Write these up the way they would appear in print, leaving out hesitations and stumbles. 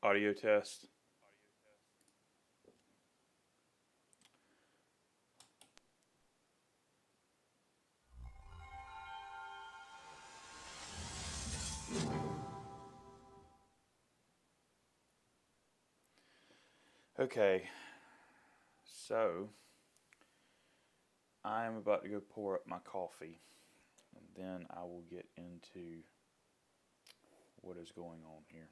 Audio test. Okay, so I am about to go pour up my coffee, and then I will get into what is going on here.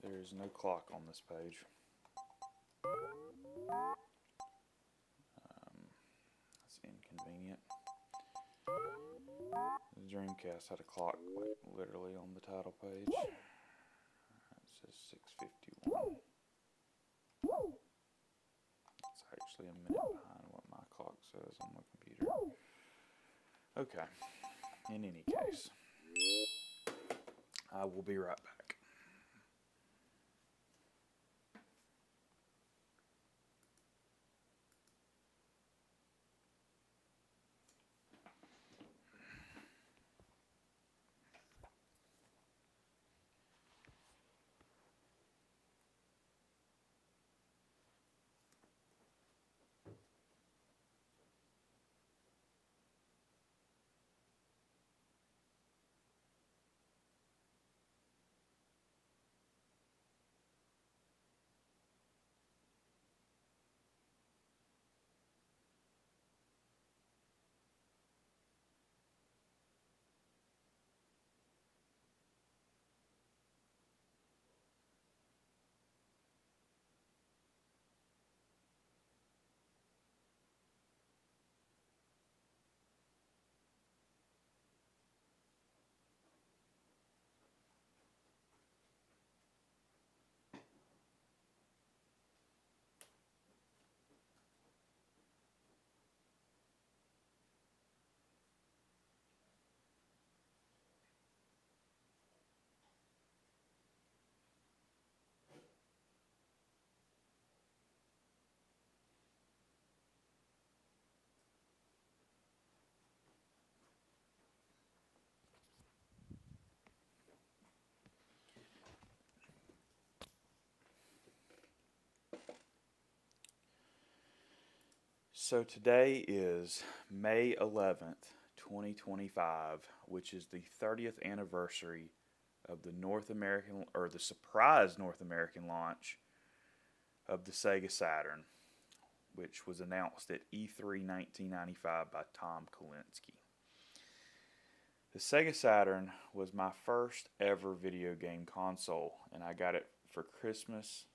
There is no clock on this page. That's inconvenient. The Dreamcast had a clock like literally on the title page. It says 6:51. It's actually a minute behind what my clock says on the computer. Okay, in any case, I will be right back. So today is May 11th, 2025, which is the 30th anniversary of the North American, or the surprise North American launch of the Sega Saturn, which was announced at E3 1995 by Tom Kalinske. The Sega Saturn was my first ever video game console, and I got it for Christmas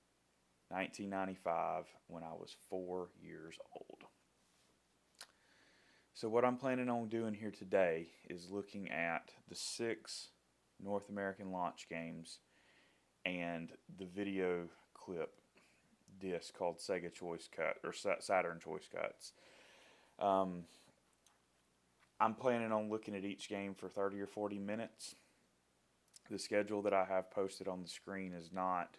1995 when I was 4 years old. So what I'm planning on doing here today is looking at the 6 North American launch games and the video clip disc called Sega Choice Cut or Saturn Choice Cuts. I'm planning on looking at each game for 30 or 40 minutes. The schedule that I have posted on the screen is not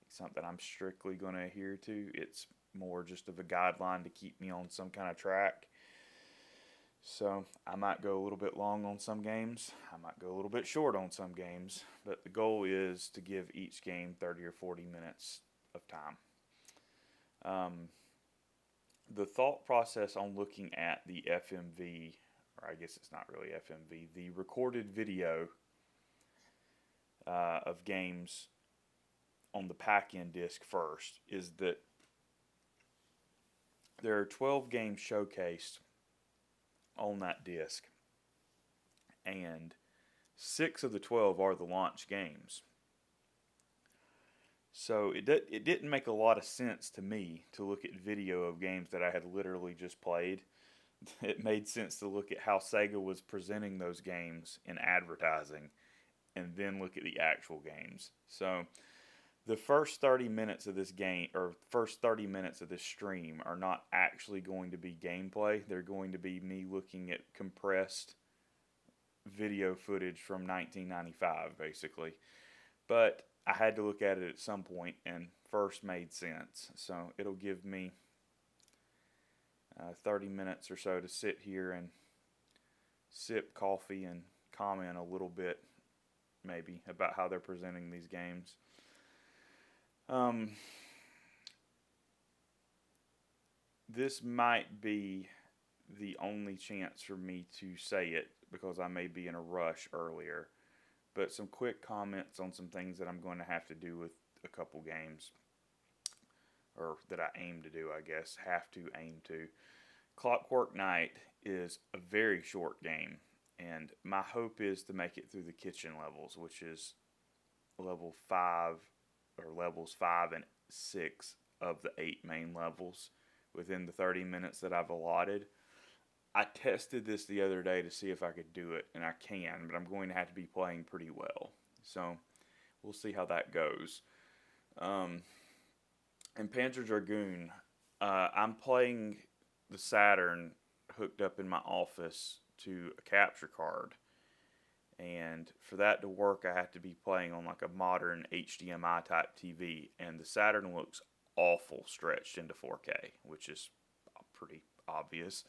something I'm strictly going to adhere to. It's more just of a guideline to keep me on some kind of track. So I might go a little bit long on some games. I might go a little bit short on some games. But the goal is to give each game 30 or 40 minutes of time. The thought process on looking at the FMV, or I guess it's not really FMV, the recorded video of games on the pack-in disc first, is that there are 12 games showcased on that disc, and 6 of the 12 are the launch games. So it didn't make a lot of sense to me to look at video of games that I had literally just played. It made sense to look at how Sega was presenting those games in advertising and then look at the actual games. So the first 30 minutes of this game, or first 30 minutes of this stream, are not actually going to be gameplay. They're going to be me looking at compressed video footage from 1995, basically. But I had to look at it at some point, and first made sense. So it'll give me 30 minutes or so to sit here and sip coffee and comment a little bit, maybe, about how they're presenting these games. This might be the only chance for me to say it because I may be in a rush earlier. But some quick comments on some things that I'm going to have to do with a couple games. Or that I aim to do, I guess. Have to aim to. Clockwork Knight is a very short game. And my hope is to make it through the kitchen levels, which is level 5, or levels 5 and 6 of the 8 main levels within the 30 minutes that I've allotted. I tested this the other day to see if I could do it, and I can, but I'm going to have to be playing pretty well. So, we'll see how that goes. In Panzer Dragoon, I'm playing the Saturn hooked up in my office to a capture card. And for that to work, I have to be playing on like a modern HDMI type TV. And the Saturn looks awful stretched into 4K, which is pretty obvious.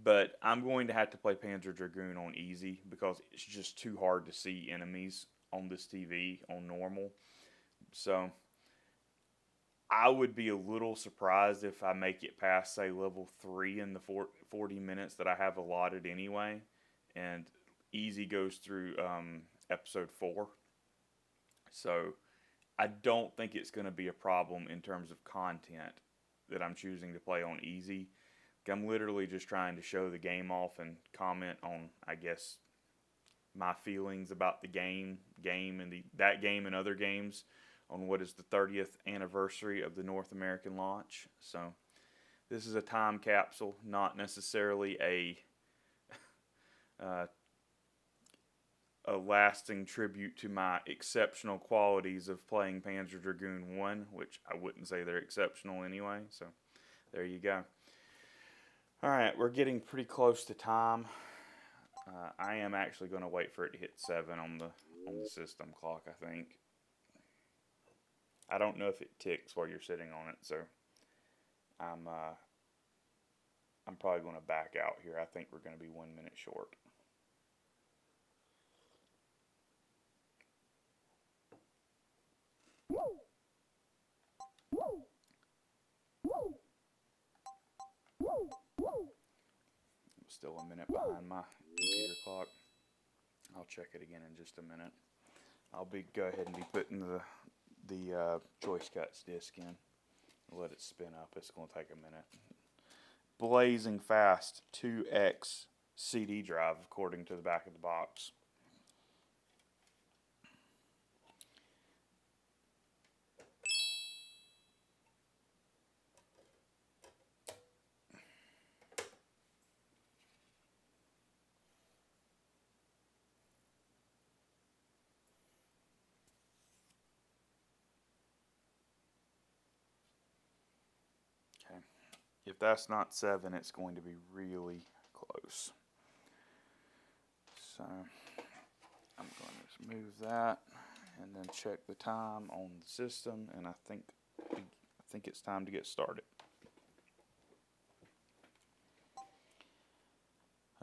But I'm going to have to play Panzer Dragoon on easy because it's just too hard to see enemies on this TV on normal. So I would be a little surprised if I make it past, say, level 3 in the 40 minutes that I have allotted anyway. And easy goes through episode 4. So I don't think it's going to be a problem in terms of content that I'm choosing to play on easy. I'm literally just trying to show the game off and comment on, I guess, my feelings about the game and that game and other games on what is the 30th anniversary of the North American launch. So this is a time capsule, not necessarily a lasting tribute to my exceptional qualities of playing Panzer Dragoon 1, which I wouldn't say they're exceptional anyway. So there you go. Alright, we're getting pretty close to time. I am actually going to wait for it to hit 7 on the system clock, I think. I don't know if it ticks while you're sitting on it, so I'm probably going to back out here. I think we're going to be 1 minute short. Still a minute behind my computer clock. I'll check it again in just a minute. I'll go ahead and be putting the choice cuts disc in. Let it spin up. It's going to take a minute. Blazing fast 2x CD drive, according to the back of the box. If that's not 7, it's going to be really close. So I'm going to move that and then check the time on the system, and I think it's time to get started.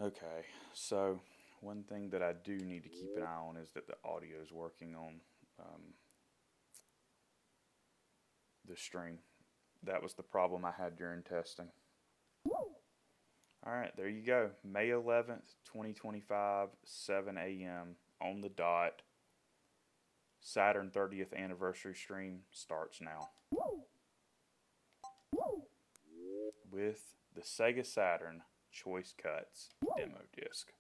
Okay, so one thing that I do need to keep an eye on is that the audio is working on the stream. That was the problem I had during testing. Alright, there you go. May 11th, 2025, 7 a.m. on the dot. Saturn 30th anniversary stream starts now. With the Sega Saturn Choice Cuts demo disc.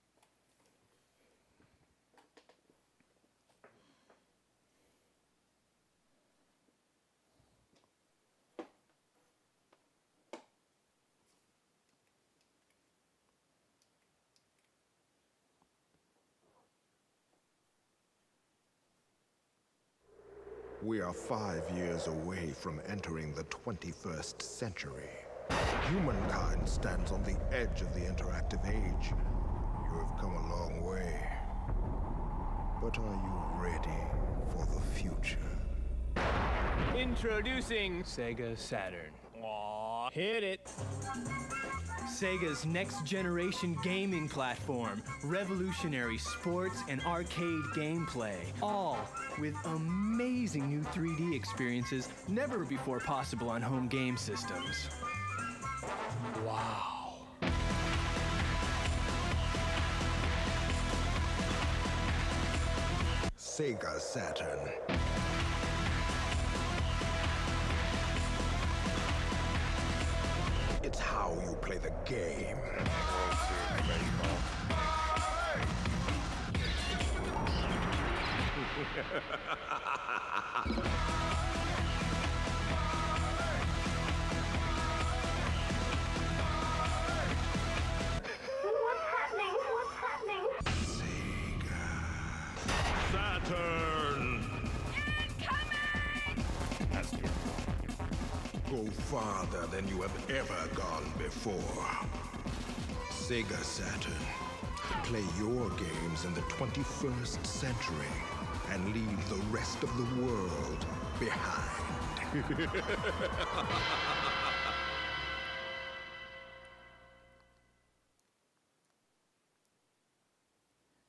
We are 5 years away from entering the 21st century. Humankind stands on the edge of the interactive age. You have come a long way. But are you ready for the future? Introducing Sega Saturn. Aw, hit it. Sega's next-generation gaming platform, revolutionary sports and arcade gameplay, all with amazing new 3D experiences never before possible on home game systems. Wow. Sega Saturn. It's how you play the game. World Series baseball. Saturn! That's good. Go farther than you have ever gone before. Sega Saturn. Play your games in the 21st century and leave the rest of the world behind.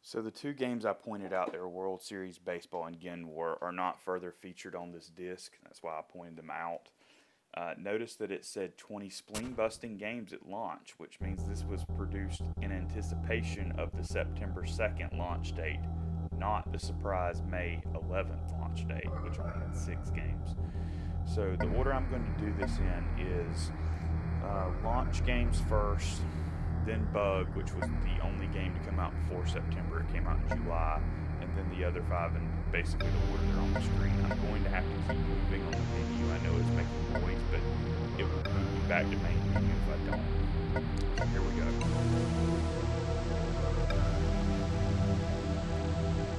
So the two games I pointed out that were World Series Baseball and Gen War are not further featured on this disc. That's why I pointed them out. Notice that it said 20 spleen-busting games at launch, which means this was produced in anticipation of the September 2nd launch date, not the surprise May 11th launch date, which only had 6 games. So the order I'm going to do this in is launch games first, then Bug, which was the only game to come out before September. It came out in July, and then the other 5 in basically the order they're on the screen. I'm going to have to keep moving on the menu. I know it's making noise, but it will move me back to main menu if I don't. So here we go.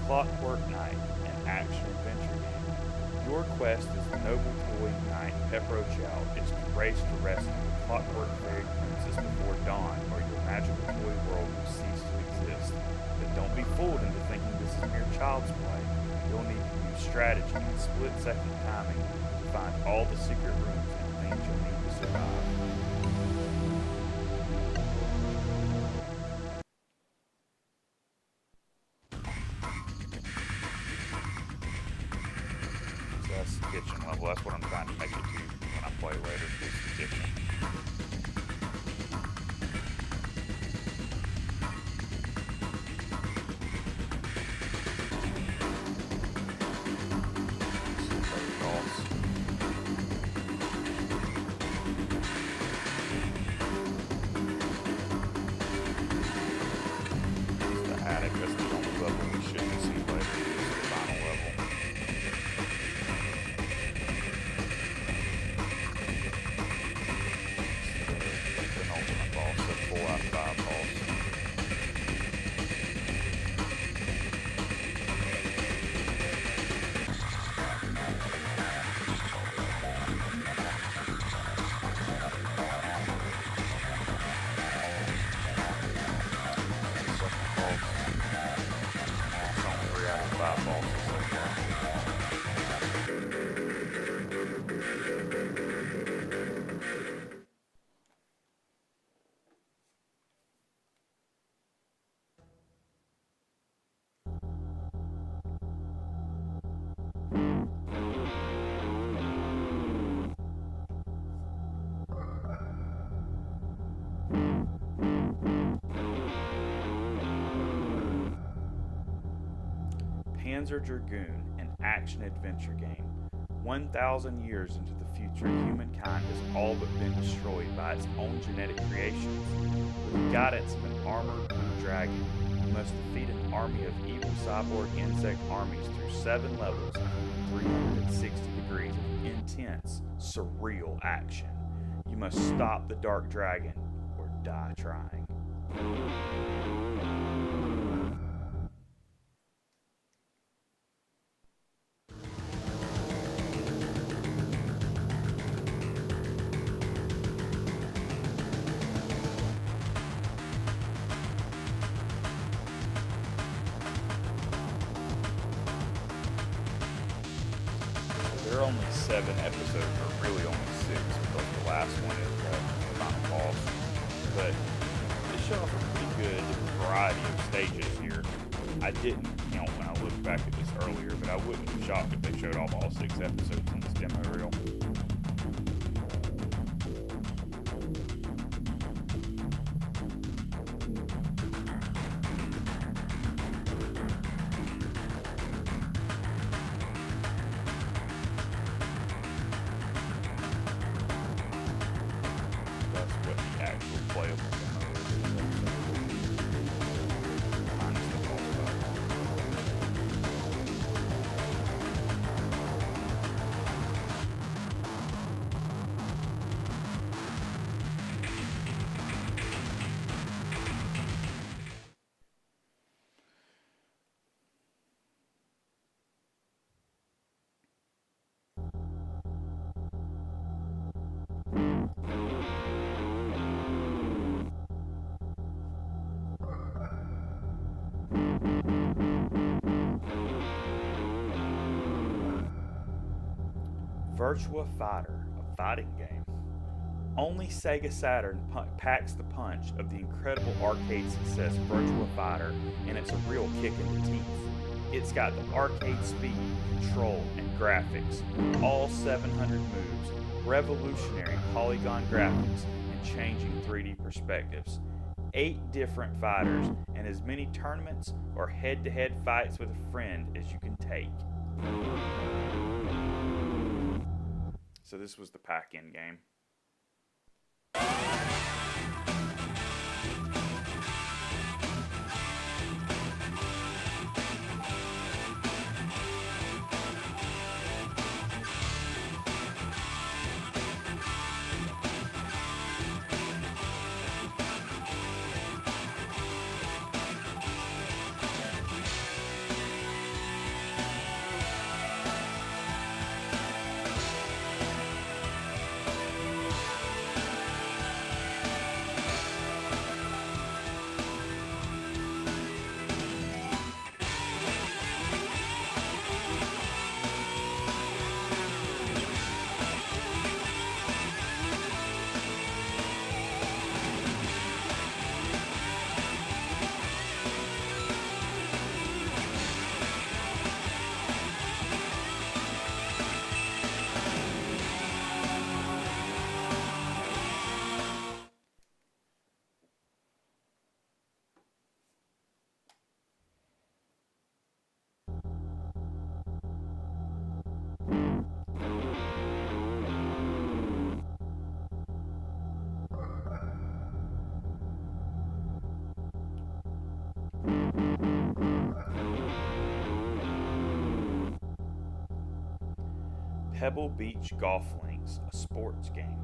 Clockwork Knight, an action-adventure game. Your quest as the noble toy knight Pepro Chow is to race to rescue the Clockwork Fairy Princess before dawn, or your magical toy world will cease to exist. But don't be fooled into thinking this is mere child's play. You'll need to use strategy and split-second timing to find all the secret rooms and things you'll need to survive. So that's the kitchen level. That's what I'm trying to make it to when I play later. Is the kitchen. The attic, that's the only level we shouldn't see later. This is the final level. The penultimate boss, the 4 out of 5 boss. Panzer Dragoon, an action-adventure game. 1,000 years into the future, humankind has all but been destroyed by its own genetic creations. With the guidance of an armored blue dragon, you must defeat an army of evil cyborg insect armies through 7 levels and 360 degrees of intense, surreal action. You must stop the Dark Dragon or die trying. There are only 7 episodes, or really only 6, because the last one is the final boss. But they show off a pretty good variety of stages here. I didn't count when I looked back at this earlier, but I wouldn't be shocked if they showed off all 6 episodes in this demo reel. That's what the actual playable demo is. Minus the boss fight. Virtua Fighter, a fighting game. Only Sega Saturn packs the punch of the incredible arcade success Virtua Fighter, and it's a real kick in the teeth. It's got the arcade speed, control, and graphics, all 700 moves, revolutionary polygon graphics, and changing 3D perspectives. 8 different fighters, and as many tournaments or head-to-head fights with a friend as you can take. So this was the pack-in game. Pebble Beach Golf Links, a sports game.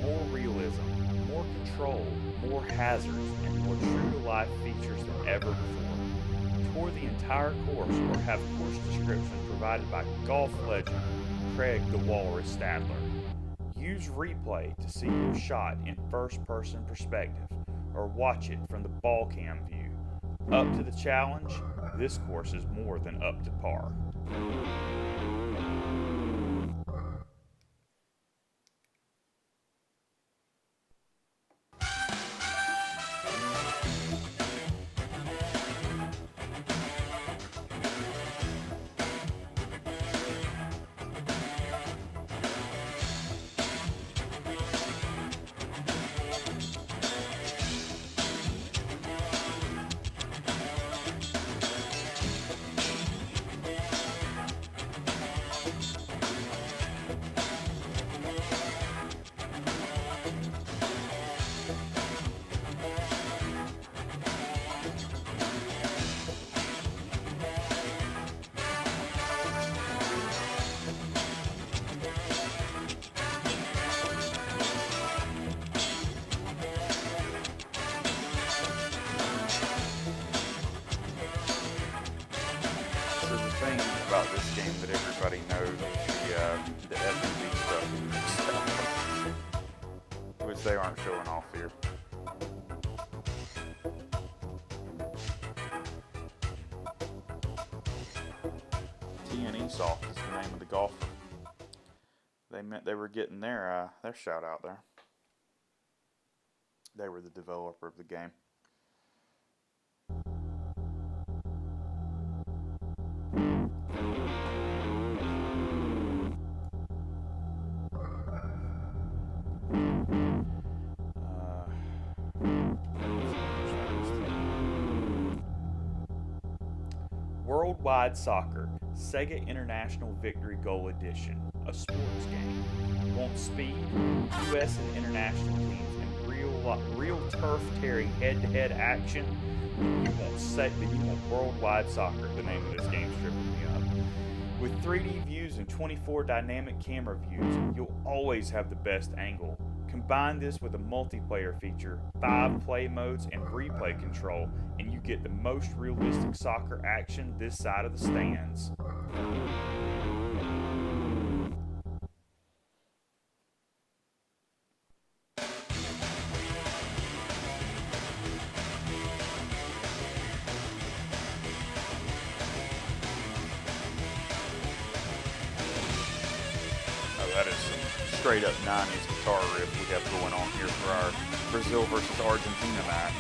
More realism, more control, more hazards, and more true-to-life features than ever before. Tour the entire course or have course descriptions provided by golf legend Craig the Walrus Stadler. Use replay to see your shot in first-person perspective, or watch it from the ball cam view. Up to the challenge, this course is more than up to par. About this game that everybody knows the F&B stuff, which they aren't showing off here. T&E Soft is the name of the golfer. meant they were getting their shout out there. They were the developer of the game. Worldwide Soccer, Sega International Victory Goal Edition, a sports game. Want speed, U.S. and international teams, and real turf-tearing head-to-head action? Then you want Worldwide Soccer, the name of this game's tripping me up. With 3D views and 24 dynamic camera views, you'll always have the best angle. Combine this with a multiplayer feature, 5 play modes, and replay control, and you get the most realistic soccer action this side of the stands. That is some straight up 90s guitar riff we have going on here for our Brazil versus Argentina match.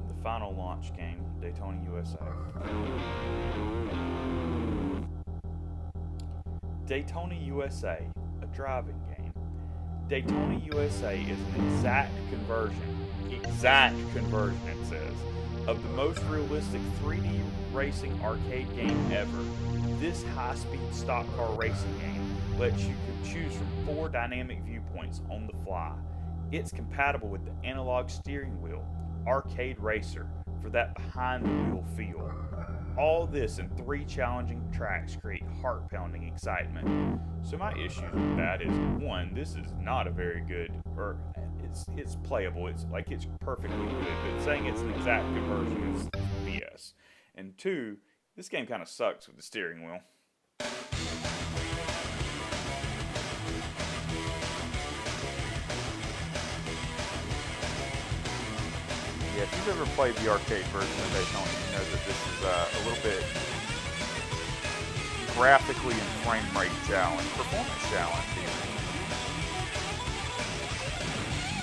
The final launch game, Daytona USA. Daytona USA, a driving game. Daytona USA is an exact conversion it says, of the most realistic 3D racing arcade game ever. This high-speed stock car racing game lets you choose from 4 dynamic viewpoints on the fly. It's compatible with the analog steering wheel, Arcade Racer, for that behind-the-wheel feel. All this in 3 challenging tracks create heart-pounding excitement. So my issues with that is, 1, this is not a very good, or it's playable, it's perfectly good, but saying it's an exact conversion is BS. And 2, this game kind of sucks with the steering wheel. Yeah, if you've ever played the arcade version of Daytona, you know that this is a little bit graphically and frame rate challenge, performance challenge here.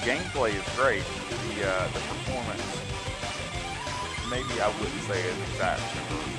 Gameplay is great. The performance, maybe I wouldn't say an exact conversion.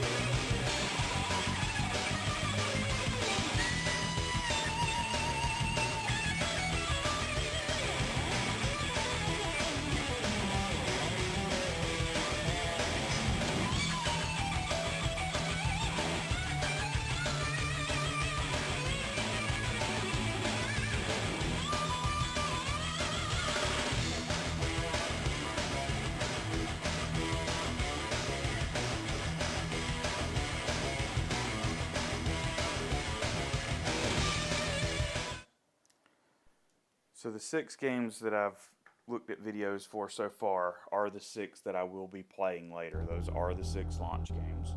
So the 6 games that I've looked at videos for so far are the 6 that I will be playing later. Those are the 6 launch games.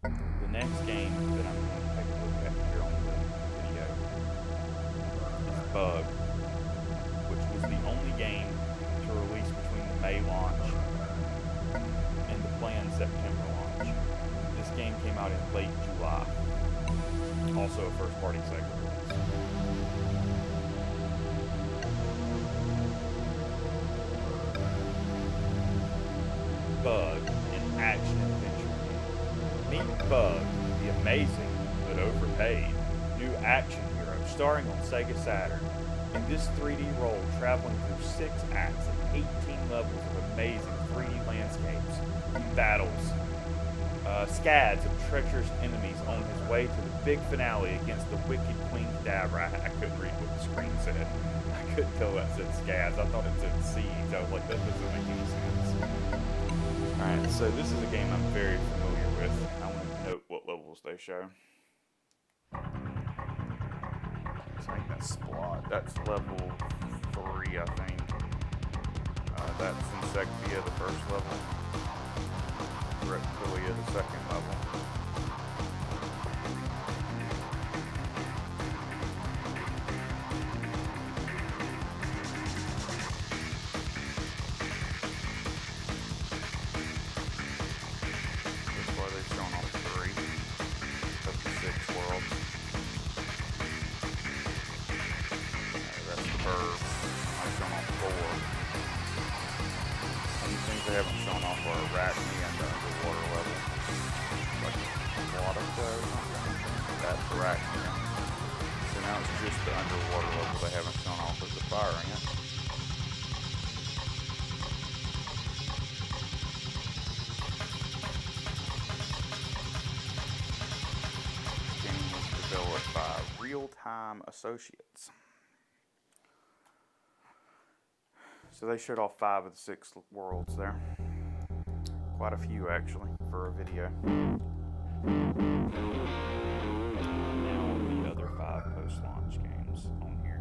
The next game that I'm going to take a look at here on the video is Bug, which was the only game to release between the May launch and the planned September launch. This game came out in late July. Also a first-party Sega release. Bug, an action-adventure game. Meet Bug, the amazing but overpaid new action hero starring on Sega Saturn. In this 3D role, traveling through 6 acts and 18 levels of amazing 3D landscapes and battles, scads of treacherous enemies on his way to the big finale against the wicked Queen Kadabra. I couldn't read what the screen said. I couldn't tell that said scads. I thought it said seeds. I was like, that doesn't make any sense. Alright, so this is a game I'm very familiar with. I want to note what levels they show. So I think that's Splot. That's level 3, I think. That's Insectia, the first level. Reptilia, the second level. That's why they've shown off 3 of the 6 worlds. That's the Verb. I've shown off 4. Only things they haven't shown off are Arachne and the underwater level. Like Aquatica or something. That's Arachne. So now it's just the underwater level they haven't shown off as the fire ant. This game was developed by Real Time Associates. So they showed off 5 of the 6 worlds there. Quite a few, actually, for a video. Now the other 5 post-launch games on here.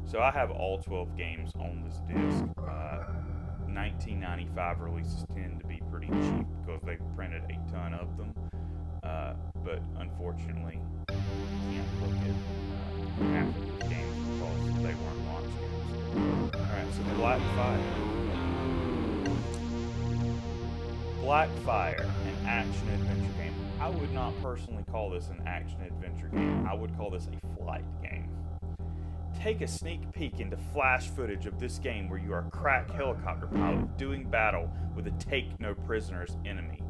So I have all 12 games on this disc. 1995 releases tend to be pretty cheap because they printed a ton of them. But unfortunately, you can't look at half of these games because they weren't launch games. Alright, so Blackfire, an action-adventure game. I would not personally call this an action-adventure game. I would call this a flight game. Take a sneak peek into flash footage of this game where you are a crack helicopter pilot doing battle with a take-no-prisoners enemy.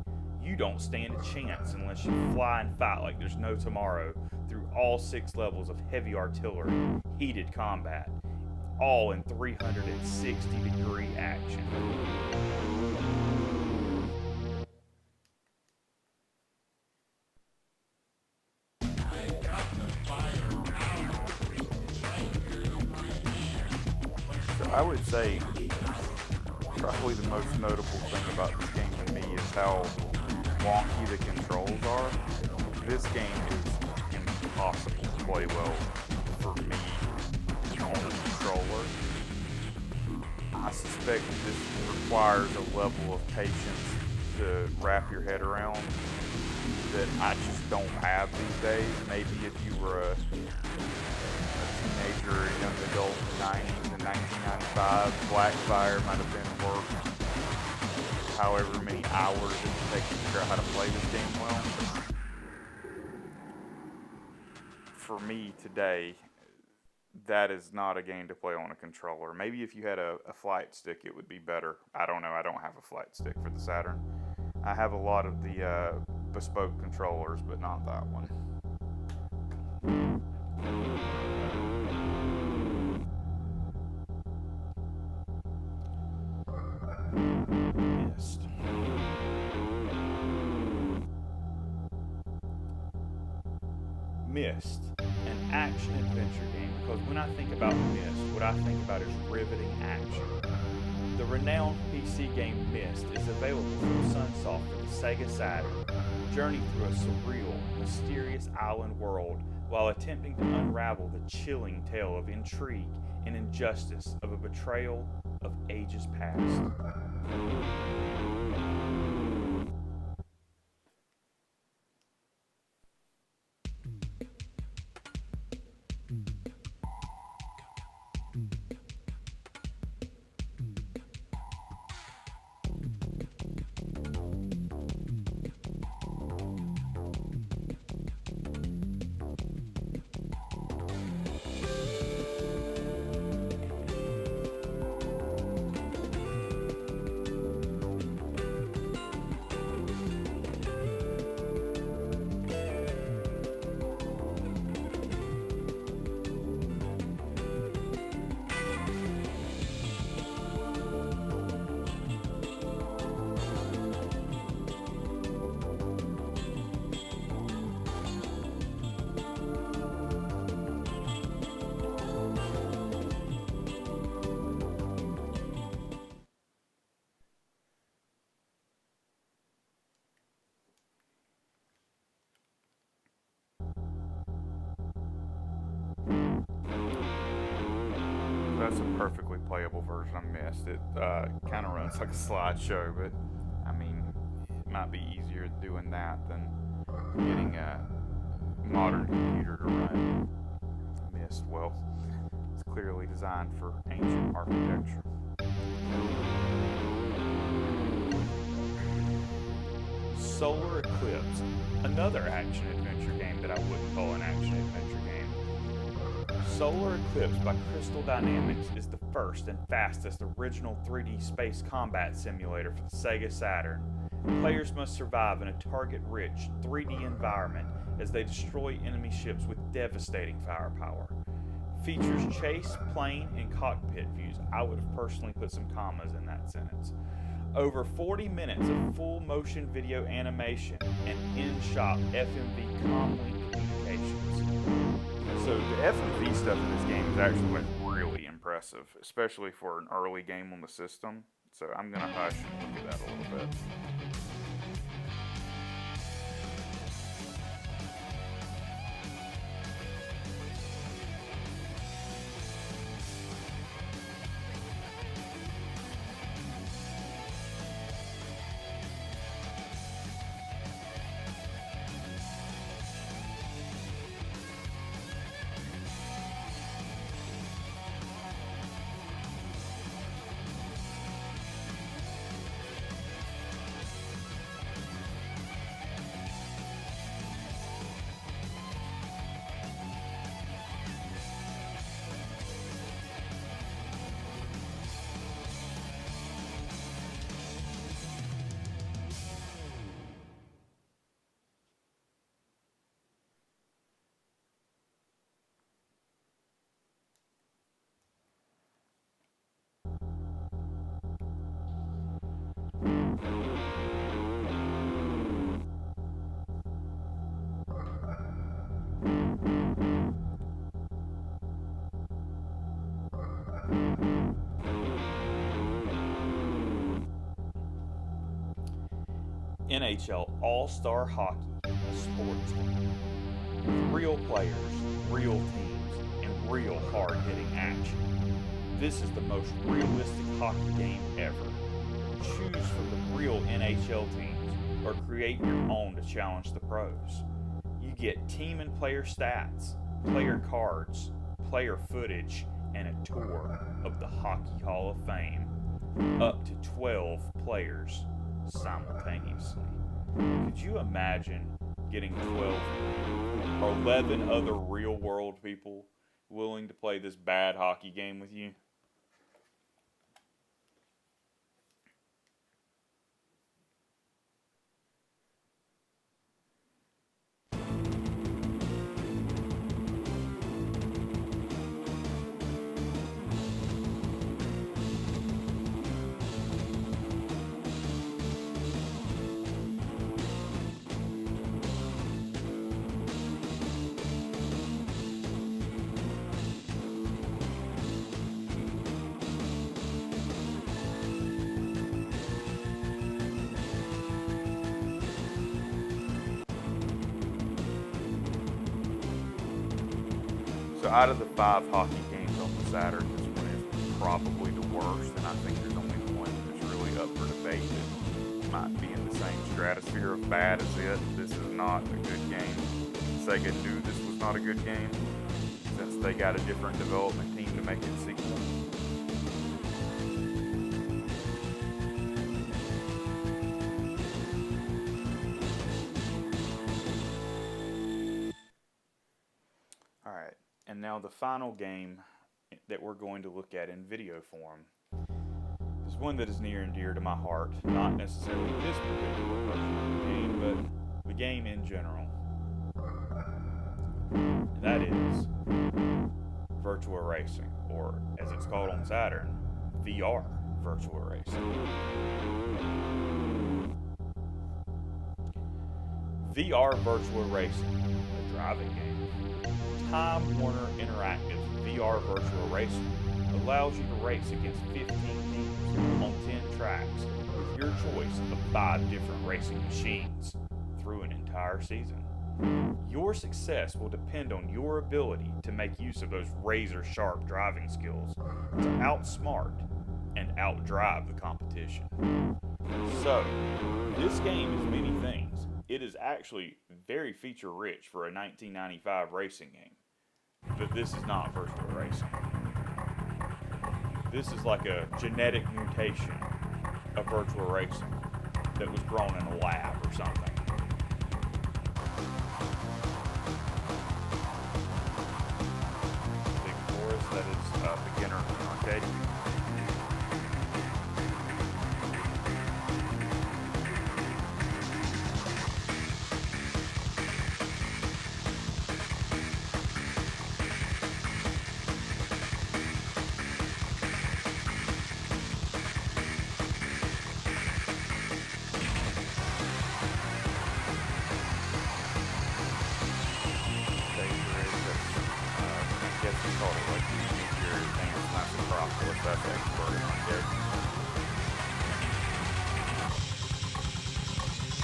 You don't stand a chance unless you fly and fight like there's no tomorrow through all 6 levels of heavy artillery, heated combat, all in 360-degree action. So I would say probably the most notable thing about this game to me is how wonky the controls are. This game is impossible to play well for me on the controller. I suspect this requires a level of patience to wrap your head around that I just don't have these days. Maybe if you were a teenager or a young adult in the 90s and 1995, Blackfire might have been worth however many hours it would take to figure out how to play this game well. For me today, that is not a game to play on a controller. Maybe if you had a flight stick, it would be better. I don't know. I don't have a flight stick for the Saturn. I have a lot of the bespoke controllers, but not that one. Myst. Myst, an action-adventure game, because when I think about Myst, what I think about is riveting action. The renowned PC game Myst is available from Sunsoft for the Sega Saturn. Journey through a surreal, mysterious island world while attempting to unravel the chilling tale of intrigue and injustice of a betrayal of ages past. that's a perfectly playable version. I missed it. Kind of runs like a slideshow, but I mean, it might be easier doing that than getting a modern computer to run Myst. Well, it's clearly designed for ancient architecture. Solar Eclipse, another action-adventure game that I wouldn't call an action-adventure game. Solar Eclipse by Crystal Dynamics is the first and fastest original 3D space combat simulator for the Sega Saturn. Players must survive in a target-rich 3D environment as they destroy enemy ships with devastating firepower. Features chase, plane, and cockpit views. I would have personally put some commas in that sentence. Over 40 minutes of full motion video animation and in-shop FMV comlink communications. So the FMV stuff in this game is actually really impressive, especially for an early game on the system. So I'm going to hush and look at that a little bit. NHL All-Star Hockey, a sports game. With real players, real teams, and real hard-hitting action. This is the most realistic hockey game ever. Choose from the real NHL teams, or create your own to challenge the pros. You get team and player stats, player cards, player footage, and a tour of the Hockey Hall of Fame. Up to 12 players simultaneously. Could you imagine getting 12 or 11 other real world people willing to play this bad hockey game with you? So out of the 5 hockey games on the Saturn, this one is probably the worst, and I think there's only one that's really up for debate that might be in the same stratosphere of bad as it. This is not a good game. Sega knew this was not a good game, since they got a different development team to make it sequel. Alright, and now the final game that we're going to look at in video form is one that is near and dear to my heart. Not necessarily this particular version of the game, but the game in general. And that is Virtual Racing, or as it's called on Saturn, VR Virtual Racing. VR Virtual Racing, a driving game. Time Warner Interactive's VR Virtual Racing allows you to race against 15 teams on 10 tracks with your choice of 5 different racing machines through an entire season. Your success will depend on your ability to make use of those razor sharp driving skills to outsmart and outdrive the competition. So, this game is many things. It is actually very feature rich for a 1995 racing game. But this is not virtual racing. This is like a genetic mutation of virtual racing that was grown in a lab or something. Big Forest, that is a beginner arcade.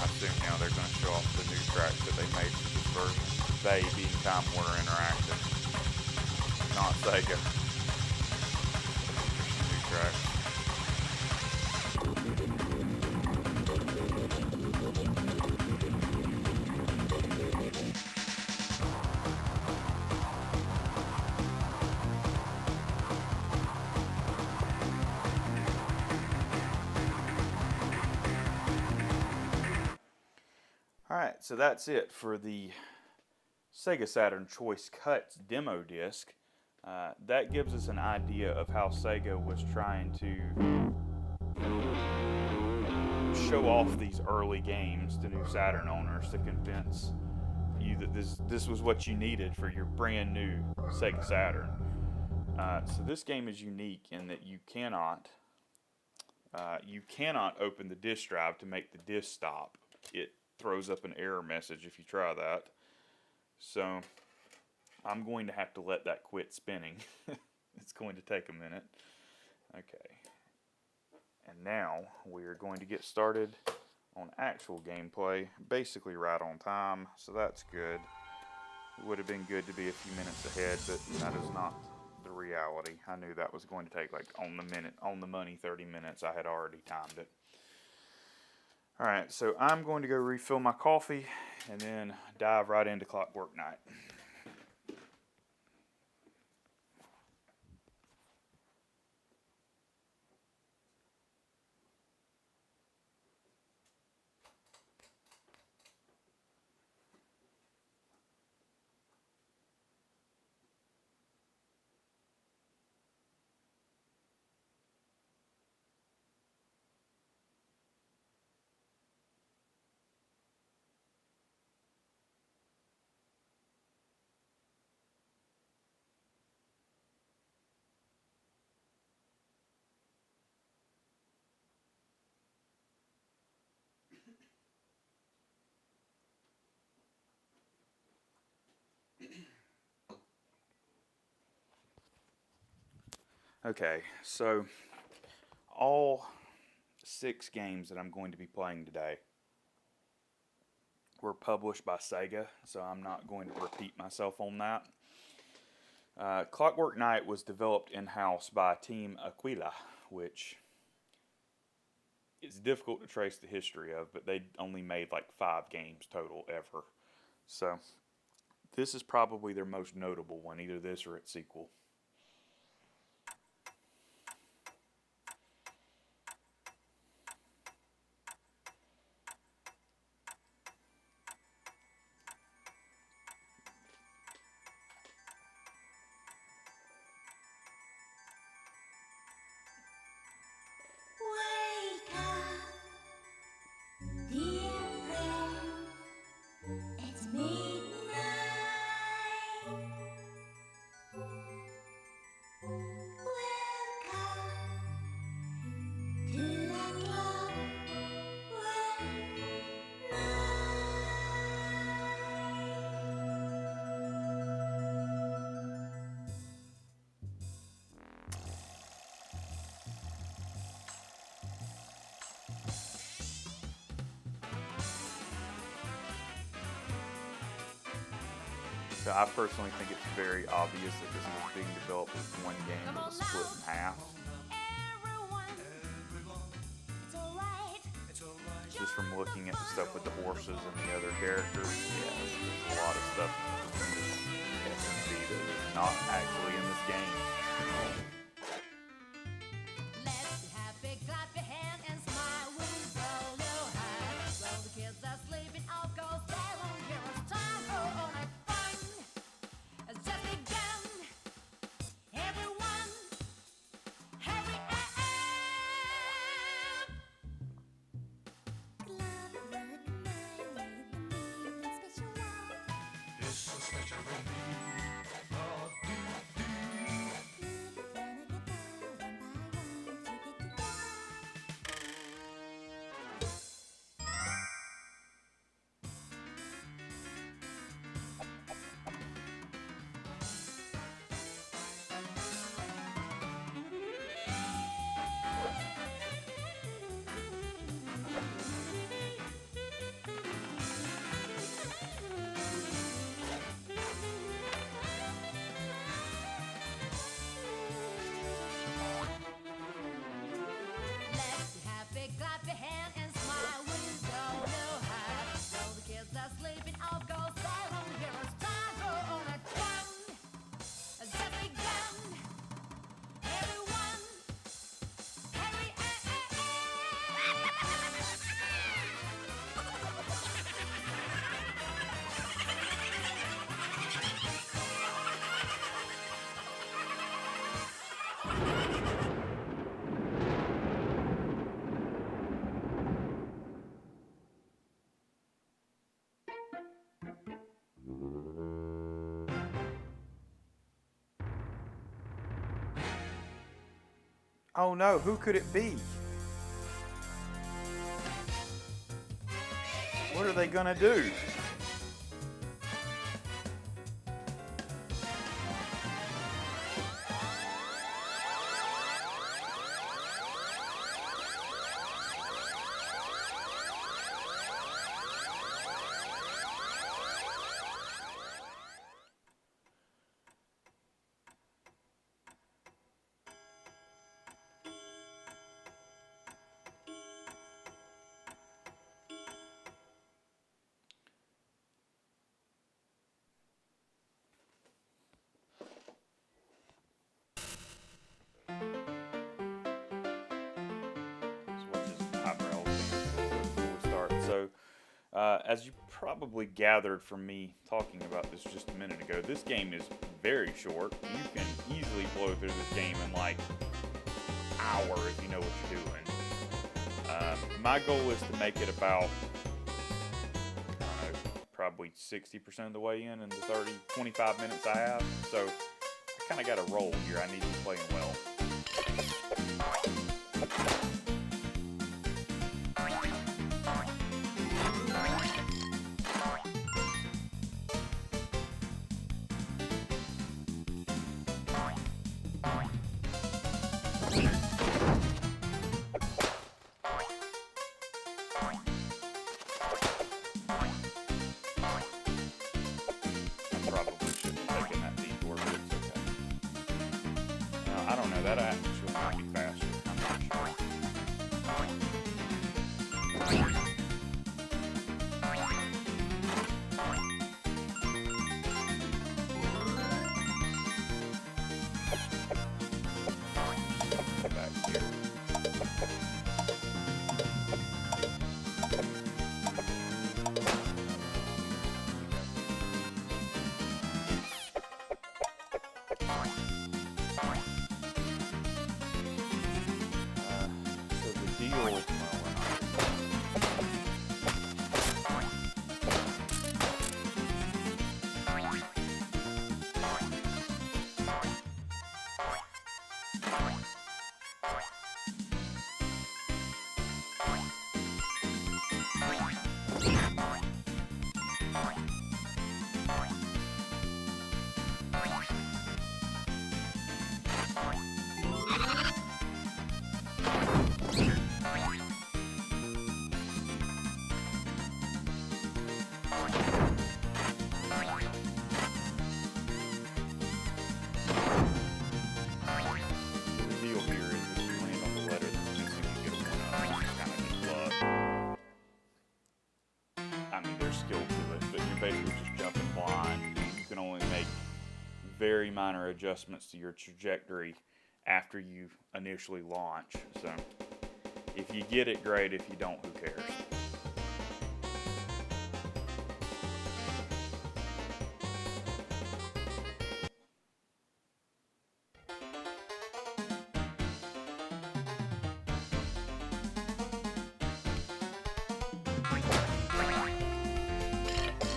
I assume now they're going to show off the new tracks that they made for this version. They being Time Warner Interactive, not Sega. New tracks. Alright, so that's it for the Sega Saturn Choice Cuts demo disc. That gives us an idea of how Sega was trying to show off these early games to new Saturn owners to convince you that this was what you needed for your brand new Sega Saturn. So this game is unique in that you cannot open the disk drive to make the disk stop. It throws up an error message if you try that. So I'm going to have to let that quit spinning. It's going to take a minute. Okay. And now we are going to get started on actual gameplay, basically right on time, so that's good. It would have been good to be a few minutes ahead, but that is not the reality. I knew that was going to take like on the money 30 minutes. I had already timed it. Alright, so I'm going to go refill my coffee and then dive right into Clockwork Knight. Okay, so all 6 games that I'm going to be playing today were published by Sega, so I'm not going to repeat myself on that. Clockwork Knight was developed in-house by Team Aquila, which is difficult to trace the history of, but they only made like 5 games total ever. So this is probably their most notable one, either this or its sequel. Wake up, dear friend. It's midnight. So I personally think it's very obvious that this was being developed as one game that was split in half. Just from looking at the stuff with the horses and the other characters, yeah, there's a lot of stuff in this SMC that is not actually in this game. Oh no, who could it be? What are they gonna do? So, as you probably gathered from me talking about this just a minute ago, this game is very short. You can easily blow through this game in like an hour if you know what you're doing. My goal is to make it about probably 60% of the way in the 25 minutes I have. So I kind of got a roll here. I need to be playing well. That actually might be faster. I'm not sure. Back here. very minor adjustments to your trajectory after you initially launch. So if you get it, great. If you don't, who cares?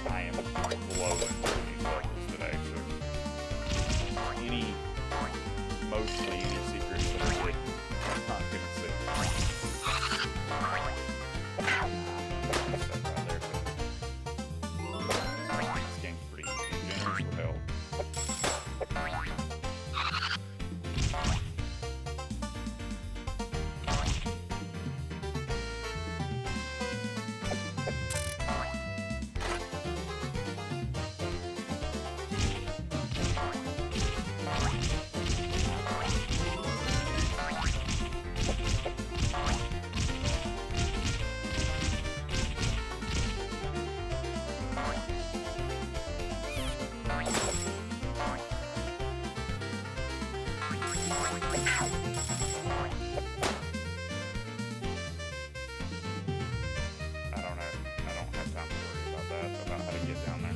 I am blowing through these levels today, so mostly any secrets that are hidden, I'm not gonna see. Stuff right there, but this game's pretty easy. Beginners will help. I don't have time to worry about that, about how to get down there.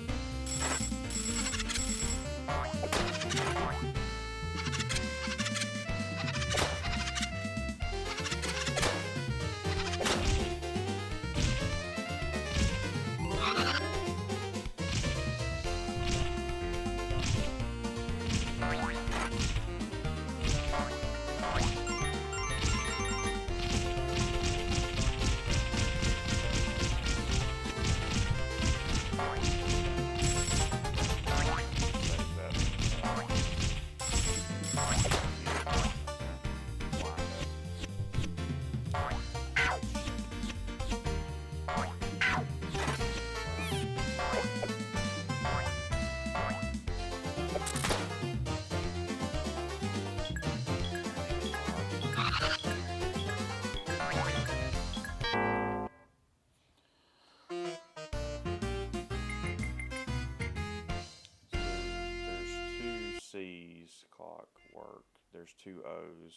C's, clockwork, there's 2 O's,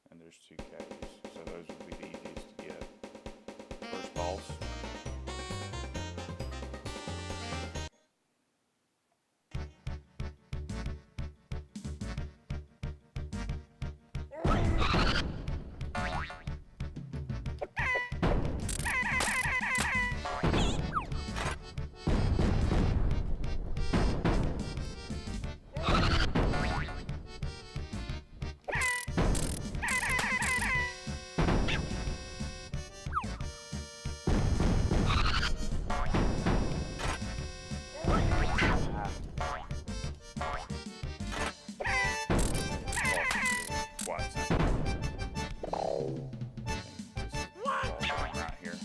and there's 2 K's. So those would be the easiest to get. First boss. Right here.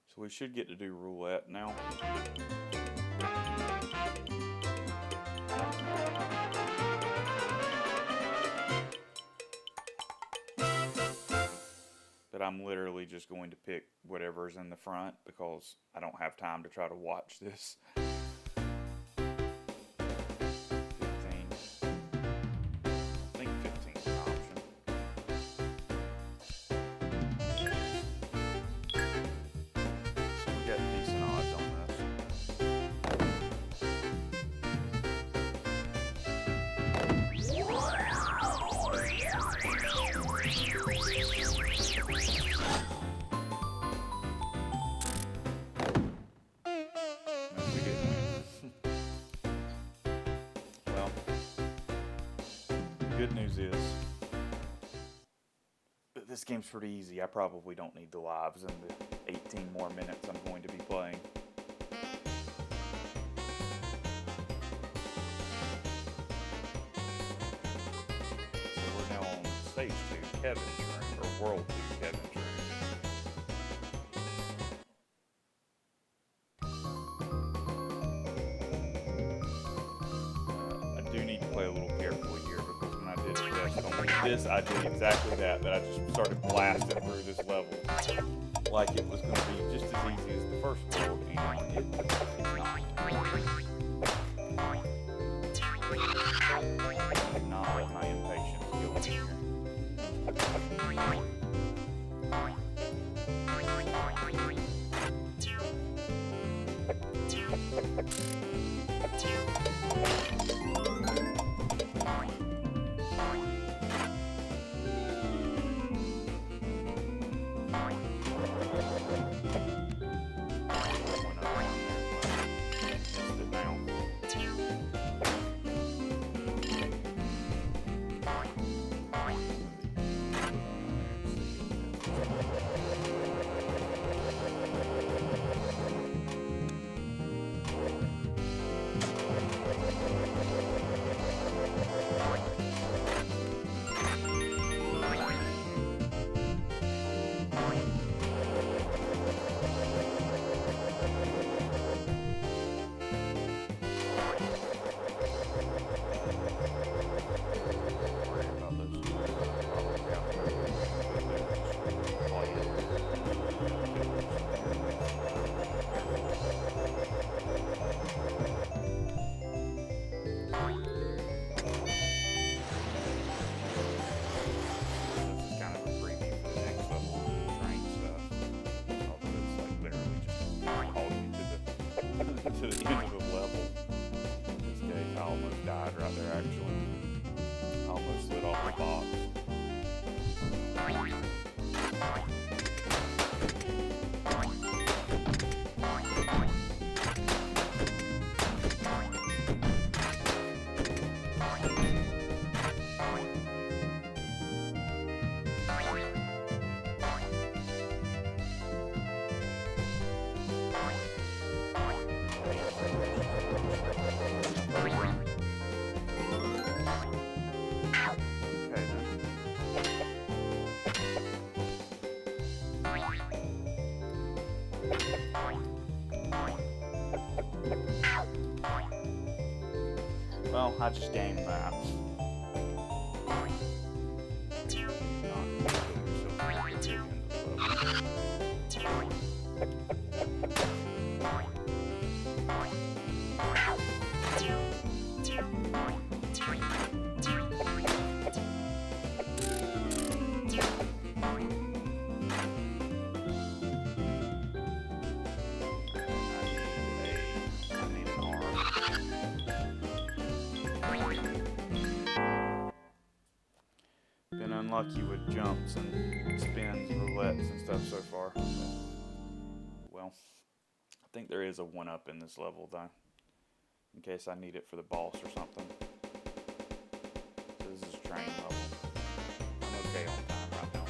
So we should get to do roulette now. But I'm literally just going to pick whatever's in the front because I don't have time to try to watch this. 15. I think 15 is an option. So we got decent odds on this. We didn't win. Well, the good news is that this game's pretty easy. I probably don't need the lives in the 18 more minutes I'm going to be playing. Kevin's room, or World 2 Kevin's room. I do need to play a little carefully here because when I did the test on this, I did exactly that I just started blasting through this level like it was going to be just as easy as the first world, and it's not. I did not let my impatience kill me here. To the end of the level. In this case, I almost died right there, actually. I almost slid off the box. Well, I just gamed that. Been unlucky with jumps and spins, roulettes and stuff so far. Well, I think there is a 1-up in this level though, in case I need it for the boss or something. So this is a train level. I'm okay on time right now.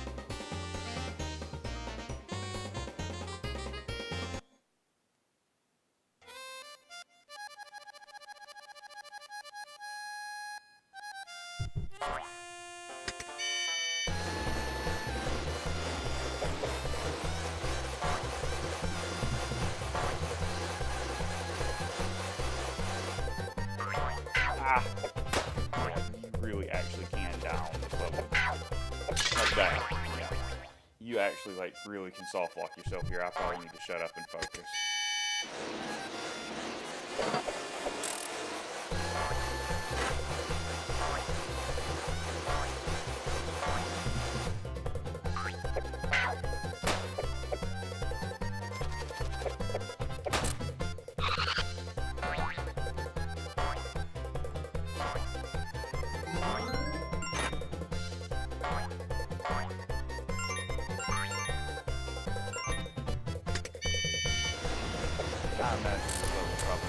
Ah! Yeah, you really actually can die on this level. Like that. Yeah. You actually like really can soft lock yourself here. I probably need to shut up and focus. I imagine this level probably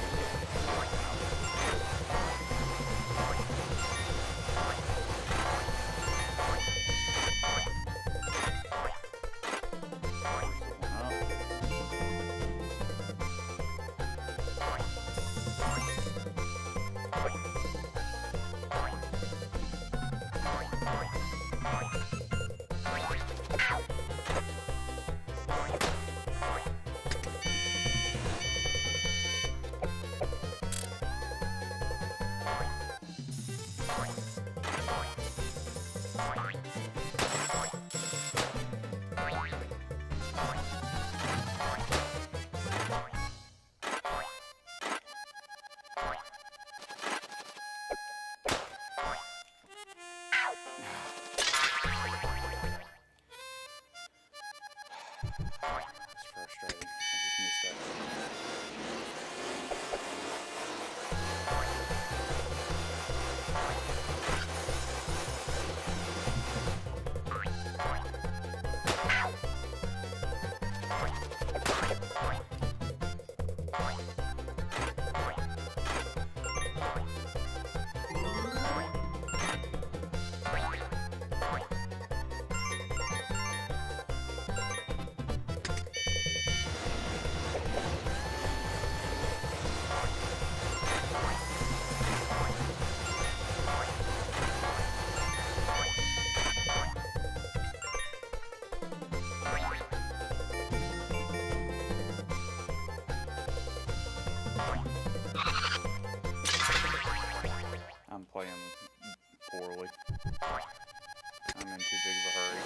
playing poorly. I'm in too big of a hurry.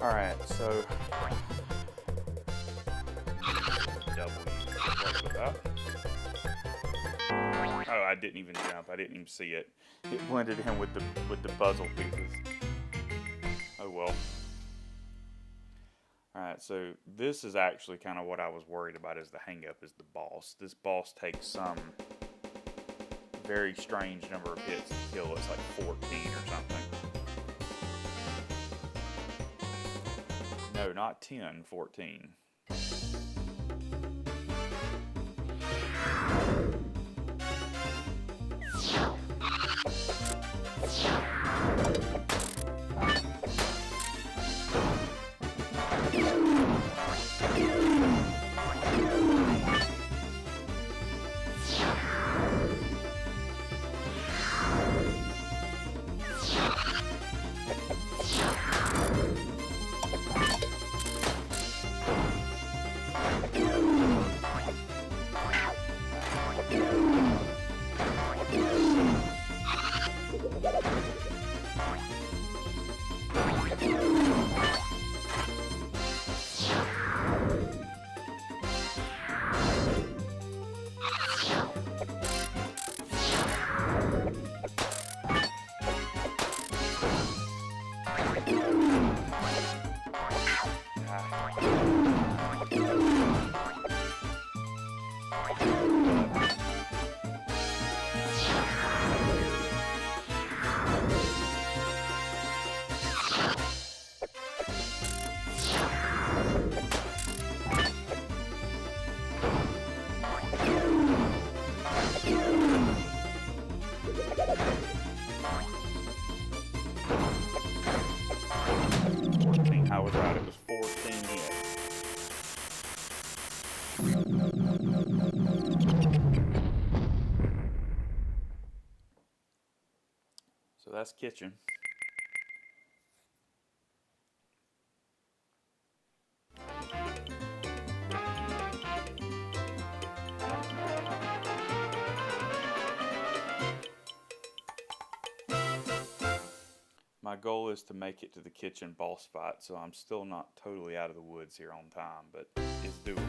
Alright, so W. What was that? Oh, I didn't even jump. I didn't even see it. It blended in with the puzzle pieces. Oh well. Alright, so this is actually kind of what I was worried about is the hang-up is the boss. This boss takes some very strange number of hits to kill. It's like 14 or something. No, not 10, 14. I was right, it was 14 hits. So that's kitchen. My goal is to make it to the kitchen boss fight, so I'm still not totally out of the woods here on time, but it's doable.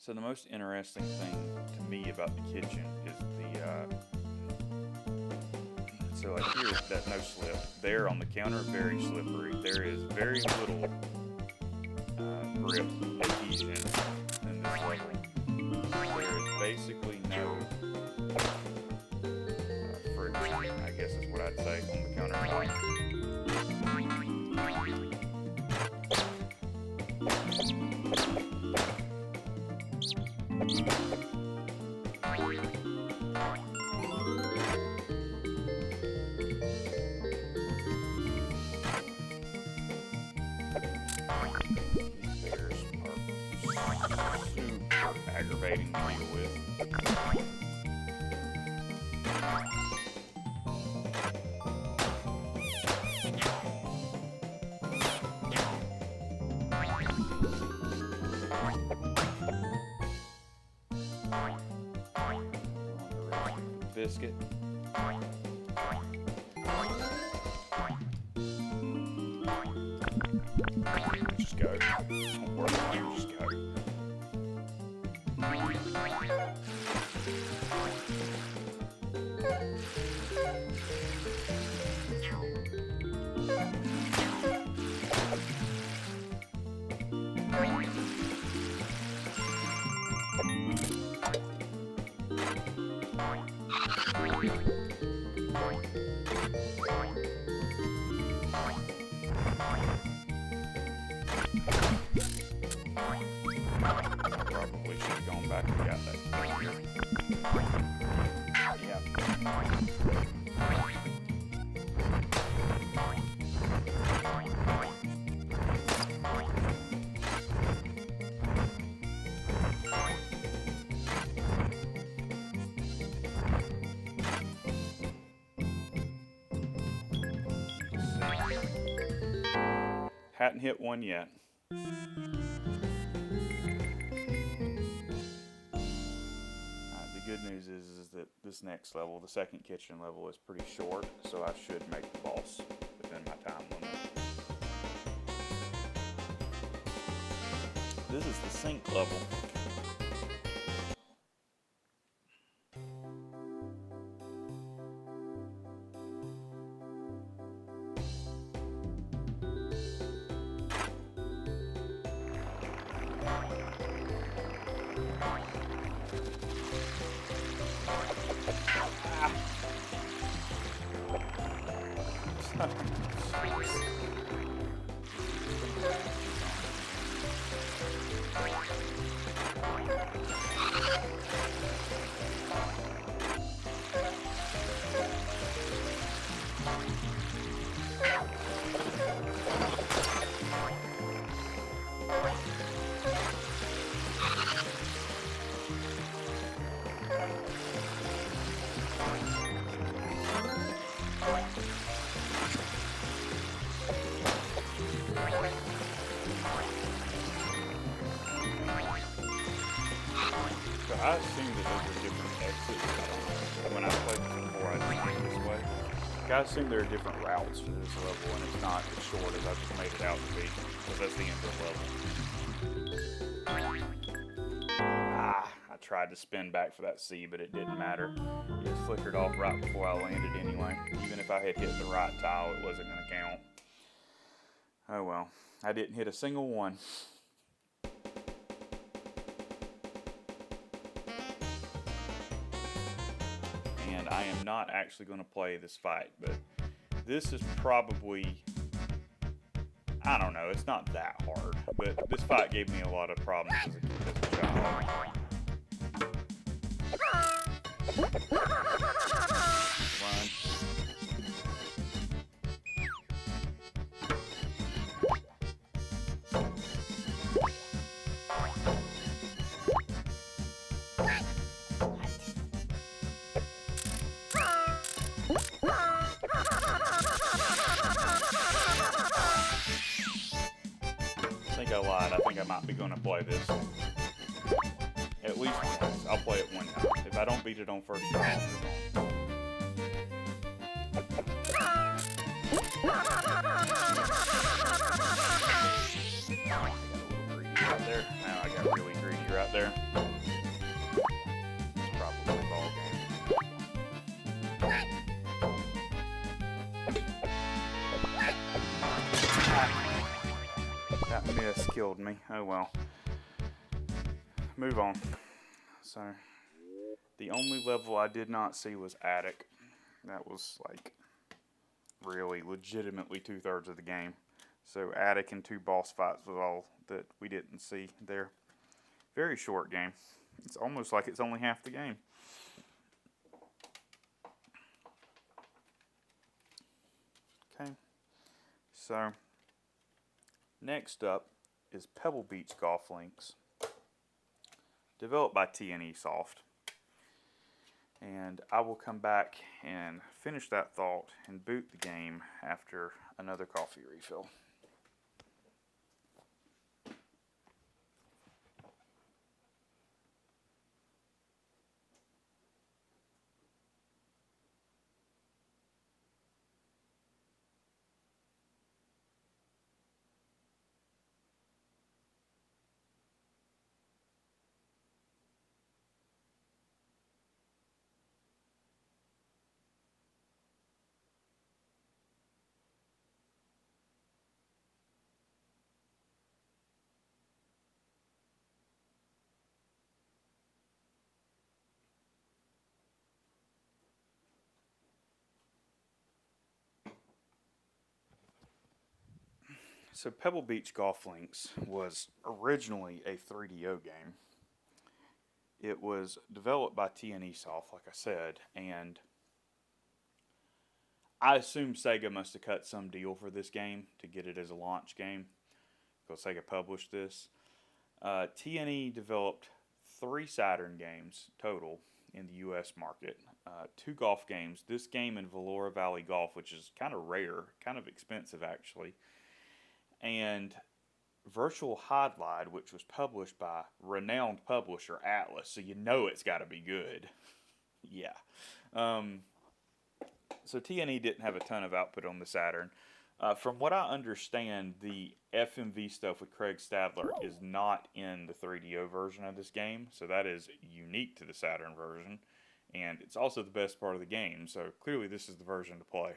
So the most interesting thing to me about the kitchen is so like here, that no slip. There on the counter, very slippery. There is very little grip adhesion in this level. There is basically no friction, I guess is what I'd say, on the countertop. Aggravating to deal with. Biscuit. Just go. Don't worry about it, just go. Probably should have gone back and got that. Yeah. Hadn't hit one yet. The good news is that this next level, the second kitchen level, is pretty short, so I should make the boss within my time limit. This is the sink level. I assumed that there were different exits. When I played this before, I didn't think this way. I assume there are different routes for this level, and it's not as short as I just made it out to be, because that's the end of the level. I tried to spin back for that C, but it didn't matter. It just flickered off right before I landed anyway. Even if I had hit the right tile, it wasn't going to count. Oh well. I didn't hit a single one. And I am not actually going to play this fight, but this is probably, I don't know, it's not that hard, but this fight gave me a lot of problems as a child. Run. I think I lied. I think I might be going to play this at least once. I'll play it one time. If I don't beat it on first try, I'll move on. Right there. Now I got really greedy right there. killed me. Oh well. Move on. So, the only level I did not see was Attic. That was like really legitimately 2/3 of the game. So Attic and 2 boss fights was all that we didn't see there. Very short game. It's almost like it's only half the game. Okay. So next up is Pebble Beach Golf Links, developed by TNE Soft. And I will come back and finish that thought and boot the game after another coffee refill. So Pebble Beach Golf Links was originally a 3DO game. It was developed by TNE Soft, like I said, and I assume Sega must have cut some deal for this game to get it as a launch game, because Sega published this. TNE developed 3 Saturn games total in the U.S. market, 2 golf games, this game and Valora Valley Golf, which is kind of rare, kind of expensive actually, and Virtual Highlight, which was published by renowned publisher Atlas, so you know it's got to be good. Yeah. So TNE didn't have a ton of output on the Saturn. From what I understand, the FMV stuff with Craig Stadler is not in the 3DO version of this game, so that is unique to the Saturn version, and it's also the best part of the game, so clearly this is the version to play.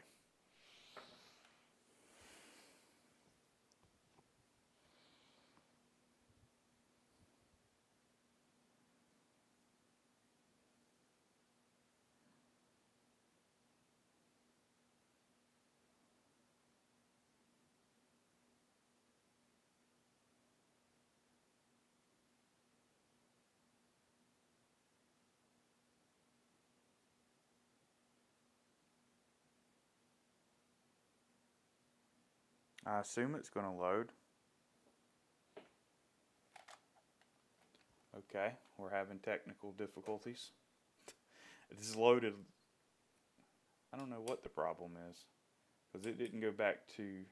I assume it's going to load. Okay, we're having technical difficulties. It is loaded. I don't know what the problem is, because it didn't go back to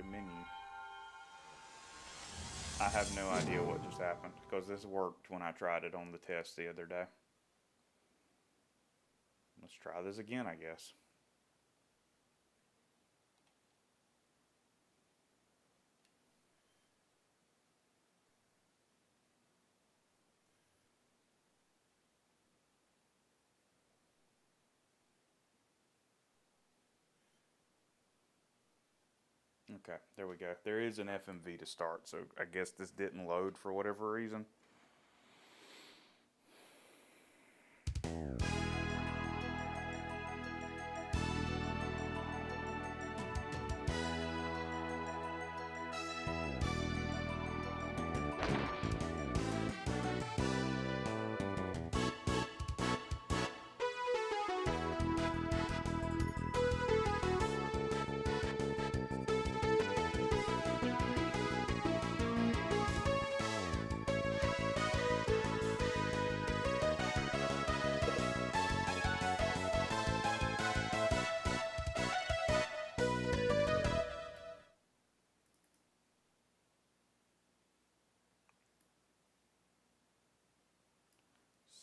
menu. I have no idea what just happened, because this worked when I tried it on the test the other day. Let's try this again, I guess. Okay, there we go. There is an FMV to start, so I guess this didn't load for whatever reason.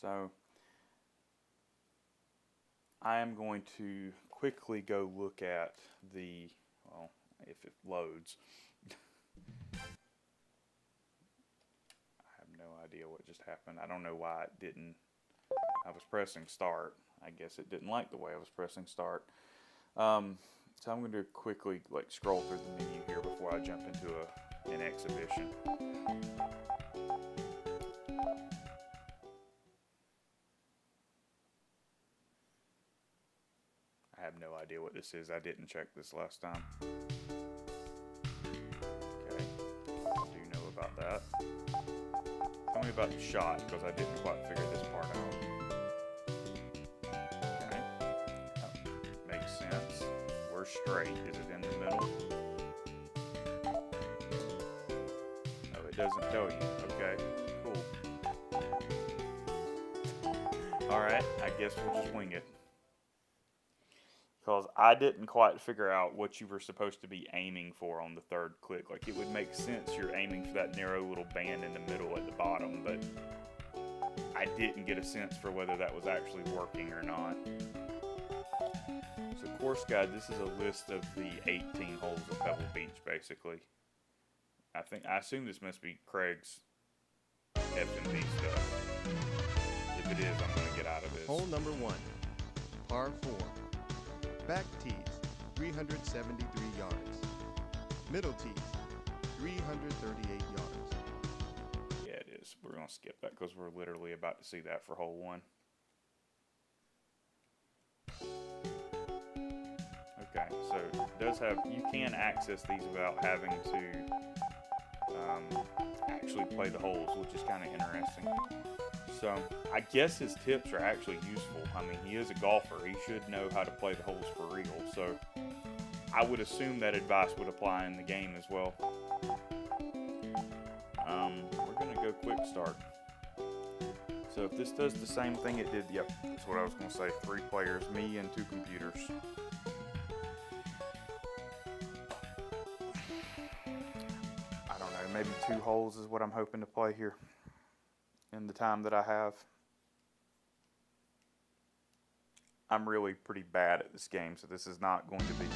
So I am going to quickly go look at the, well, if it loads. I have no idea what just happened. I don't know why it didn't. I was pressing start. I guess it didn't like the way I was pressing start. So I'm going to quickly scroll through the menu here before I jump into an exhibition. I have no idea what this is. I didn't check this last time. Okay, I do know about that. Tell me about the shot, because I didn't quite figure this part out. Okay, makes sense. We're straight. Is it in the middle? Oh, it doesn't tell you. Okay, cool. Alright, I guess we'll just wing it. Because I didn't quite figure out what you were supposed to be aiming for on the third click. Like, it would make sense you're aiming for that narrow little band in the middle at the bottom, but I didn't get a sense for whether that was actually working or not. So, course guide, this is a list of the 18 holes at Pebble Beach, basically. I assume this must be Craig's F&B stuff. If it is, I'm going to get out of this. Hole number 1, par 4. Back tees, 373 yards. Middle tees, 338 yards. Yeah, it is. We're going to skip that because we're literally about to see that for hole 1. Okay, so it does have, you can access these without having to actually play the holes, which is kind of interesting. So I guess his tips are actually useful. I mean, he is a golfer. He should know how to play the holes for real. So I would assume that advice would apply in the game as well. We're going to go quick start. So if this does the same thing it did, yep, that's what I was going to say. 3 players, me and 2 computers. I don't know, maybe 2 holes is what I'm hoping to play here in the time that I have. I'm really pretty bad at this game, so this is not going to be...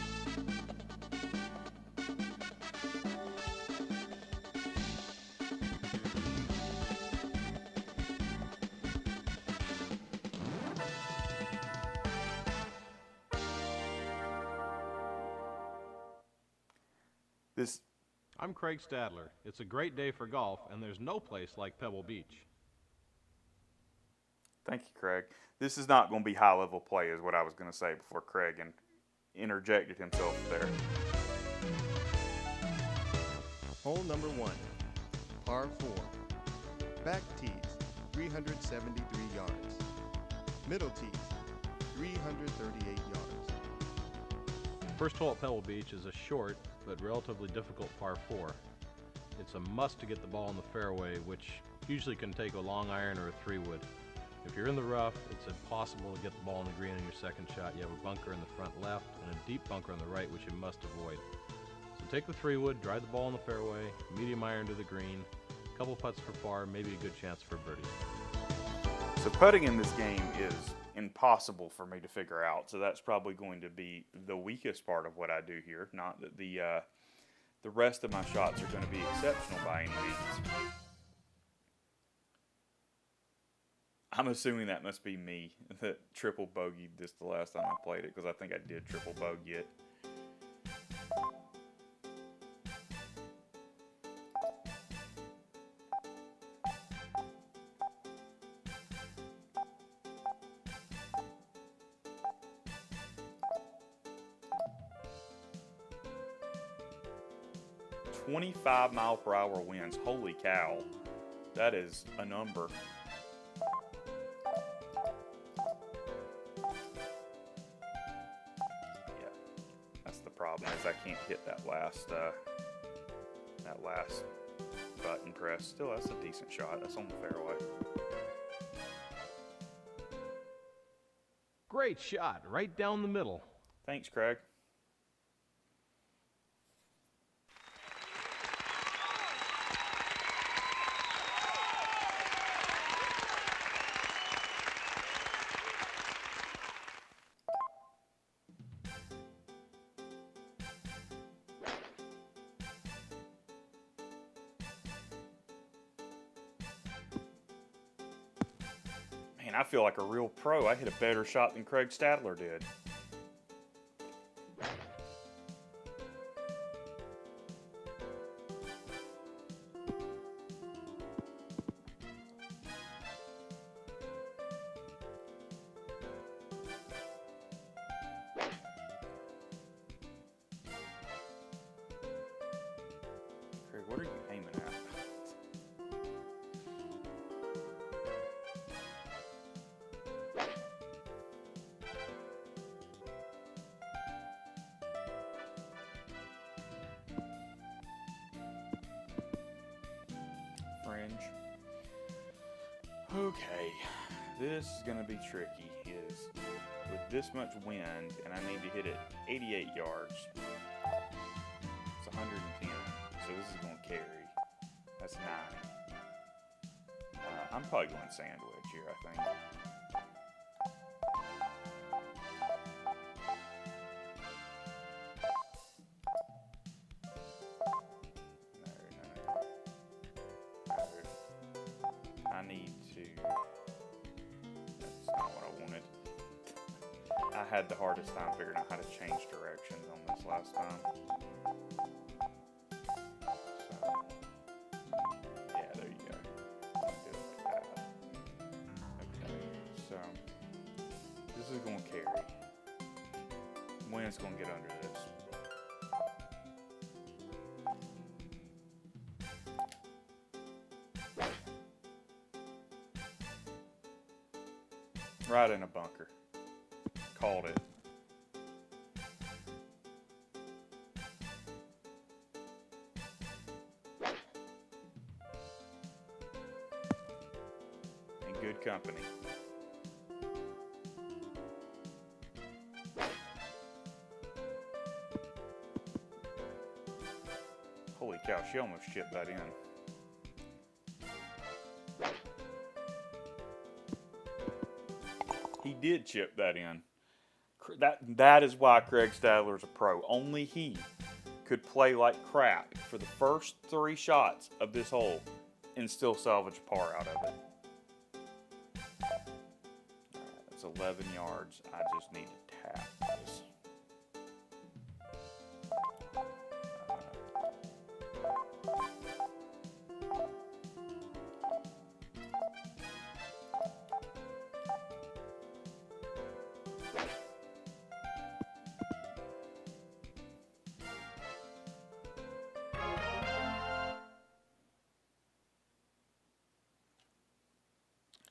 I'm Craig Stadler. It's a great day for golf, and there's no place like Pebble Beach. Thank you, Craig. This is not going to be high-level play, is what I was going to say before Craig interjected himself there. Hole number 1, par 4. Back tees, 373 yards. Middle tees, 338 yards. First hole at Pebble Beach is a short but relatively difficult par 4. It's a must to get the ball in the fairway, which usually can take a long iron or a 3-wood. If you're in the rough, it's impossible to get the ball on the green on your second shot. You have a bunker in the front left and a deep bunker on the right, which you must avoid. So take the 3-wood, drive the ball in the fairway, medium iron to the green, a couple putts for par, maybe a good chance for birdie. So putting in this game is impossible for me to figure out, so that's probably going to be the weakest part of what I do here. Not that the rest of my shots are going to be exceptional by any means. I'm assuming that must be me that triple bogeyed this the last time I played it, because I think I did triple bogey it. "25-mile-per-hour winds." Holy cow. That is a number. Yeah. That's the problem, is I can't hit that last button press. Still, that's a decent shot. That's on the fairway. Great shot, right down the middle. Thanks, Craig. Man, I feel like a real pro. I hit a better shot than Craig Stadler did. Okay, this is going to be tricky. Is with this much wind, and I need to hit it 88 yards. It's 110, so this is going to carry. That's 9. I'm probably going sandwich here, I think. No. I need to. That's not what I wanted. I had the hardest time figuring out how to change directions on this last time. So, yeah, there you go. Do it like that. Okay, so this is going to carry. Wind's going to get under this. Right in a bunker. Called it. In good company. Holy cow, she almost chipped that in. He did chip that in. That is why Craig Stadler's a pro. Only he could play like crap for the first 3 shots of this hole and still salvage par out of it. That's 11 yards. I just need to tap this.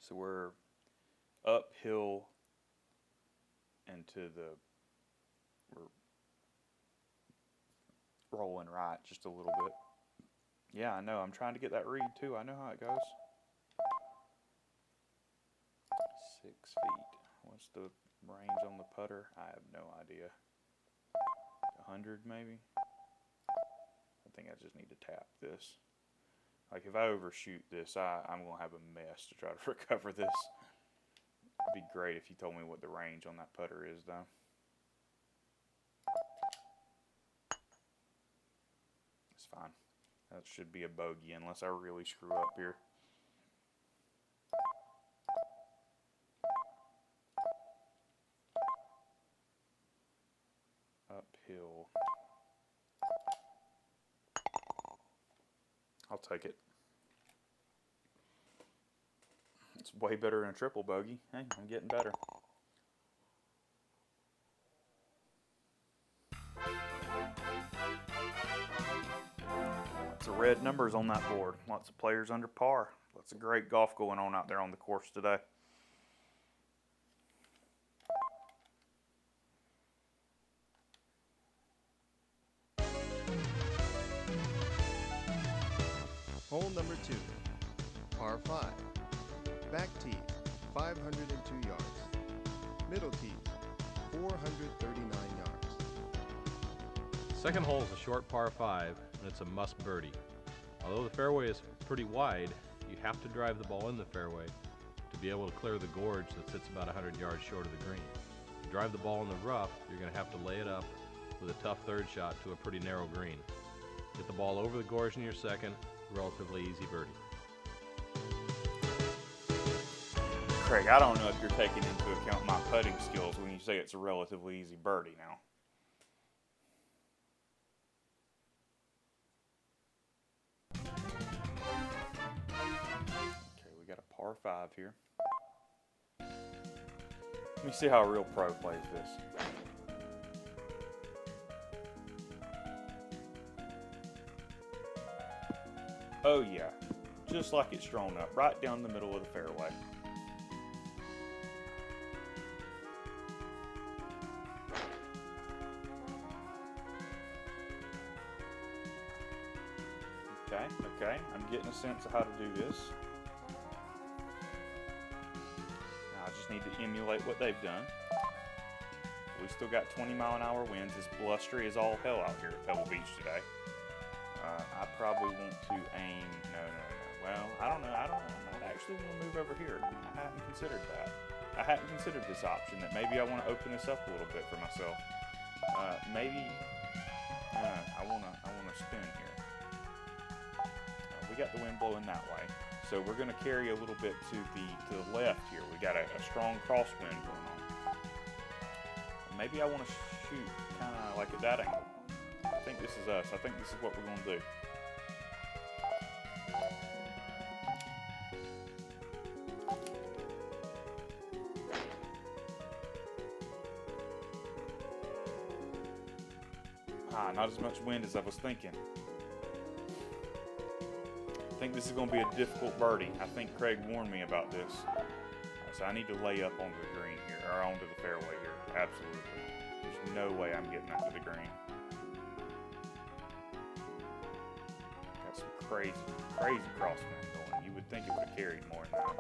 So we're uphill and we're rolling right just a little bit. Yeah, I know. I'm trying to get that read too. I know how it goes. 6 feet. What's the range on the putter? I have no idea. 100 maybe? I think I just need to tap this. Like if I overshoot this, I'm going to have a mess to try to recover this. It'd be great if you told me what the range on that putter is though. It's fine. That should be a bogey unless I really screw up here. Uphill. I'll take it. It's way better than a triple bogey. Hey, I'm getting better. Lots of red numbers on that board. Lots of players under par. Lots of great golf going on out there on the course today. Hole number 2, par 5. Back tees, 502 yards. Middle tees, 439 yards. Second hole is a short par 5, and it's a must birdie. Although the fairway is pretty wide, you have to drive the ball in the fairway to be able to clear the gorge that sits about 100 yards short of the green. To drive the ball in the rough, you're going to have to lay it up with a tough third shot to a pretty narrow green. Get the ball over the gorge in your second, relatively easy birdie. Craig, I don't know if you're taking into account my putting skills when you say it's a relatively easy birdie now. Okay, we got a par 5 here. Let me see how a real pro plays this. Oh yeah, just like it's drawn up, right down the middle of the fairway. Okay, I'm getting a sense of how to do this. just need to emulate what they've done. We still got 20-mile-an-hour winds. It's blustery as all hell out here at Pebble Beach today. I probably want to aim. No. Well, I don't know. I might actually want to move over here. I hadn't considered that. I hadn't considered this option that maybe I want to open this up a little bit for myself. Maybe I want to spin here. We got the wind blowing that way, so we're going to carry a little bit to the left here. We got a strong crosswind going on. Maybe I want to shoot kind of like at that angle. I think this is us. I think this is what we're going to do. Not as much wind as I was thinking. I think this is going to be a difficult birdie. I think Craig warned me about this. So I need to lay up onto the green here, or onto the fairway here. Absolutely. There's no way I'm getting that to the green. Got some crazy crosswind going. You would think it would have carried more than that.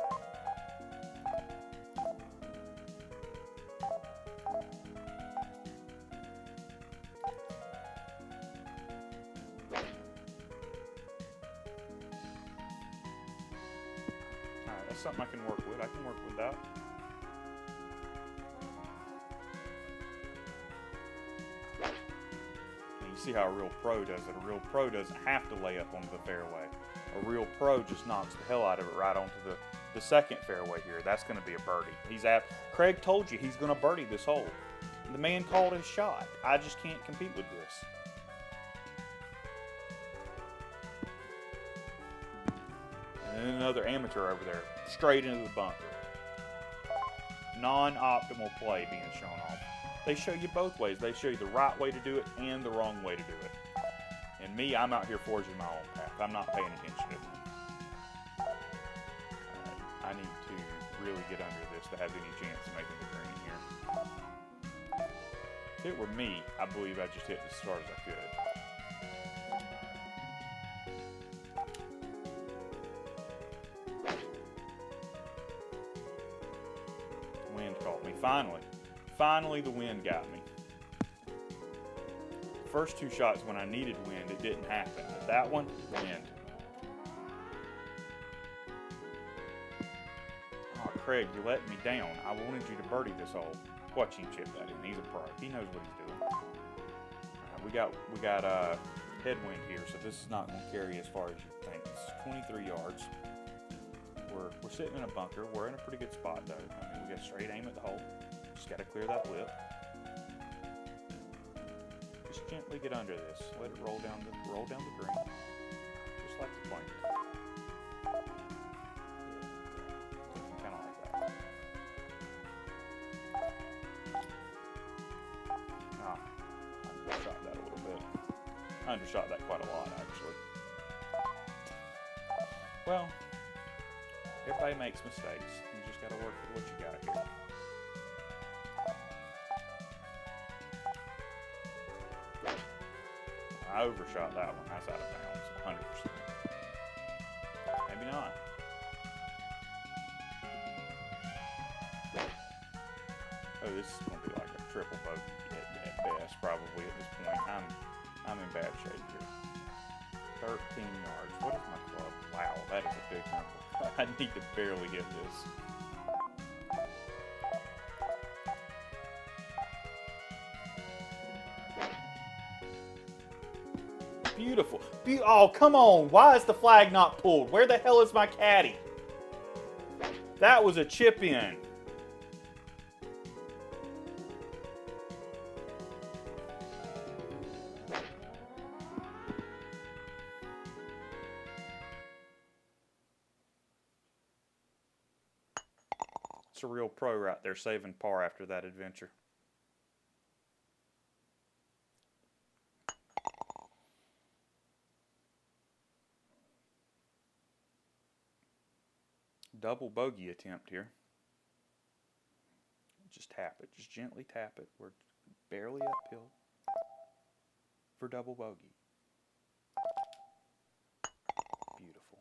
That's something I can work with. I can work with that. And you see how a real pro does it. A real pro doesn't have to lay up onto the fairway. A real pro just knocks the hell out of it right onto the second fairway here. That's going to be a birdie. Craig told you he's going to birdie this hole. The man called his shot. I just can't compete with this. And then another amateur over there, straight into the bunker. Non-optimal play being shown off. They show you both ways. They show you the right way to do it and the wrong way to do it. And me, I'm out here forging my own path. I'm not paying attention to them. I need to really get under this to have any chance of making the green here. If it were me, I believe I just hit as far as I could. Wind caught me. Finally the wind got me. First two shots when I needed wind, it didn't happen. But that one, wind. Oh, Craig, you let me down. I wanted you to birdie this hole. Watch him chip that in. He's a pro. He knows what he's doing. We got headwind here, so this is not going to carry as far as you think. It's 23 yards. We're sitting in a bunker. We're in a pretty good spot, though. I mean, we got straight aim at the hole. Just got to clear that lip. Just gently get under this. Let it roll down the green, just like the plane. Kind of like that. I undershot that a little bit. I undershot that quite a lot, actually. Well, everybody makes mistakes. You just got to work with what you got here. I overshot that one. That's out of bounds, 100%. Maybe not. Oh, this is going to be like a triple bogey at best, probably at this point. I'm in bad shape here. 13 yards. What is my club? Wow, that is a big number. I need to barely hit this. Beautiful. Oh, come on. Why is the flag not pulled? Where the hell is my caddy? That was a chip in. It's a real pro right there, saving par after that adventure. Double bogey attempt here. Just tap it. Just gently tap it. We're barely uphill for double bogey. Beautiful.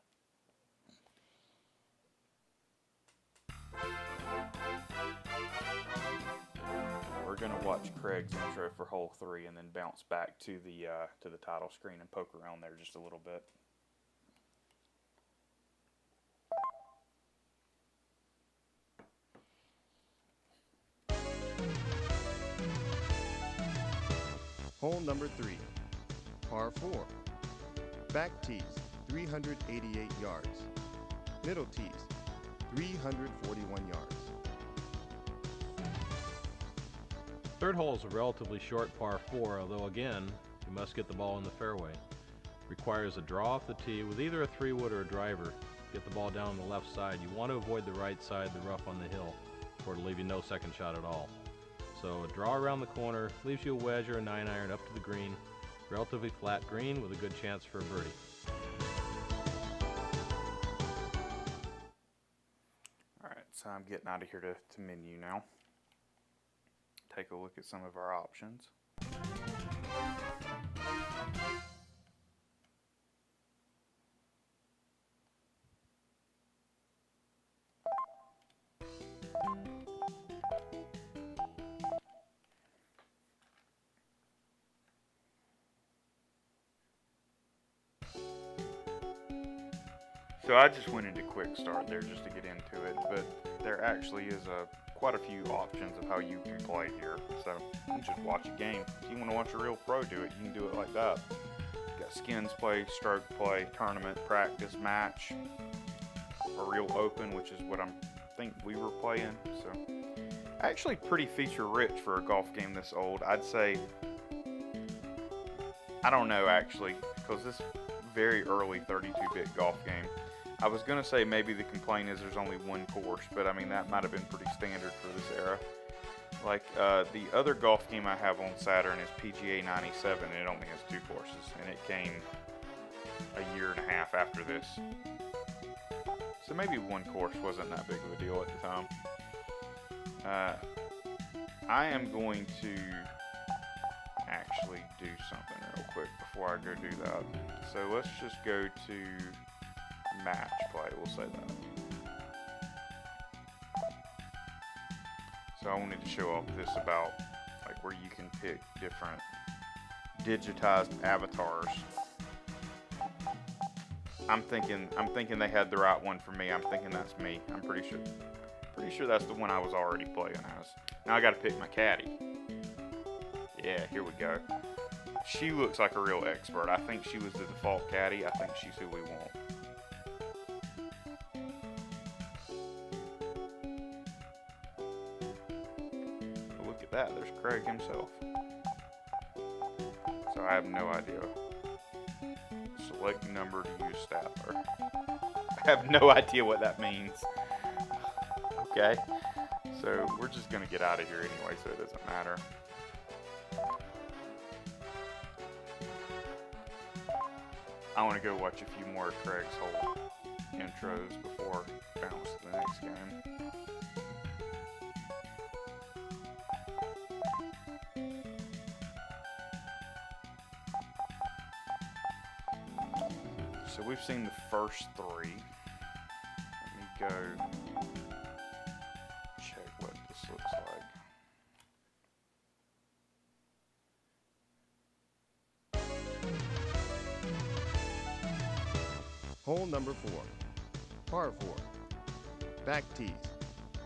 gonna watch Craig's intro for hole 3 and then bounce back to the title screen and poke around there just a little bit. Hole number 3, par 4. Back tees, 388 yards. Middle tees, 341 yards. Third hole is a relatively short par 4, although again, you must get the ball in the fairway. Requires a draw off the tee with either a 3-wood or a driver. Get the ball down on the left side. You want to avoid the right side, the rough on the hill, or it'll leave you no second shot at all. So a draw around the corner leaves you a wedge or a 9-iron up to the green. Relatively flat green with a good chance for a birdie. Alright, so I'm getting out of here to menu now. Take a look at some of our options. So I just went into quick start there just to get into it, but there actually is quite a few options of how you can play here. So you can just watch a game. If you want to watch a real pro do it, you can do it like that. You got skins play, stroke play, tournament, practice, match, a real open, which is what I think we were playing. So actually pretty feature rich for a golf game this old. I'd say, I don't know actually, because this very early 32-bit golf game. I was going to say maybe the complaint is there's only one course, but I mean that might have been pretty standard for this era. Like the other golf game I have on Saturn is PGA 97, and it only has 2 courses, and it came a year and a half after this. So maybe one course wasn't that big of a deal at the time. I am going to actually do something real quick before I go do that. So let's just go to match play, we'll say that. So I wanted to show off this about like where you can pick different digitized avatars. I'm thinking they had the right one for me. I'm thinking that's me. I'm pretty sure that's the one I was already playing as. Now I gotta pick my caddy. Yeah, here we go. She looks like a real expert. I think she was the default caddy. I think she's who we want. Look at that. There's Craig himself. So I have no idea. Select number to use Statler. I have no idea what that means. Okay. So we're just going to get out of here anyway, so it doesn't matter. I want to go watch a few more of Craig's whole intros before I bounce to the next game. So we've seen the first 3. Let me go check what this looks like. Hole number 4, par 4. Back tees,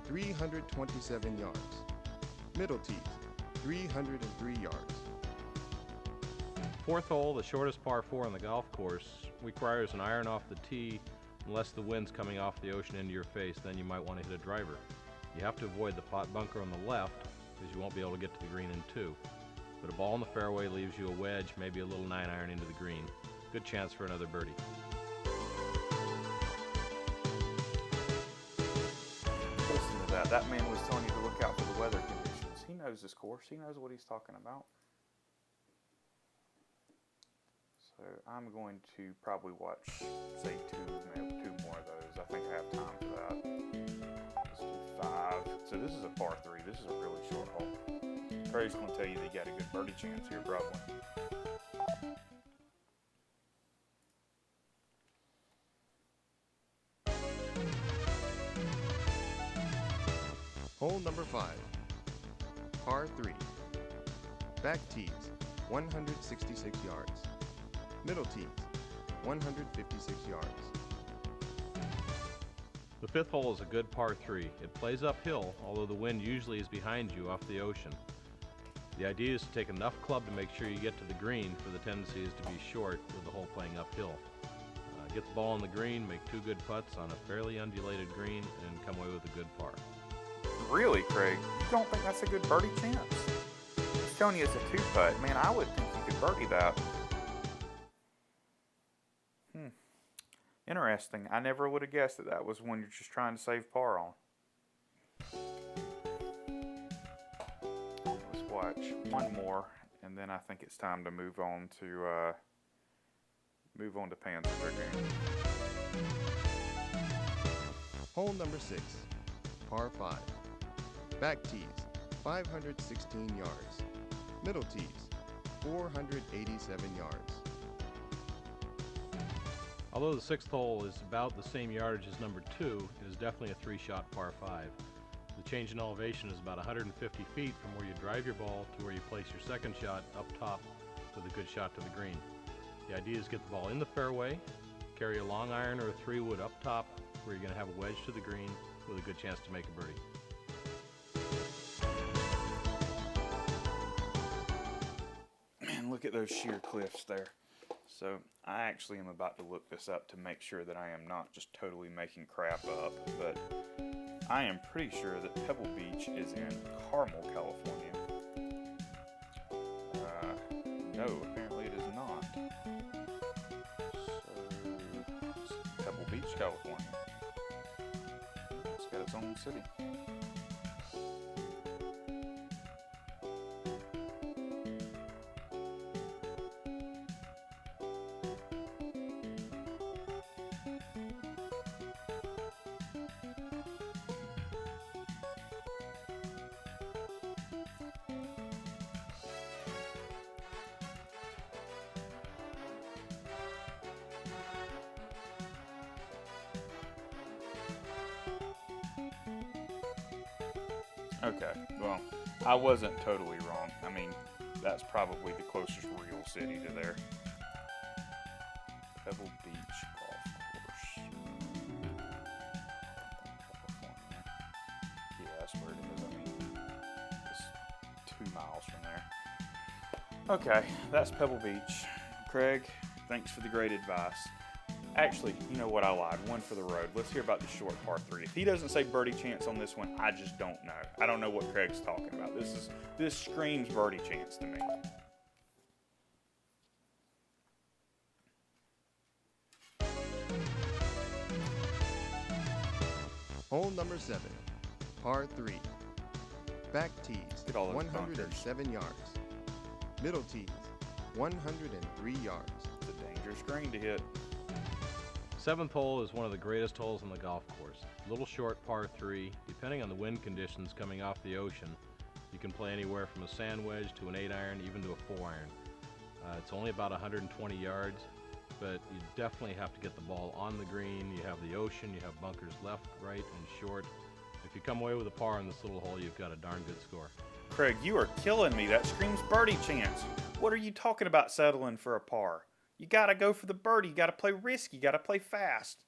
327 yards. Middle tees, 303 yards. Fourth hole, the shortest par 4 on the golf course, requires an iron off the tee unless the wind's coming off the ocean into your face. Then you might want to hit a driver. You have to avoid the pot bunker on the left because you won't be able to get to the green in 2. But a ball in the fairway leaves you a wedge, maybe a little 9-iron into the green. Good chance for another birdie. Listen to that. That man was telling you to look out for the weather conditions. He knows this course. He knows what he's talking about. So I'm going to probably watch, say, 2 more of those. I think I have time for that. Let's do 5. So this is a par 3. This is a really short hole. Craig's going to tell you that you got a good birdie chance here, probably. Hole number 5, par 3. Back tees, 166 yards. Middle tees, 156 yards. The fifth hole is a good par 3. It plays uphill, although the wind usually is behind you off the ocean. The idea is to take enough club to make sure you get to the green, for the tendency is to be short with the hole playing uphill. Get the ball on the green, make 2 good putts on a fairly undulated green, and come away with a good par. Really, Craig? You don't think that's a good birdie chance? It's telling you it's a 2-putt. Man, I would think you could birdie that. Interesting. I never would have guessed that was one you're just trying to save par on. Let's watch one more, and then I think it's time to move on to Panzer Dragoon. Hole number 6, par 5. Back tees, 516 yards. Middle tees, 487 yards. Although the sixth hole is about the same yardage as number 2, it is definitely a 3-shot par 5. The change in elevation is about 150 feet from where you drive your ball to where you place your second shot up top with a good shot to the green. The idea is to get the ball in the fairway, carry a long iron or a 3-wood up top where you're going to have a wedge to the green with a good chance to make a birdie. Man, look at those sheer cliffs there. So I actually am about to look this up to make sure that I am not just totally making crap up, but I am pretty sure that Pebble Beach is in Carmel, California. No, apparently it is not. So, it's Pebble Beach, California. It's got its own city. Okay, well, I wasn't totally wrong. I mean, that's probably the closest real city to there. Pebble Beach Golf Course. California. Yeah, that's where it is. I mean, it's 2 miles from there. Okay, that's Pebble Beach. Craig, thanks for the great advice. Actually, you know what, I lied. One for the road. Let's hear about the short par 3. If he doesn't say birdie chance on this one, I just don't know. I don't know what Craig's talking about. This screams birdie chance to me. Hole number 7, par 3. Back tees, Get all those 107 yards. Middle tees, 103 yards. It's a dangerous green to hit. Seventh hole is one of the greatest holes on the golf course. Little short par 3. Depending on the wind conditions coming off the ocean, you can play anywhere from a sand wedge to an 8-iron, even to a 4-iron. It's only about 120 yards, but you definitely have to get the ball on the green. You have the ocean, you have bunkers left, right, and short. If you come away with a par in this little hole, you've got a darn good score. Craig, you are killing me. That screams birdie chance. What are you talking about settling for a par? You got to go for the birdie. You got to play risky. You got to play fast.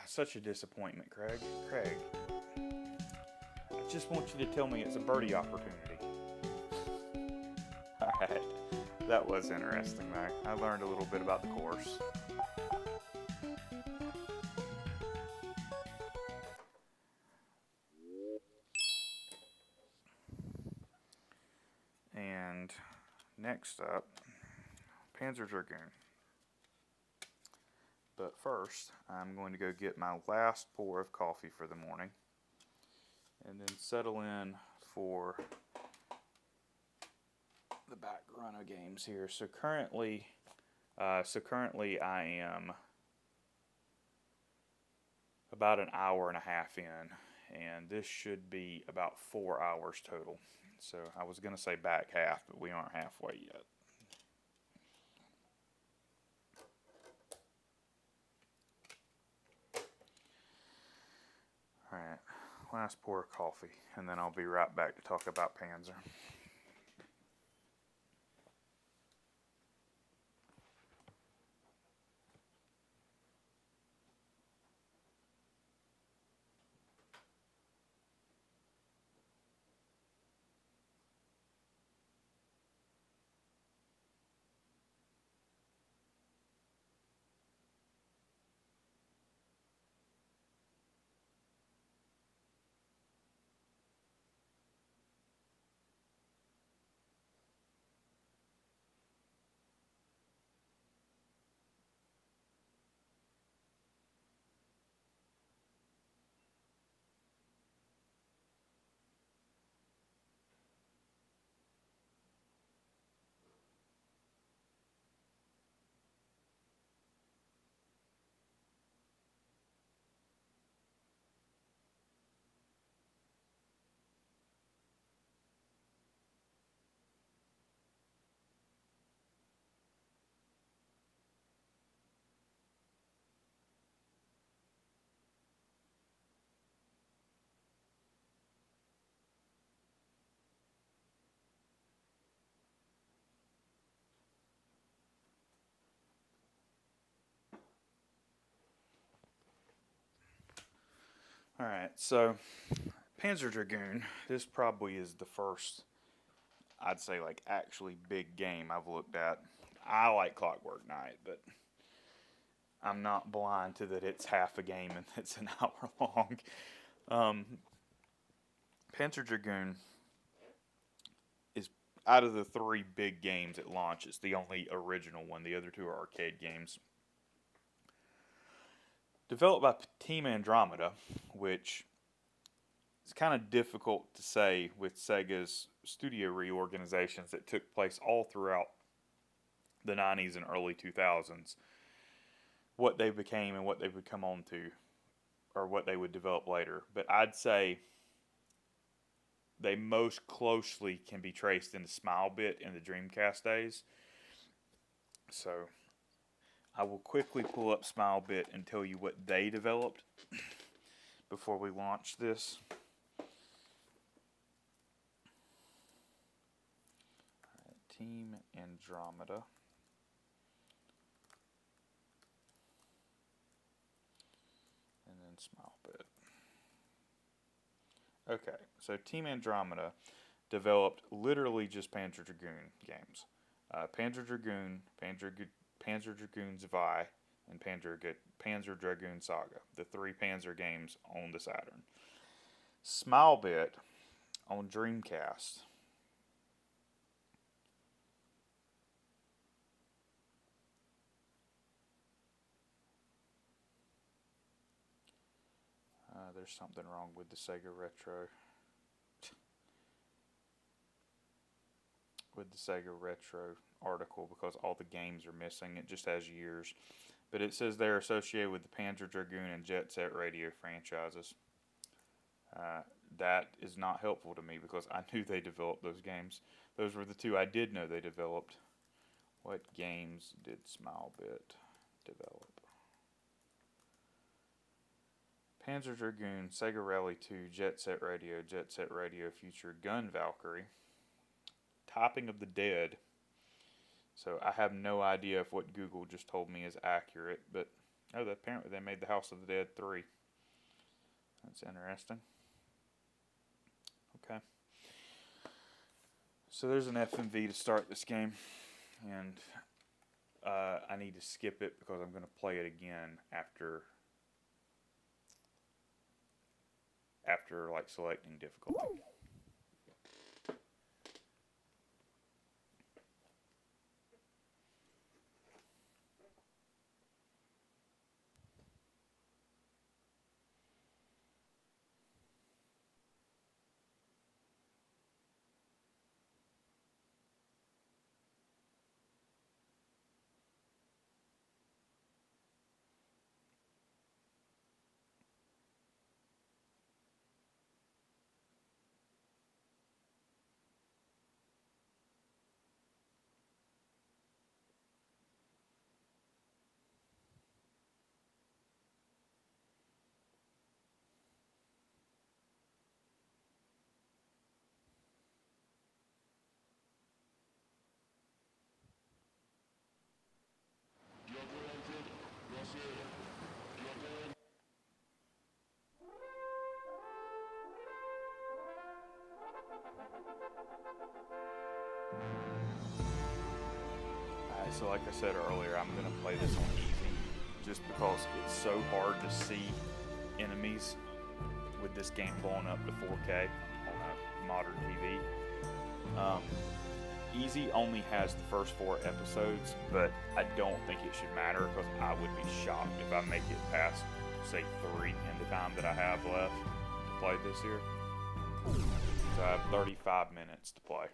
Such a disappointment, Craig. Craig, I just want you to tell me it's a birdie opportunity. All right. That was interesting, though. I learned a little bit about the course. And next up, Panzer Dragoon. But first, I'm going to go get my last pour of coffee for the morning and then settle in for the back run of games here. So currently I am about an hour and a half in, and this should be about 4 hours total. So I was going to say back half, but we aren't halfway yet. Alright, last pour of coffee, and then I'll be right back to talk about Panzer. Alright, so Panzer Dragoon, this probably is the first, I'd say, like, actually big game I've looked at. I like Clockwork Knight, but I'm not blind to that it's half a game and it's an hour long. Panzer Dragoon is, out of the three big games at launch, it's the only original one. The other two are arcade games. Developed by Team Andromeda, which is kind of difficult to say with Sega's studio reorganizations that took place all throughout the 90s and early 2000s, what they became and what they would come on to, or what they would develop later. But I'd say they most closely can be traced in the Smilebit in the Dreamcast days. So I will quickly pull up Smilebit and tell you what they developed before we launch this. Team Andromeda. And then Smilebit. Okay, so Team Andromeda developed literally just Panzer Dragoon games. Panzer Dragoon, Panzer Dragoon Zwei, and Panzer Dragoon Saga, the three Panzer games on the Saturn. Smilebit on Dreamcast. There's something wrong with the Sega Retro. With the Sega Retro article, because all the games are missing. It just has years. But it says they're associated with the Panzer Dragoon and Jet Set Radio franchises. That is not helpful to me because I knew they developed those games. Those were the two I did know they developed. What games did Smilebit develop? Panzer Dragoon, Sega Rally 2, Jet Set Radio Future, Gun Valkyrie, Typing of the Dead. So I have no idea if what Google just told me is accurate, but apparently they made the House of the Dead 3. That's interesting. Okay. So there's an FMV to start this game, and I need to skip it because I'm going to play it again after like selecting difficulty. Alright, so like I said earlier, I'm going to play this on easy just because it's so hard to see enemies with this game blowing up to 4K on a modern TV. Easy only has the first 4 episodes, but I don't think it should matter because I would be shocked if I make it past, say, 3 in the time that I have left to play this here. So I have 35 minutes to play.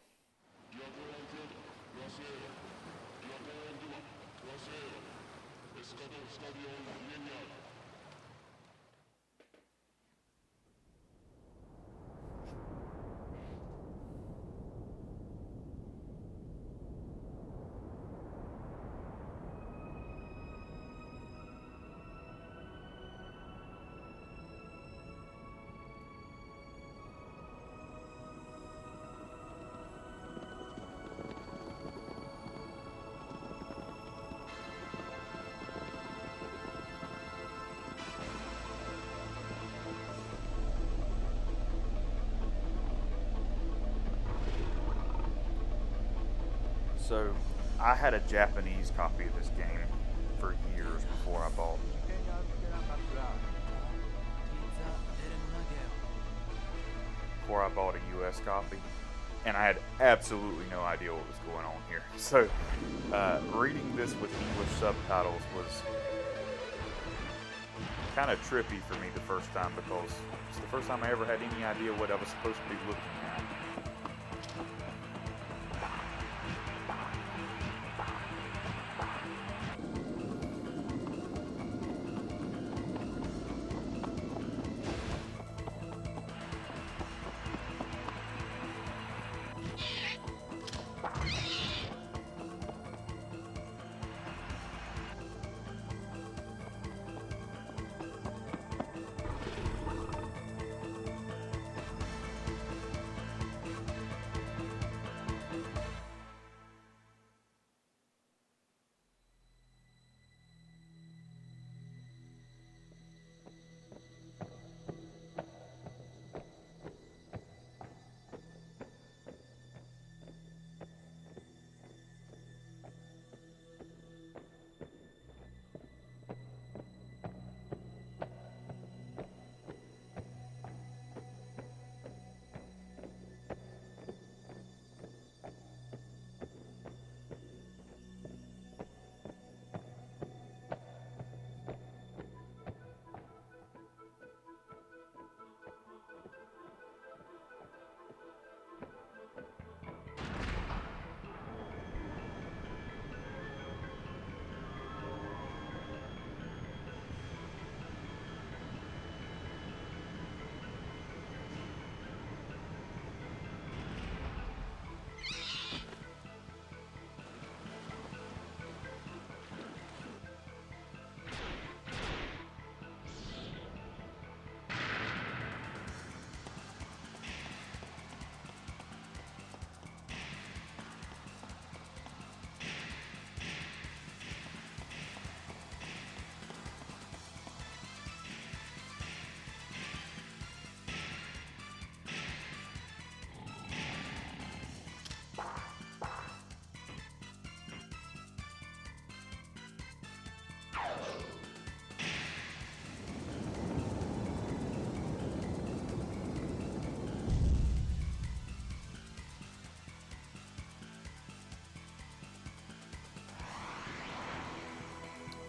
So, I had a Japanese copy of this game for years before I bought a US copy, and I had absolutely no idea what was going on here. So, reading this with English subtitles was kind of trippy for me the first time because it's the first time I ever had any idea what I was supposed to be looking at.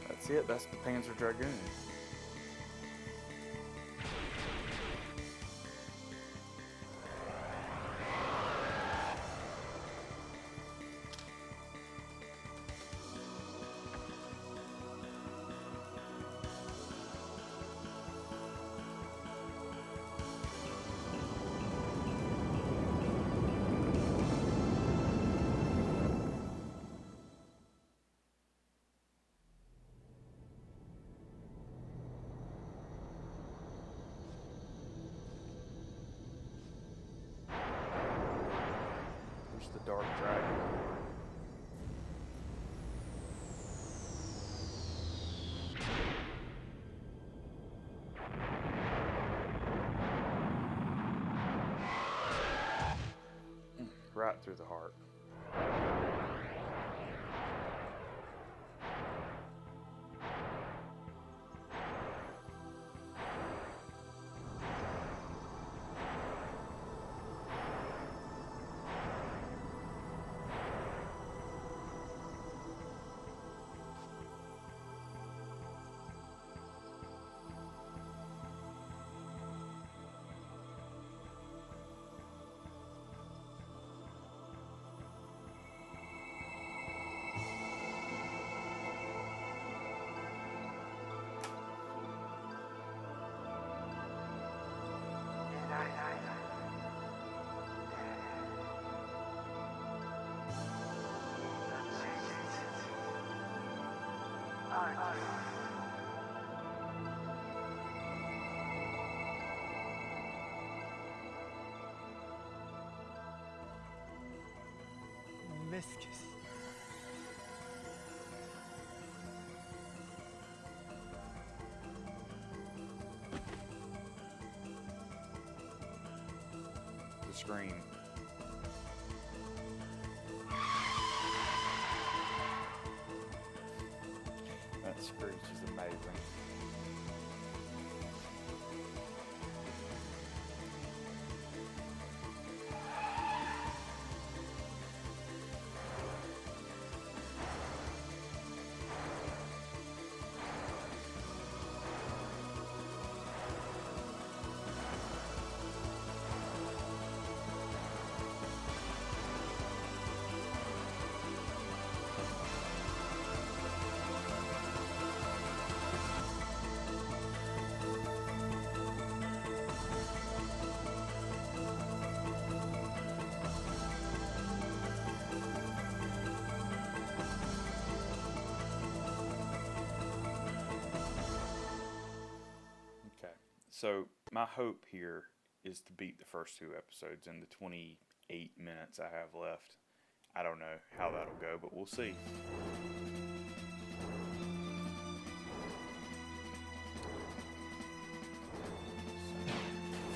That's it, that's the Panzer Dragoon. There's the Dark Dragon. Right through the heart. Viscous. The screen. That screech is amazing. So my hope here is to beat the first two episodes in the 28 minutes I have left. I don't know how that'll go, but we'll see.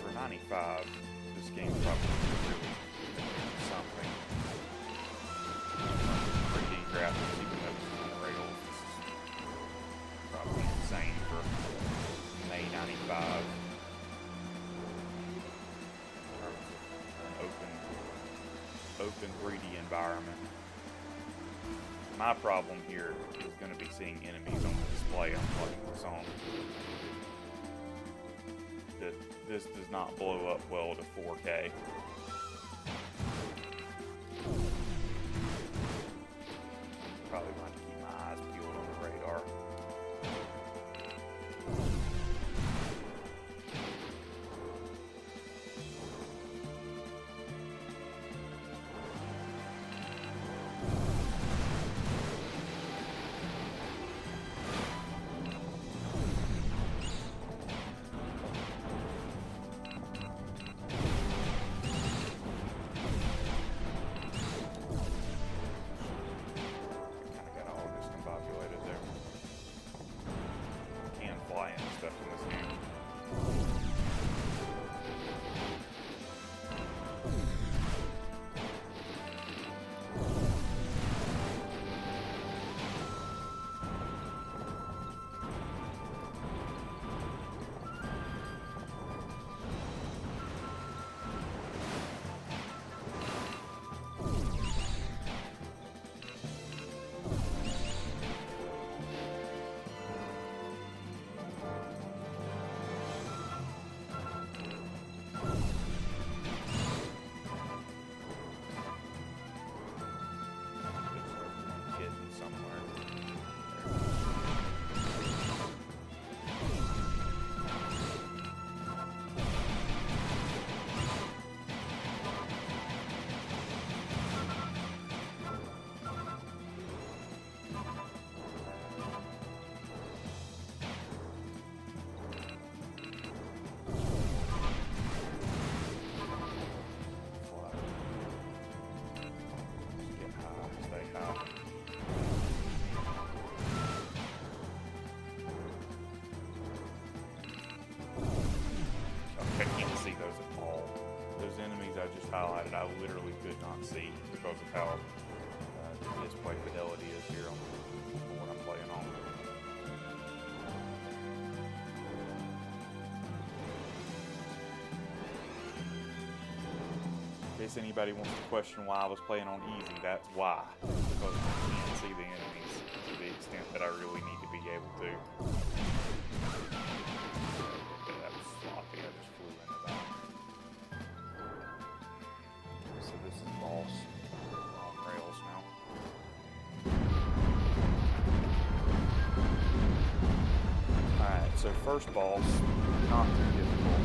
For 95, this game probably really something. 3D graphics, even though it's on rails, this is probably insane for May 95. Open 3D environment. My problem here is going to be seeing enemies on the display I'm playing this on. This does not blow up well to 4K. Probably going to keep my eyes peeled on the radar. I just highlighted, I literally could not see because of how display fidelity is here on what I'm playing on. In case anybody wants to question why I was playing on easy, that's why. Because I can't see the enemies to the extent that I really need to be able to. Okay, that was sloppy, I just flew into that. So this is boss. We're on rails now. Alright, so first boss, not too difficult.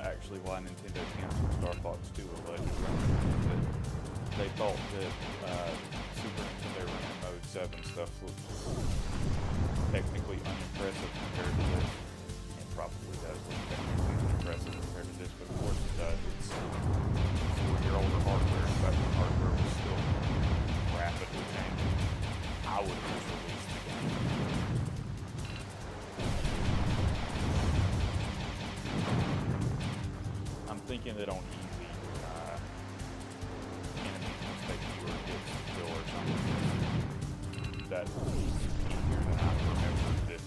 Actually, why Nintendo canceled Star Fox 2 allegedly. They thought that Super Nintendo Random Mode 7 stuff looked technically unimpressive compared to this. It probably does look technically unimpressive compared to this, but of course it does. It's 4-year-older hardware. In fact, the hardware was still rapidly changing. I would have just released the game. Thinking that on easy, enemies must take fewer hits to kill or something. That's easier than I remembered it.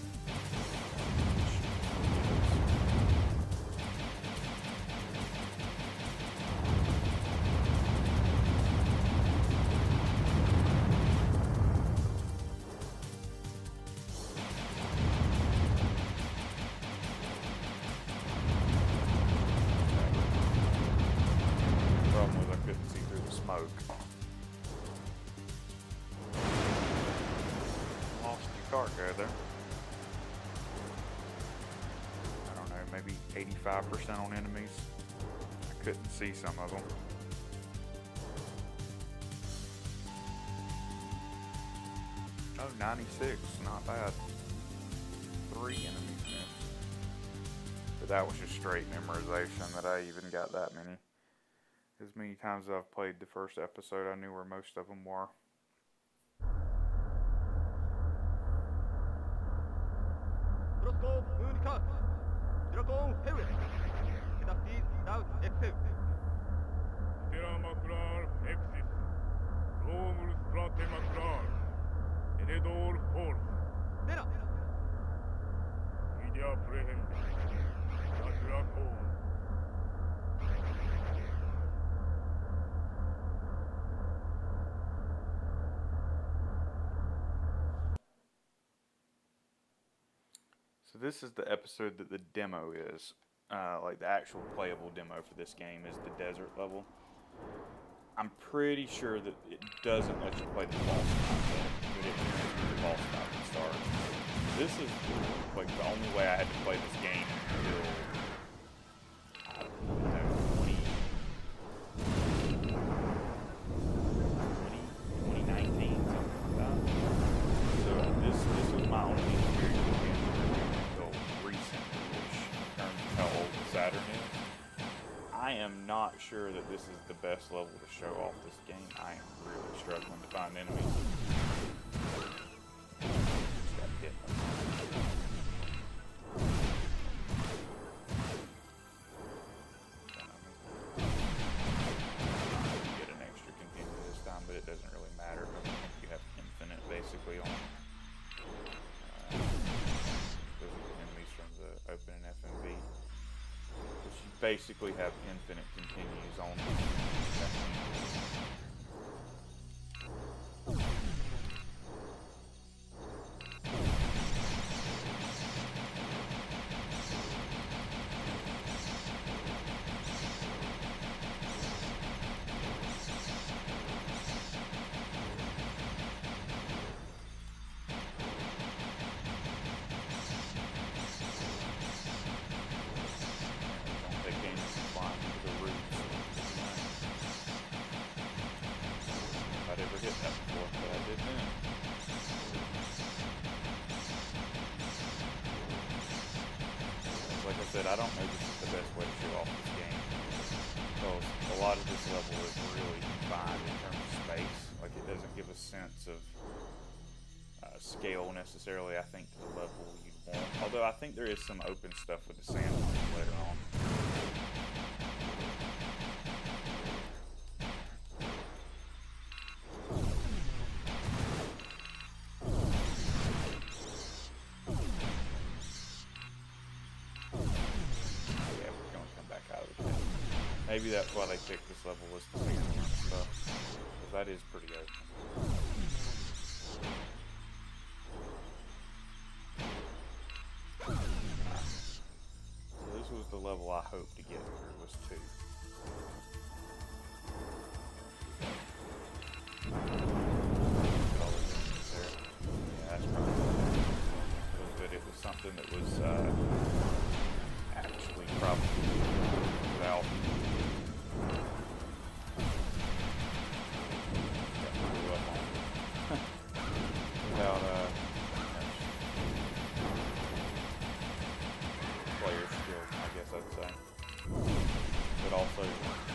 Cart there. I don't know, maybe 85% on enemies. I couldn't see some of them. Oh, 96, not bad. 3 enemies missed. But that was just straight memorization that I even got that many. As many times as I've played the first episode, I knew where most of them were. So this is the episode that the demo is. Like the actual playable demo for this game is the desert level. I'm pretty sure that it doesn't let you play the boss fight, but it can the boss fight to start. This is like the only way I had to play this game until I don't know, 2019, something like that. So this was my only experience with the game until recently, which turns how old the Saturn is. I am not sure that this is the best level to show off this game. I am really struggling to find enemies. Just got hit. Get an extra continue this time, but it doesn't really matter because I think you have infinite basically on those are the enemies from the opening FMV. But you basically have infinite continues on them. I don't know this is the best way to show off this game, because a lot of this level is really confined in terms of space. Like, it doesn't give a sense of scale necessarily, I think, to the level you'd want. Although I think there is some open stuff with the sand later on. Yeah, we're gonna come back out of the cave. Maybe that's why they picked this level was the sand stuff, because that is pretty open. This was the level I hoped to get through, was 2. Yeah, that's probably good. It was something that was actually probably without without player skill, I guess I'd say. But also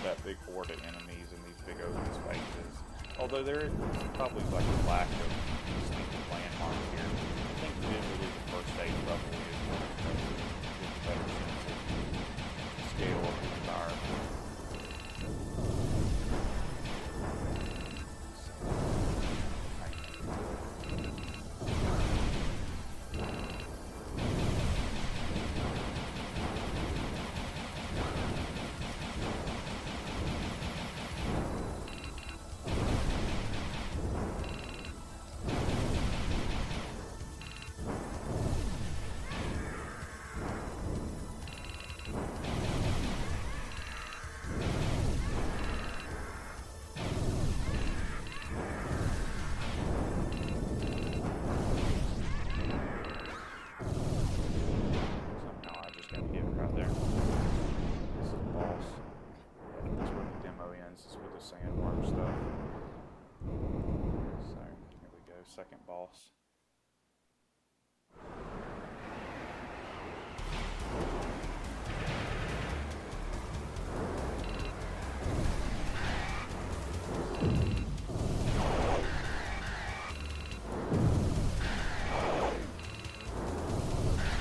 that big horde of enemies in these big open spaces. Although there is probably like a lack of distinctive landmarks here. I think visually the first stage probably is more impressive. Gives a better sense of scale of the environment. Sandworm stuff. So here we go, second boss.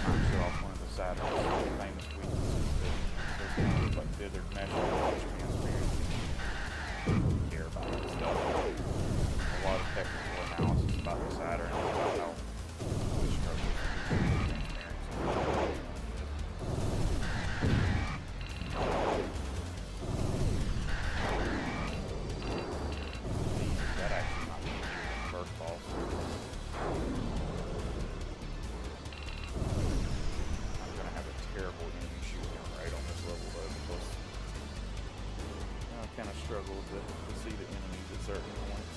Might show off one of the Saturn's famous weaknesses that those kind of like dithered mesh transparency. Care about this stuff. A lot of technical analysis about the Saturn and about how we struggle with transparency. That actually might be easier than the first boss. I'm gonna have a terrible enemy shooting rate on this level though, because I kind of struggle to see the enemies at certain points.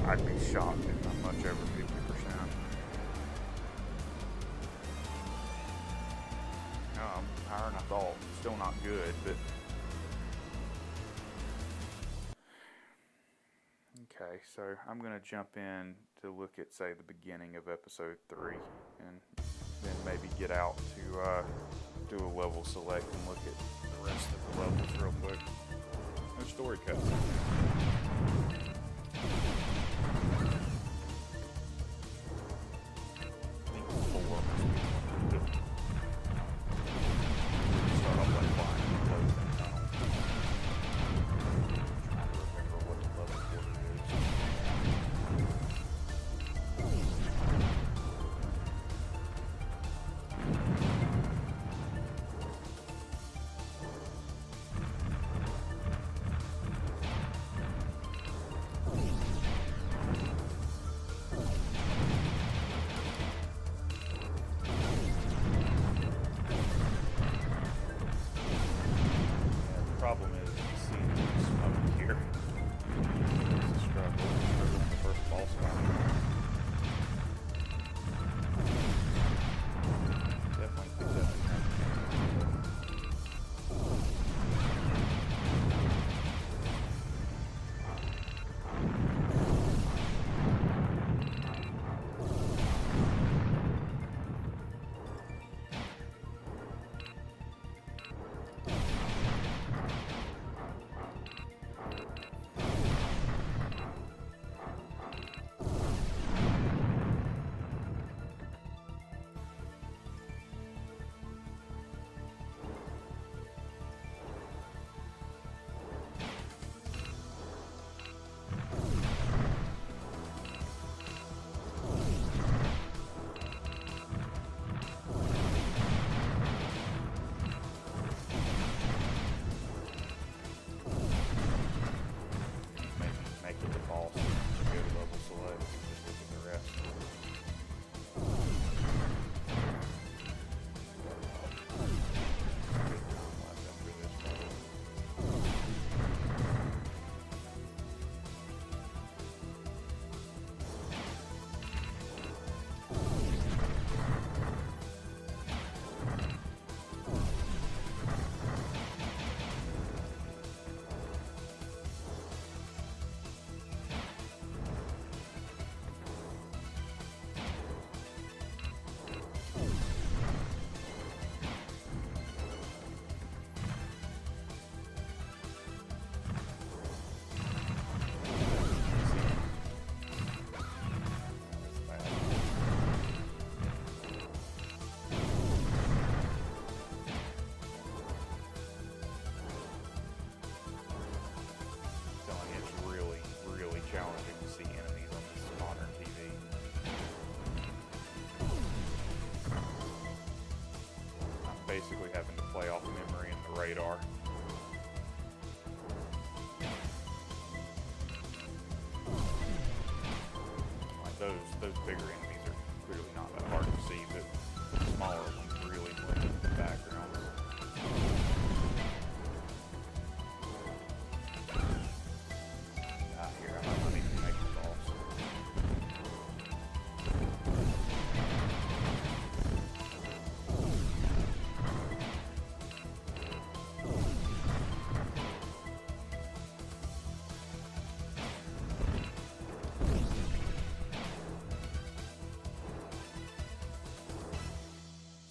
I'd be shocked if I'm much over 50%. I'm higher than I thought. Still not good, but... Okay, so I'm going to jump in to look at, say, the beginning of episode 3, and then maybe get out to do a level select and look at the rest of the levels real quick. No story cuts. I think 4 must be the start off like flying and close that tunnel. Trying to remember what the level order is. basically having to play off memory and the radar. Like those bigger enemies are clearly not that hard to see, but the smaller ones really blend into the backgrounds. Here, I might not even make the boss.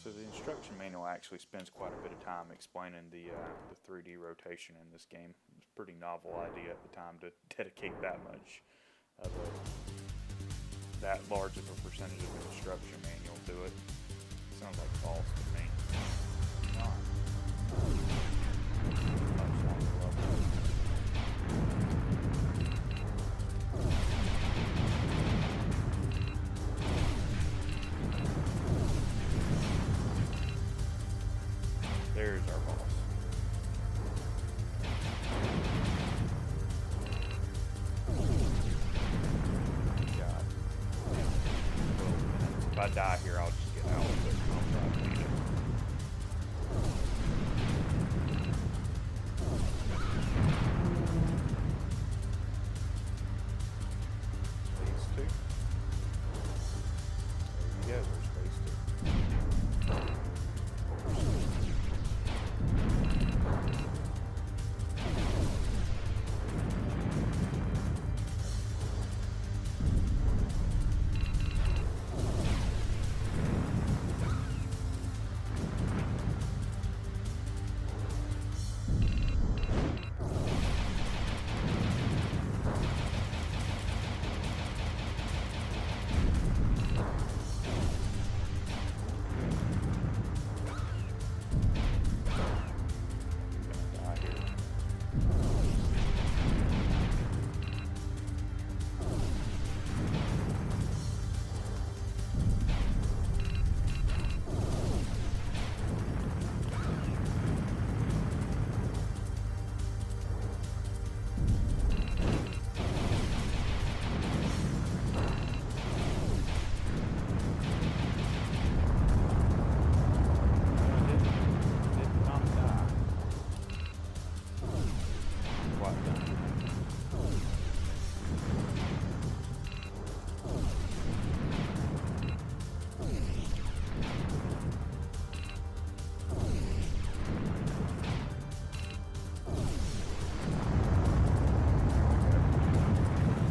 So the instruction manual actually spends quite a bit of time explaining the 3D rotation in this game. It's a pretty novel idea at the time to dedicate that much of that large of a percentage of an instruction manual to it. Sounds like false to me. Much longer level. There's our boss. God. 12 minutes. If I die here, I'll just get out, but I'll try to beat it. Phase 2. There you go, there's phase 2.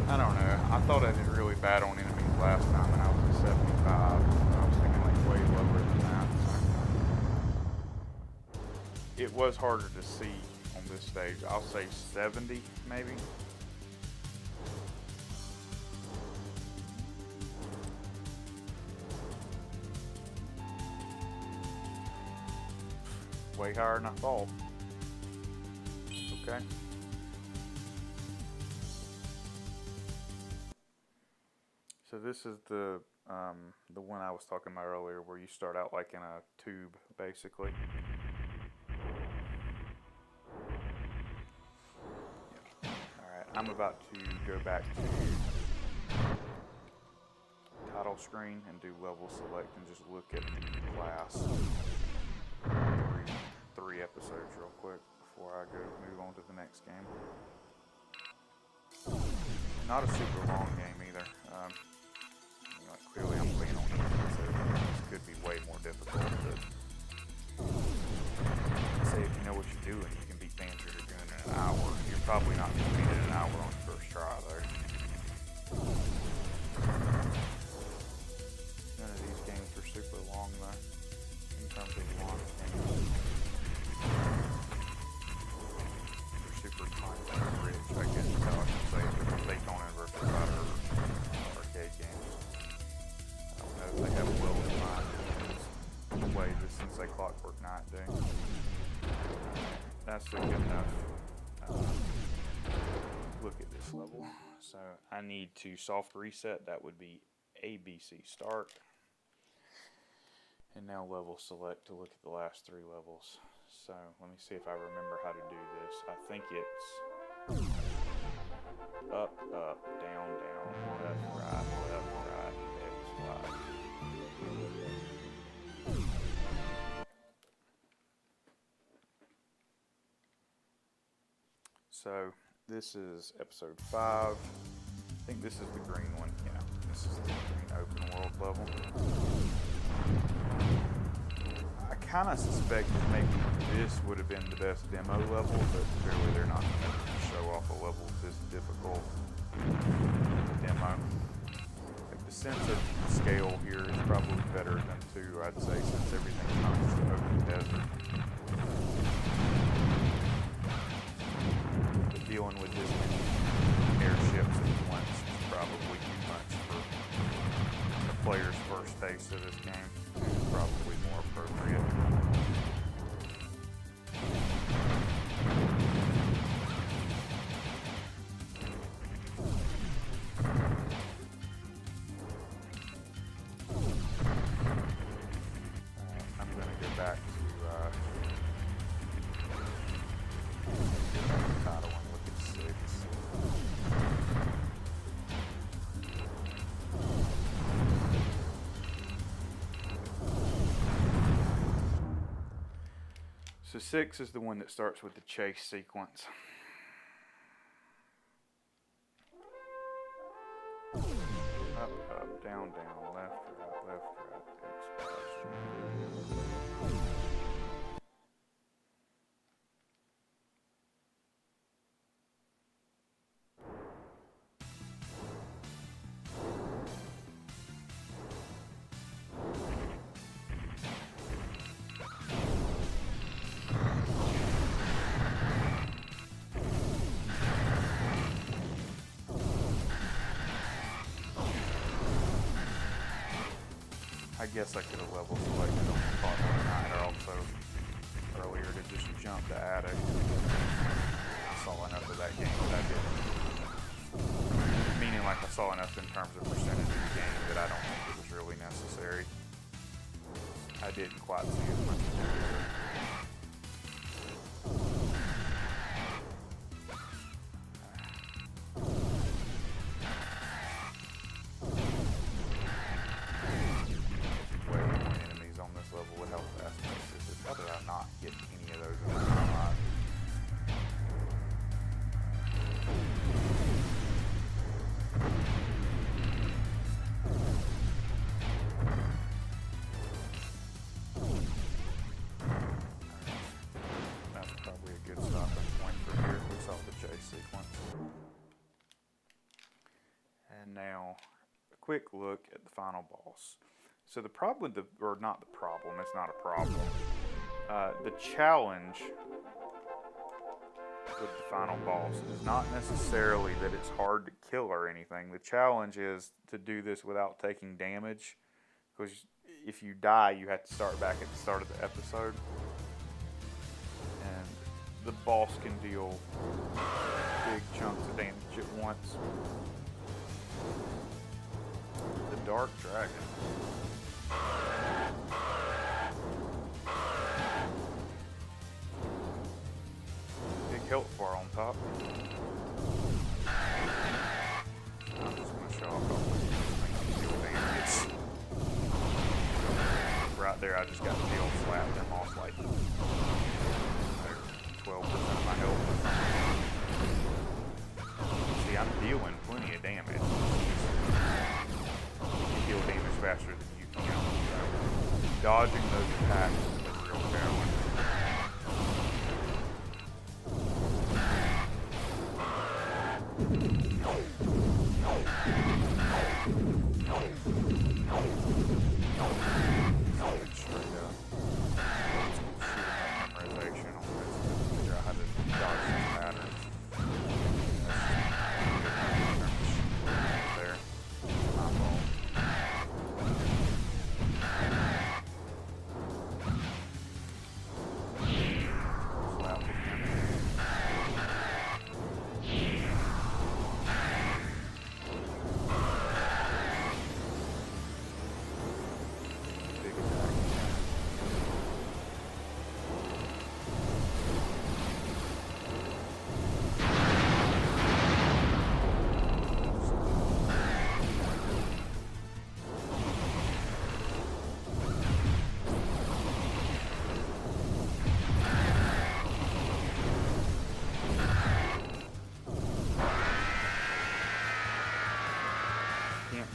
I don't know. I thought I did really bad on enemies last time, and I was at 75. I was thinking like way lower than that. So. It was harder to see on this stage. I'll say 70, maybe. Way higher than I thought. Okay. So this is the one I was talking about earlier, where you start out like in a tube, basically. Yeah. All right, I'm about to go back to title screen and do level select and just look at the class. Three episodes real quick before I go move on to the next game. Not a super long game either. Clearly I'm playing on easy, so this could be way more difficult. But say if you know what you're doing, you can beat Panzer Dragoon in an hour. You're probably not going to beat it in an hour on your first try, though. None of these games are super long, though, in terms of launch games. They're super content rich, I guess is how I can say it, because they don't ever provide arcade games. I don't know if they have well defined way just since they Clockwork Knight do. That's a good enough look at this level. So I need to soft reset. That would be ABC start. And now level select to look at the last 3 levels. So let me see if I remember how to do this. I think it's up, up, down, down, left, right, X, Y. So this is episode 5. I think this is the green one. Yeah, this is the green open world level. I kind of suspected maybe this would have been the best demo level, but clearly they're not going to show off a level this difficult in the demo. Like the sense of scale here is probably better than 2, I'd say, since everything's not just an open desert. But dealing with this many airships at once is probably too much for a player's first taste of this game. It's probably more appropriate. I'm going to go back to title and look at 6. So 6 is the one that starts with the chase sequence. Up, up, down, down, left, right, explosion. I guess I could have level selected on the part 9 or also earlier to just jump to attic. I saw enough of that game that I didn't. Meaning like I saw enough in terms of percentage of the game that I don't think it was really necessary. I didn't quite see as much as I did. Now, a quick look at the final boss. So the problem, or not the problem, it's not a problem. The challenge with the final boss is not necessarily that it's hard to kill or anything. The challenge is to do this without taking damage, because if you die, you have to start back at the start of the episode. And the boss can deal big chunks of damage at once. The Dark Dragon. Big health bar on top. I'm just going to show off how much deal damage. Right there, I just got the deal slapped and lost like 12% of my health. See, I'm dealing plenty of damage. You deal damage faster than you can. So dodging those attacks is a real challenge. Straight up. Memorization on this. Figure out how to dodge some patterns. There. My fault.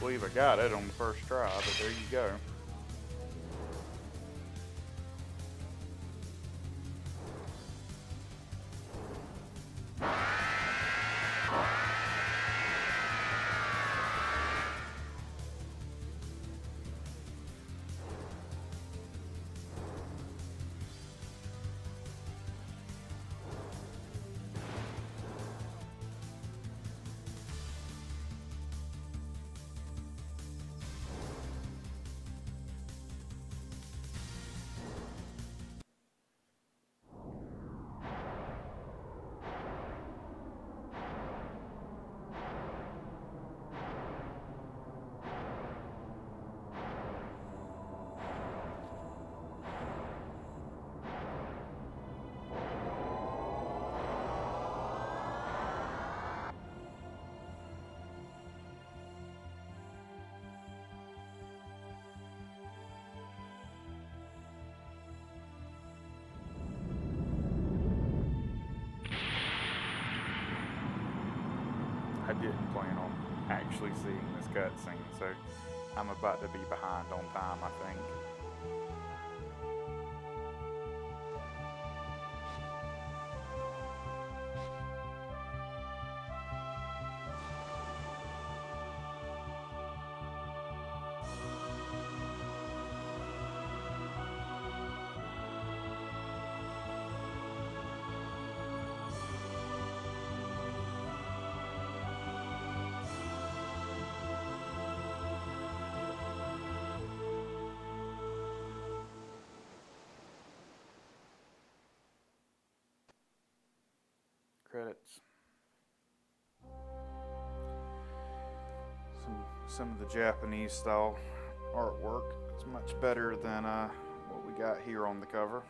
believe I got it on the first try, but there you go. I didn't plan on actually seeing this cutscene, so I'm about to be behind on time, I think. Credits. Some of the Japanese style artwork is much better than what we got here on the cover.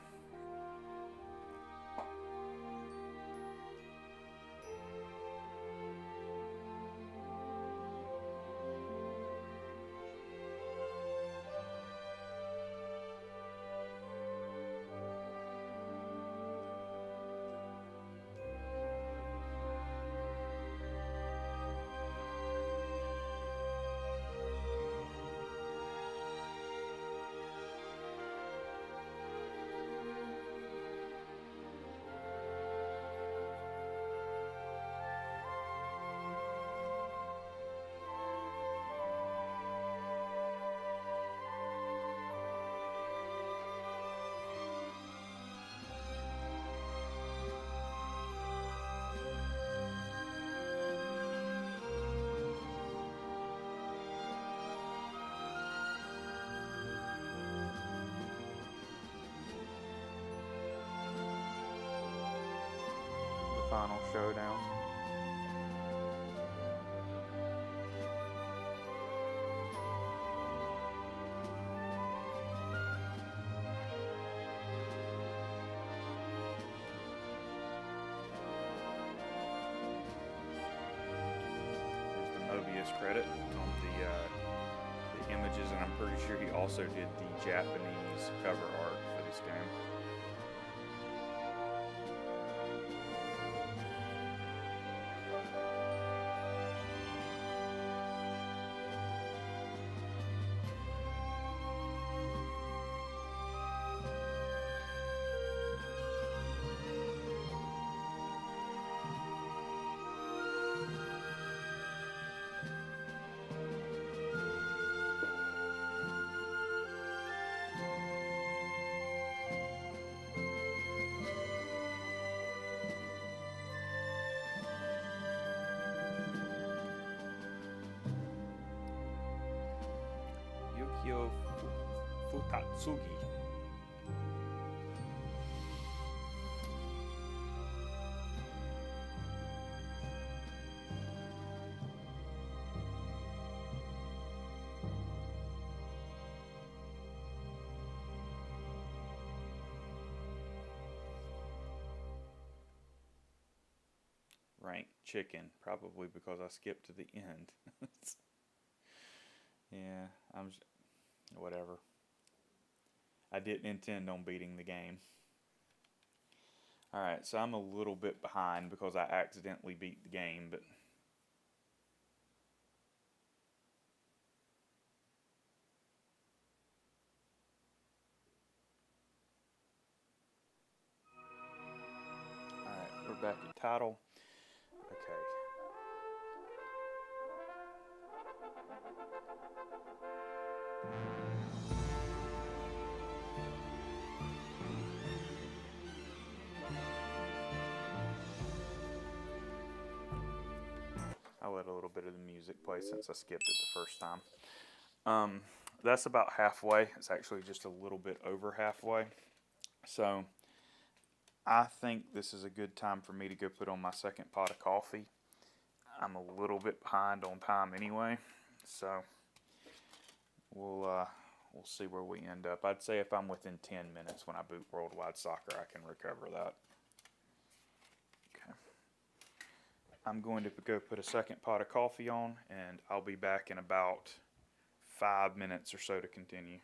Final showdown. Here's the Mobius credit on the images, and I'm pretty sure he also did the Japanese cover art for this game. Yukio Futatsugi. Rank chicken, probably because I skipped to the end. Yeah, whatever. I didn't intend on beating the game. Alright, so I'm a little bit behind because I accidentally beat the game, but back in title. Okay. I'll let a little bit of the music play since I skipped it the first time. That's about halfway. It's actually just a little bit over halfway. So I think this is a good time for me to go put on my second pot of coffee. I'm a little bit behind on time anyway, so we'll see where we end up. I'd say if I'm within 10 minutes when I boot Worldwide Soccer, I can recover that. Okay. I'm going to go put a second pot of coffee on, and I'll be back in about 5 minutes or so to continue.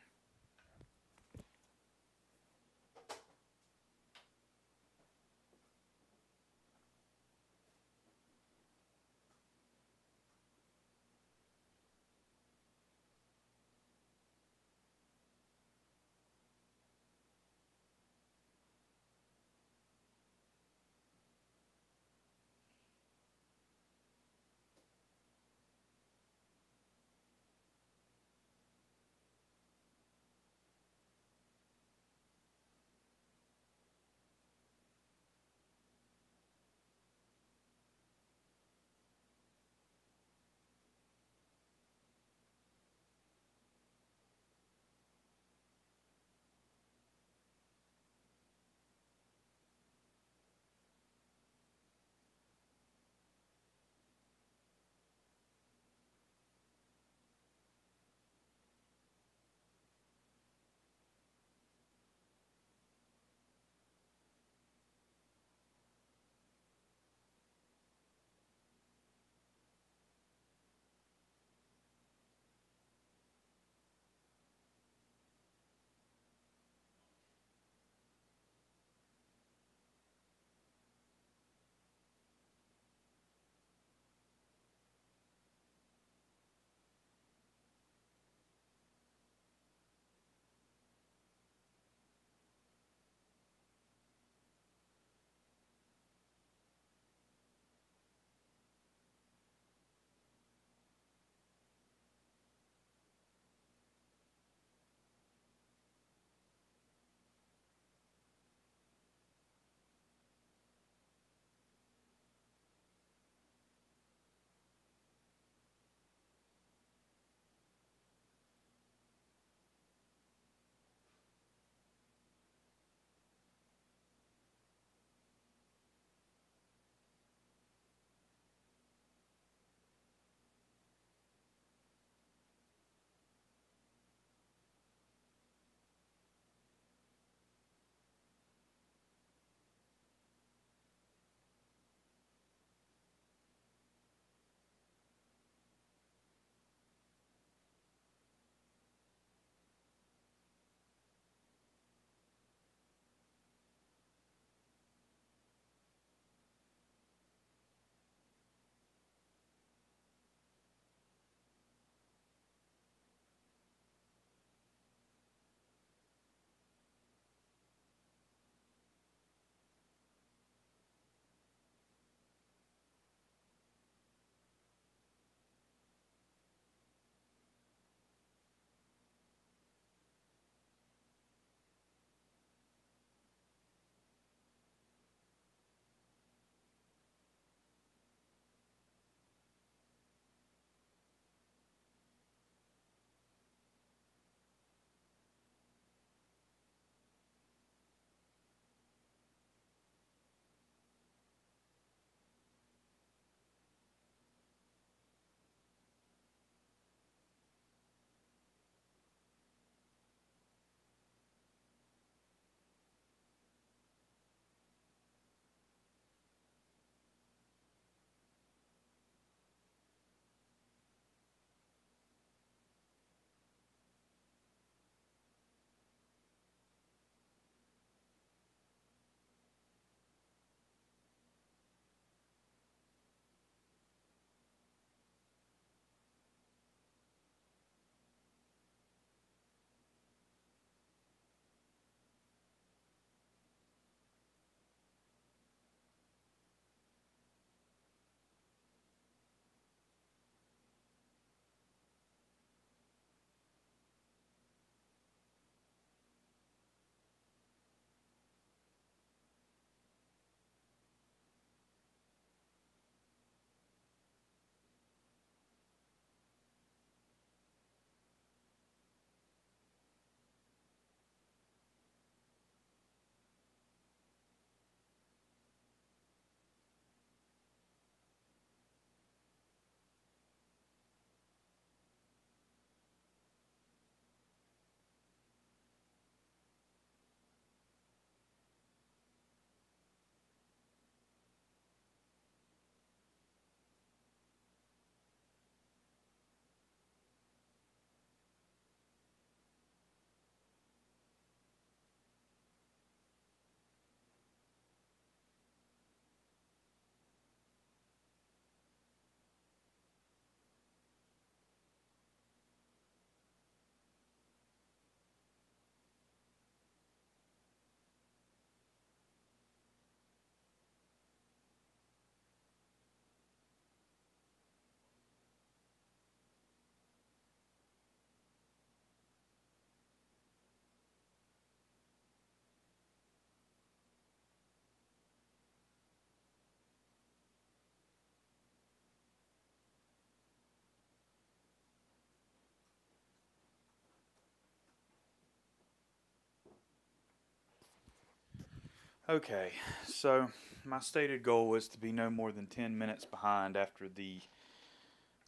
Okay, so my stated goal is to be no more than 10 minutes behind after the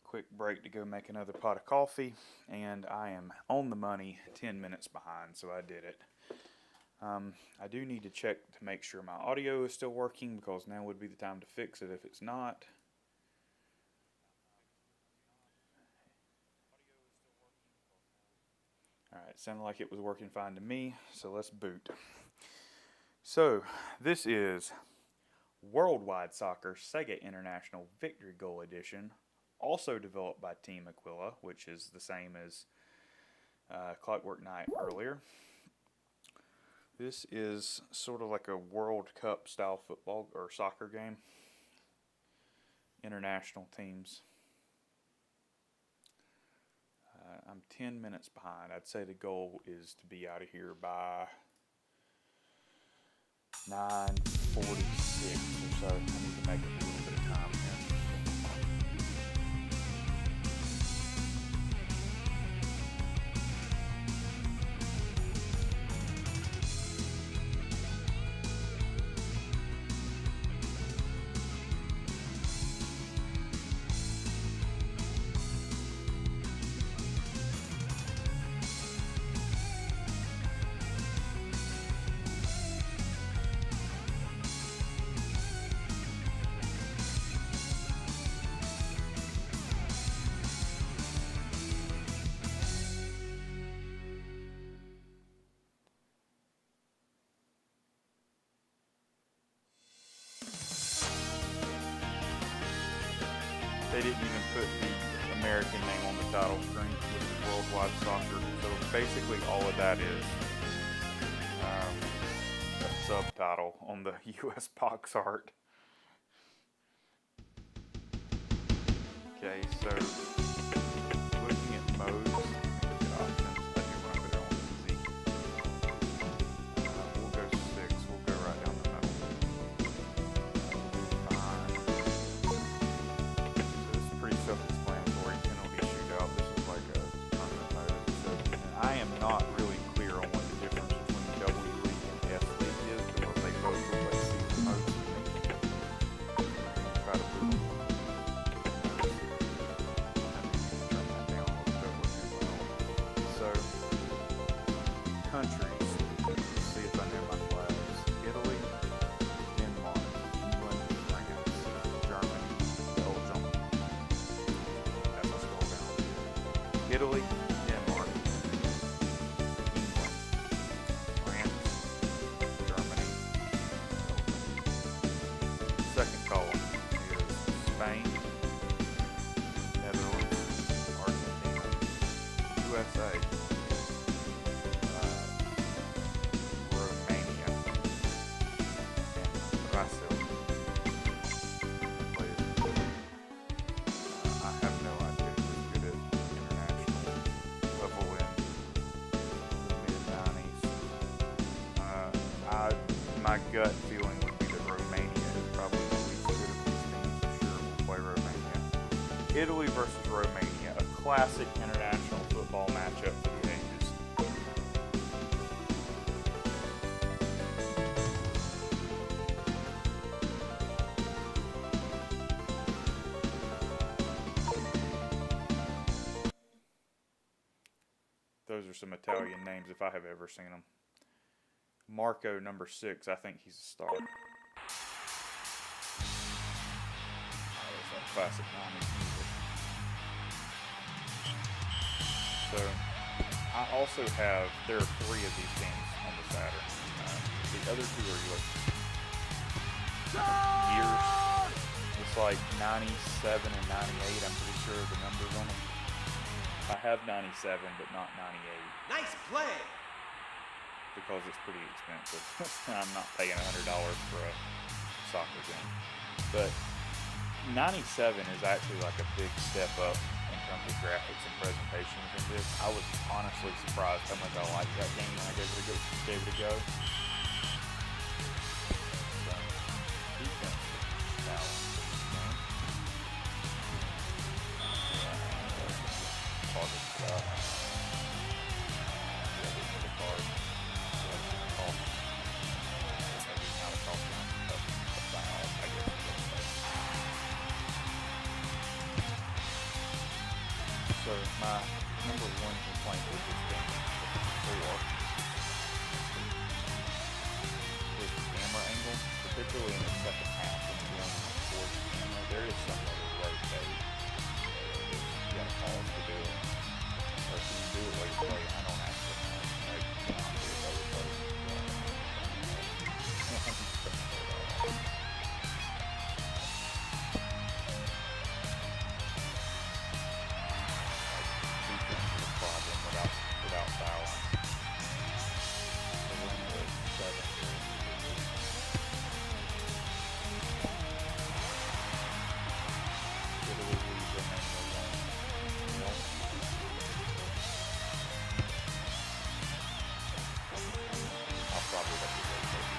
quick break to go make another pot of coffee, and I am on the money 10 minutes behind, so I did it. I do need to check to make sure my audio is still working, because now would be the time to fix it if it's not. Alright, sounded like it was working fine to me, so let's boot. So, this is Worldwide Soccer Sega International Victory Goal Edition, also developed by Team Aquila, which is the same as Clockwork Knight earlier. This is sort of like a World Cup style football or soccer game. International teams. I'm 10 minutes behind. I'd say the goal is to be out of here by 9:46 or so. I need to make a little bit of time here. They didn't even put the American name on the title screen, which is Worldwide Soccer. So basically all of that is a subtitle on the US box art. Okay, so looking at modes, look at options. I do want to put it on easy. We'll go 6. We'll go right down the middle. Fine. So this is pretty self-explanatory. Penalty shootout. This is like a tournament mode. So, and I am not really clear on what the difference between W League and S League is, because they both look like season modes to me. Try to prove them. Countries. Let's see if I know my flags. Italy, Denmark, England, France, Germany, Belgium. As I scroll down. Italy, Denmark, England, France, Germany, Belgium. Second column is Spain, Netherlands, Argentina, USA, my gut feeling would be that Romania is probably the least good of these teams. For sure, we'll play Romania. Italy versus Romania, a classic international football matchup for the ages. Those are some Italian names if I have ever seen them. Marco, number 6, I think he's a star. That classic 90s music. So, I also have, there are 3 of these games on the Saturn. The other 2 are like years. It's like 97 and 98, I'm pretty sure the numbers on them. I have 97, but not 98. Nice play! Because it's pretty expensive. I'm not paying $100 for a soccer game. But 97 is actually like a big step up in terms of graphics and presentation from this. I was honestly surprised how much I liked that game when I gave it a go. So, defense talent. Target stuff. my number one complaint with this game before is the camera angle, particularly in the second half when you're going towards the camera. There is some way to rotate. You got to pause to do it. Or if you do it while you're playing, I don't actually know. Like, you know, do it while you're playing. Defense is a problem without fouling. So we're in the seventh. Italy leads Romania 1-0. I'll probably have to rotate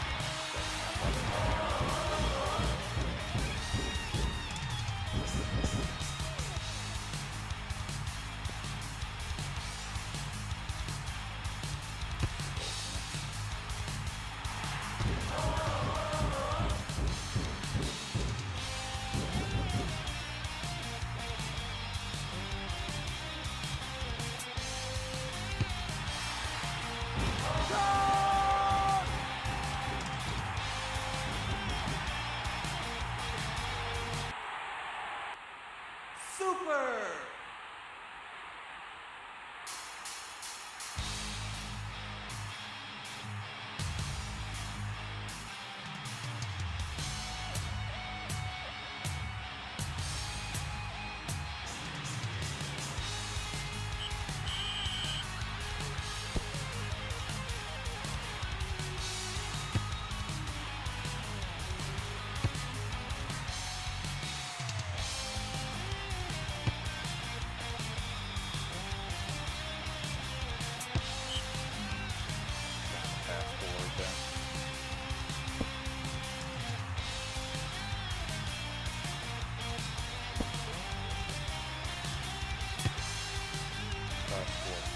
fast forward there.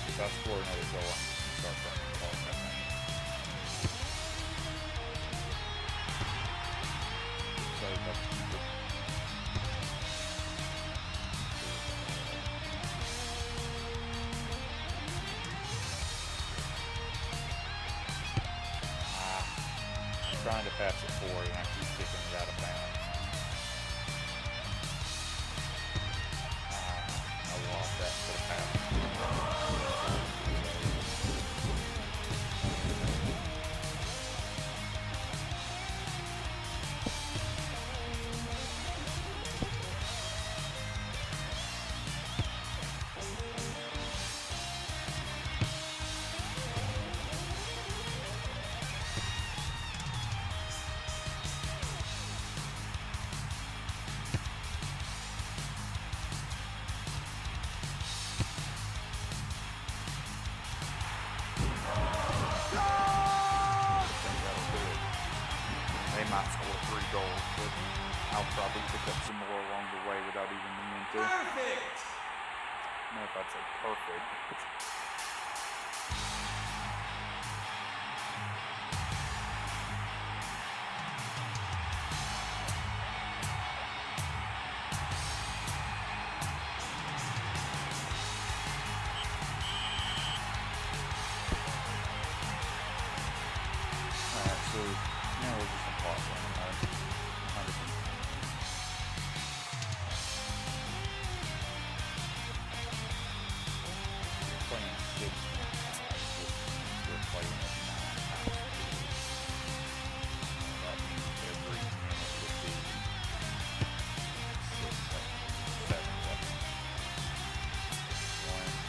If I score another goal, I'm going to start trying to call it, I think. So that's good. I'm trying to pass it forward and I keep kicking it out of bounds. I lost that for the pass. They might score 3 goals, but I'll probably pick up some more along the way without even meaning to. Perfect! I don't know if I'd say perfect. Alright, so now we'll do some plot line. We're playing 6 we're playing at 9 times. That means every minute would be 6 seconds, 7 seconds. 1,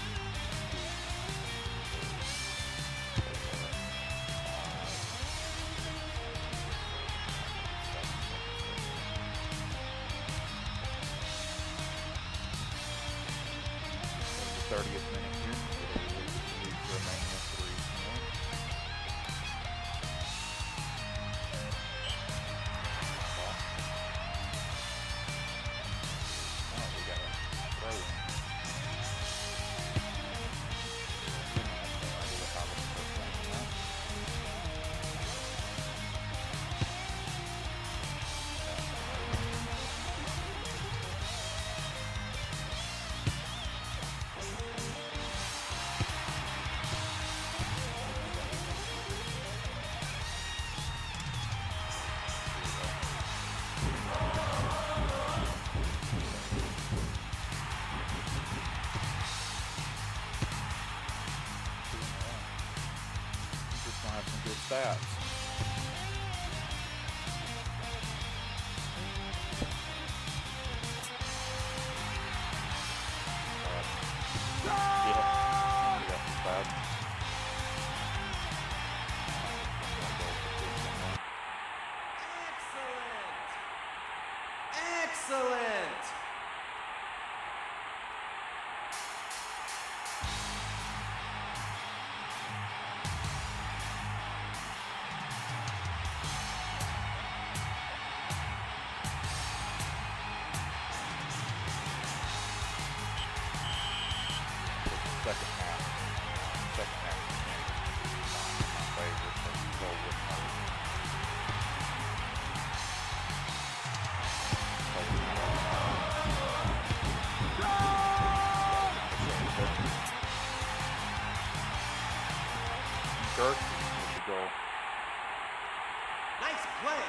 30th minute here. Leads Romania 3-0. Oh, we got a throw in. I have no idea how this first one went. stats. Yeah, that's bad. Excellent! Second half. Second half of the game is not in my favor, so goal wouldn't hurt. Dirk with the goal. Nice play!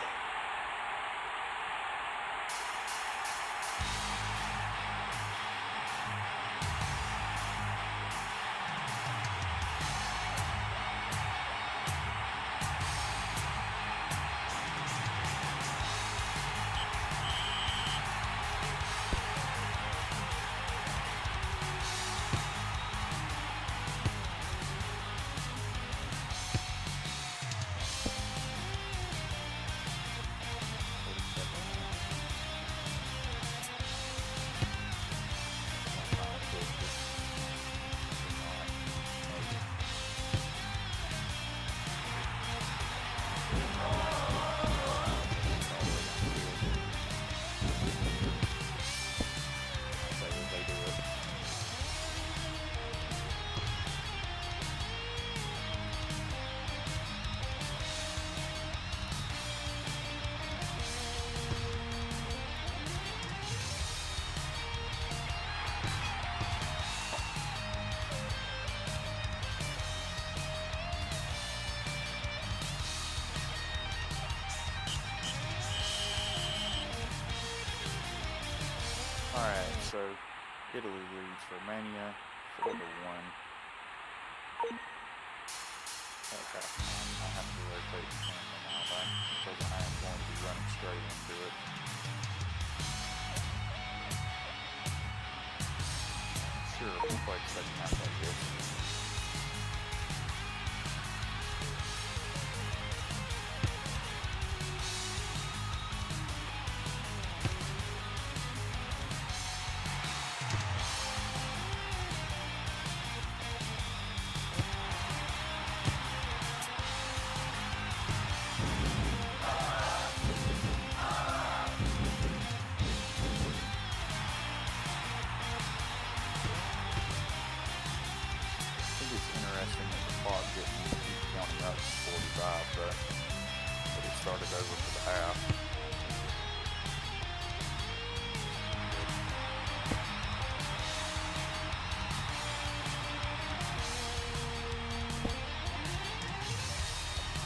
Alright, so Italy leads Romania 4-1. That's halftime. I have to rotate the camera now though, because I am going to be running straight into it. Sure, we'll play the second half like this. Interesting that the clock didn't keep counting up to 45, but it started over for the half.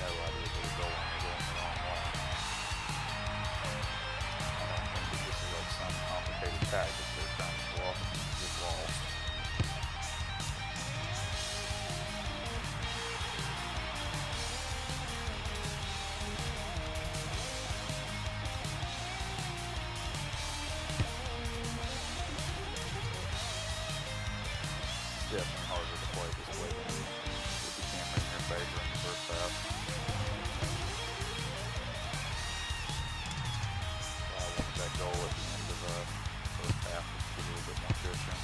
No idea where they're going. They're going the wrong way. I don't think that this is like some complicated tactic they're trying to pull off and just lost. Definitely harder to play this way than with the camera in your favor in the first half. I wanted that goal at the end of the first half to get a little bit more cushion.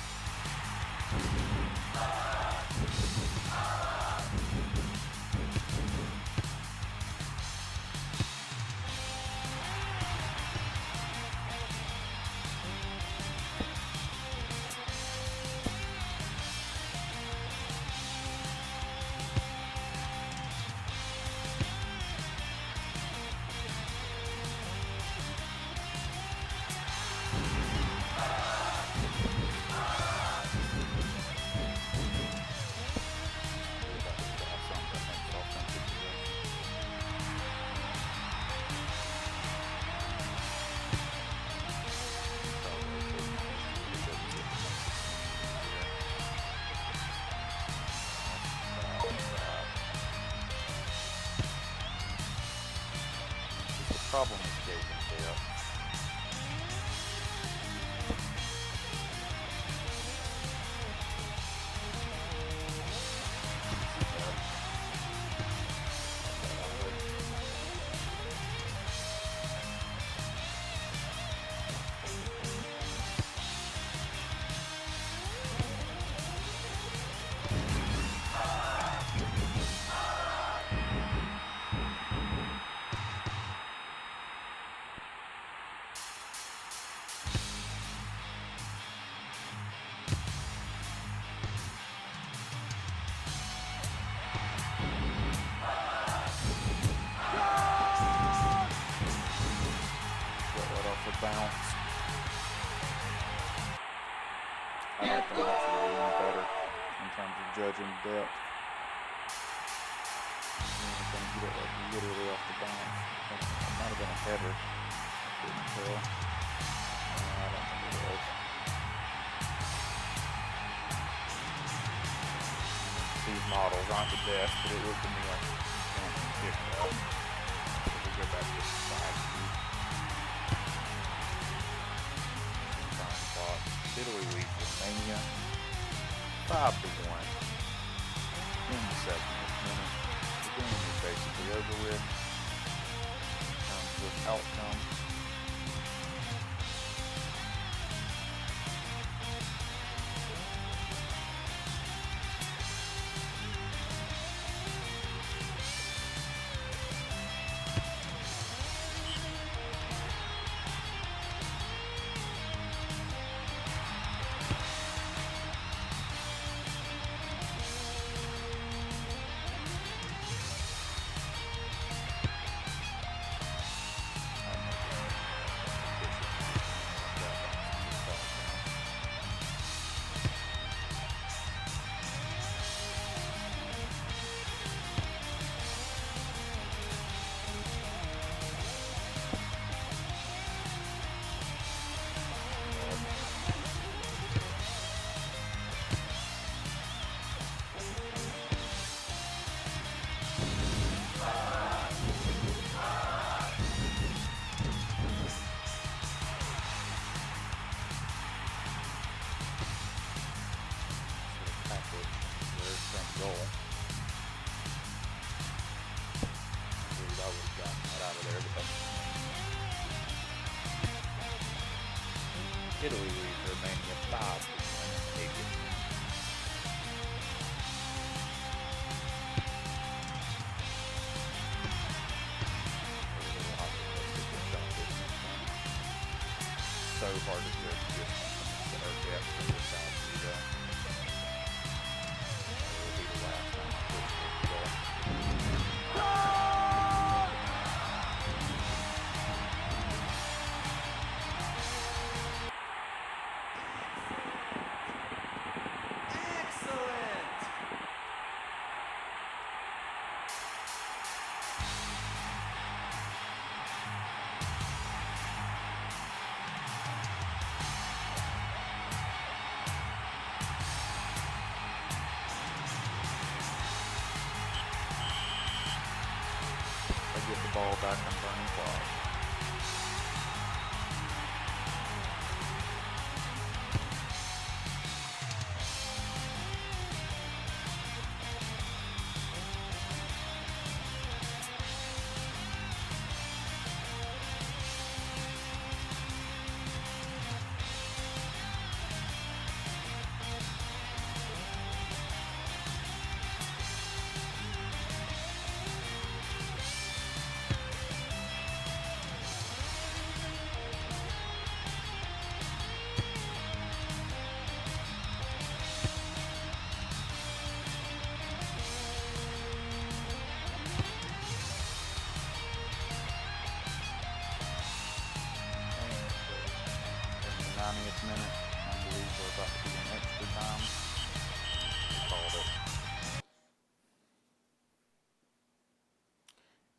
problem with gauging depth. Bounce. I don't think that's really any better in terms of judging depth. I'm going to get it like literally off the bounce. It might have been a header. I couldn't tell. I don't think it was. These models aren't the best, but it looked to me like something kicked up. So we'll go back to the side view. Italy leads Romania 5-1 in the 70th minute. The game is basically over with in terms of outcome. Italy leads Romania 5-1. So hard to judge this or depth from this side of the go. It will be the last time I put it goal. Get the ball back on burning clock. In the 90th minute, I believe we're about to be in extra time. We called it.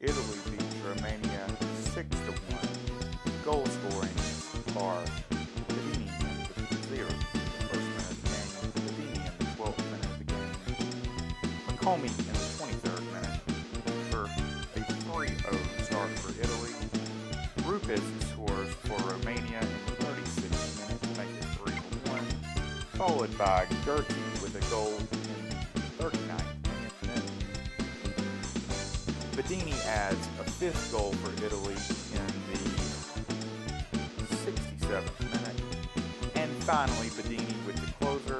Italy beats Romania 6-1. Goal scoring are Gadini in the 0th, the first minute of the game. Gadini in the 12th minute of the game. McComey in the 23rd minute for a 3-0 start for Italy. Lopez scores for Romania in the 36th minute to make it 3-1, followed by Gertie with a goal in the 39th minute. Bedini adds a fifth goal for Italy in the 67th minute. And finally, Bedini with the closer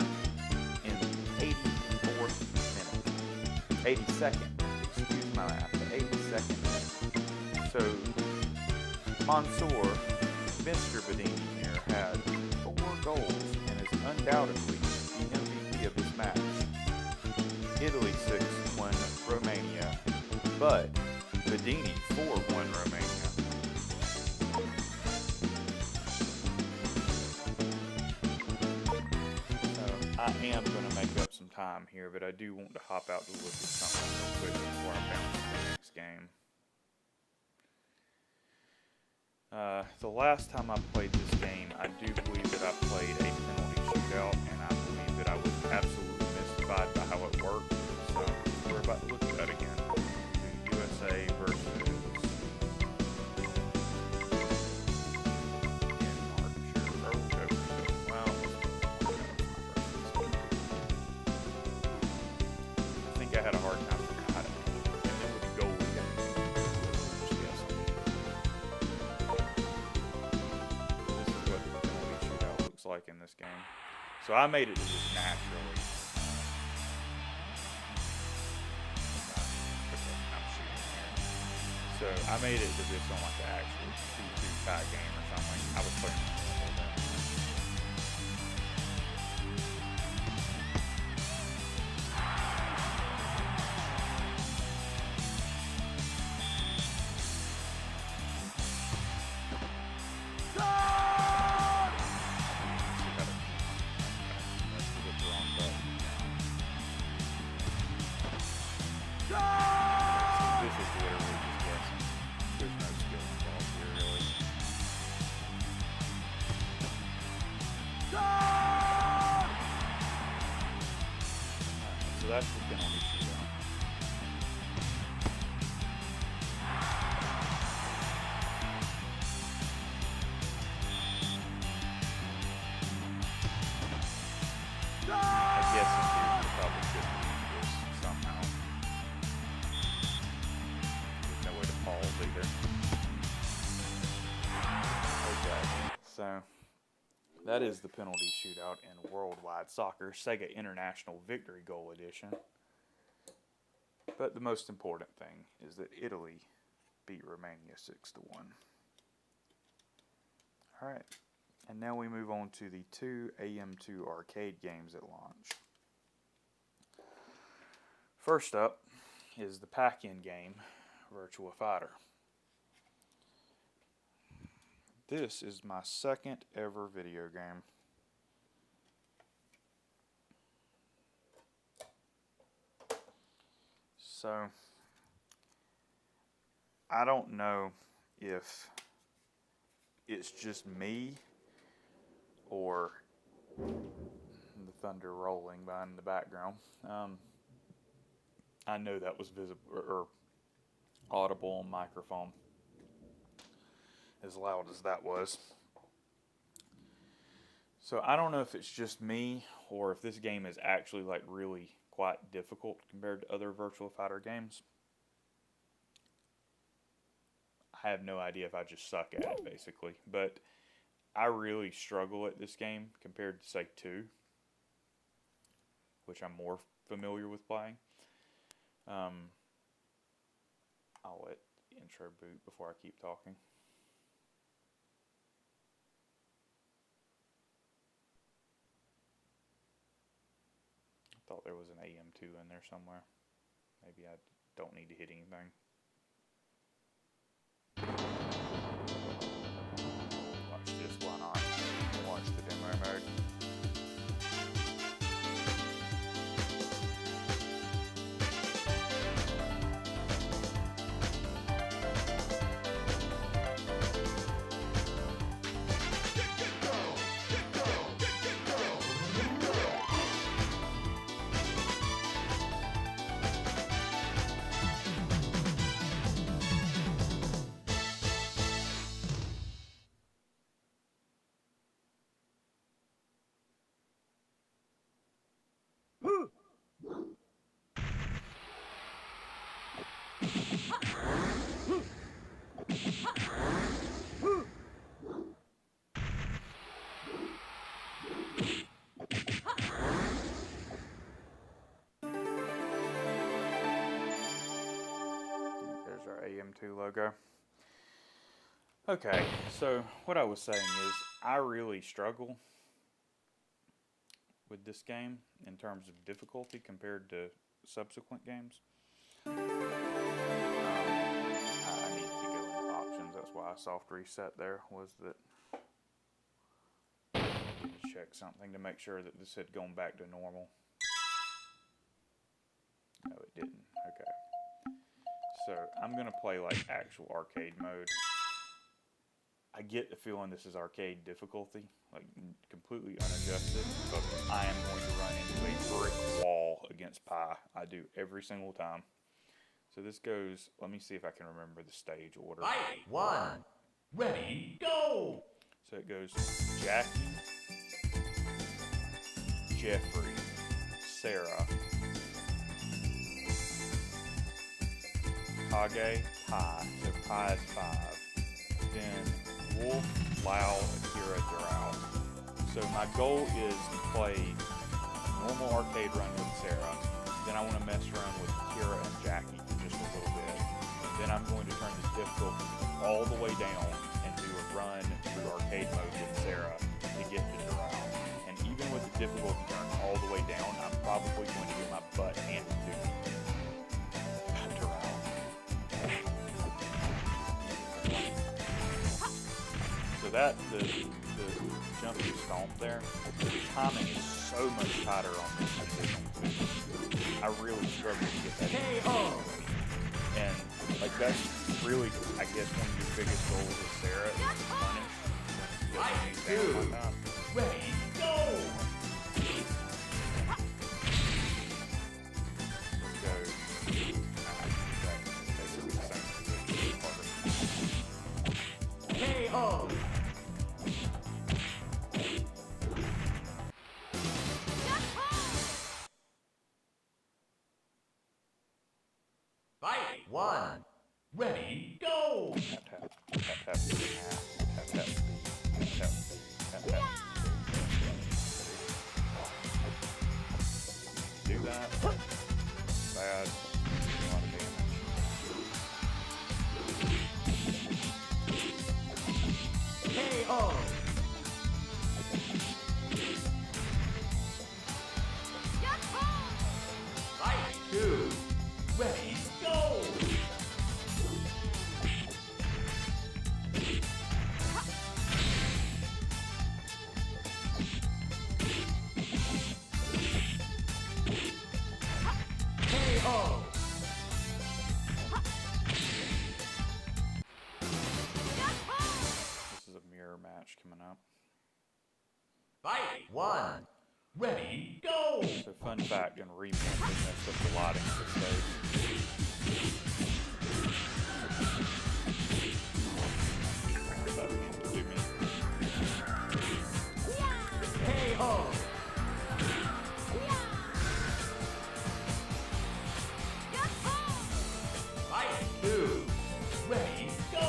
in the 84th minute. 82nd, excuse my math, the 82nd minute. So, Mansour, Mr. Bedini here, had 4 goals and is undoubtedly the MVP of this match. Italy 6-1 Romania, but Bedini 4-1 Romania. So I am going to make up some time here, but I do want to hop out to look at something real quick before I bounce to the next game. The last time I played this game, I do believe that I played a penalty shootout, and I believe that I was absolutely mystified by how it worked. So we're about to look at that again. The USA versus Denmark. Sure, or we'll go. Well, I think I had a hard time figuring out how to do it. And then with the goal, we got just guessing. This is what the penalty shootout looks like in this game. So I made it to just naturally. So I made it to this on like an actual 2-2 tie game or something. I was playing normal then. This is literally just guessing. There's no skill involved here, really. So that's the penalty shootout. I guess this dude probably should be this somehow. There's no way to pause either. Okay, so that is the penalty shootout in Worldwide Soccer Sega International Victory Goal Edition. But the most important thing is that Italy beat Romania 6-1. Alright, and now we move on to the 2 AM2 arcade games at launch. First up is the pack-in game, Virtua Fighter. This is my second ever video game. So, I don't know if it's just me or the thunder rolling behind the background. I know that was visible or audible on microphone, as loud as that was. So I don't know if it's just me or if this game is actually like really quite difficult compared to other Virtua Fighter games. I have no idea if I just suck at it, basically. But I really struggle at this game compared to, say, 2, which I'm more familiar with playing. I'll let the intro boot before I keep talking. I thought there was an AM2 in there somewhere. Maybe I don't need to hit anything. Watch this, why not? Watch the demo mode. 2 logo. Okay, so what I was saying is I really struggle with this game in terms of difficulty compared to subsequent games. I needed to go into options. That's why a soft reset there was that. Check something to make sure that this had gone back to normal. No, it didn't. Okay. So I'm gonna play like actual arcade mode. I get the feeling this is arcade difficulty, like completely unadjusted, but I am going to run into a brick wall against Pi. I do every single time. So this goes, let me see if I can remember the stage order. Fight! 1, ready, go! So it goes Jackie, Jeffrey, Sarah, Kage, Pi. So Pi is 5. Then Wolf, Lau, Akira, Durao. So my goal is to play a normal arcade run with Sarah. Then I want to mess around with Akira and Jackie for just a little bit. And then I'm going to turn the difficulty all the way down and do a run through arcade mode with Sarah to get to Durao. And even with the difficulty turned all the way down, I'm probably going to get my butt handed to me. Durao. So that, the jumpy stomp there, the timing is so much tighter on this position. I really struggle to get that in. And like that's really, I guess, one of your biggest goals with Sarah is to punish. Ready, go! Let's go. Basically the same position. KO! Fight! 1, ready, go! Tap, tap, tap, tap, tap, tap, tap, tap, tap, tap. Do that. Bad. A lot of damage. KO! Fight! 2, ready, go! KO! This is a mirror match coming up. Fight! 1, ready, go! So fun fact, in Repaint, they messed up the lighting of the stage. That means do me. KO! Fight! 2, ready, go!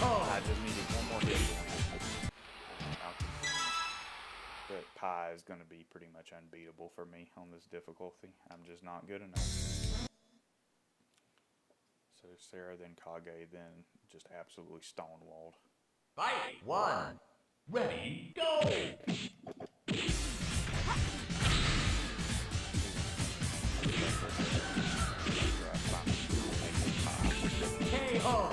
I just needed one more hit to win. But Pi is going to be pretty much unbeatable for me on this difficulty. I'm just not good enough. So Sarah, then Kage, then just absolutely stonewalled. Fight! 1, ready, go! KO!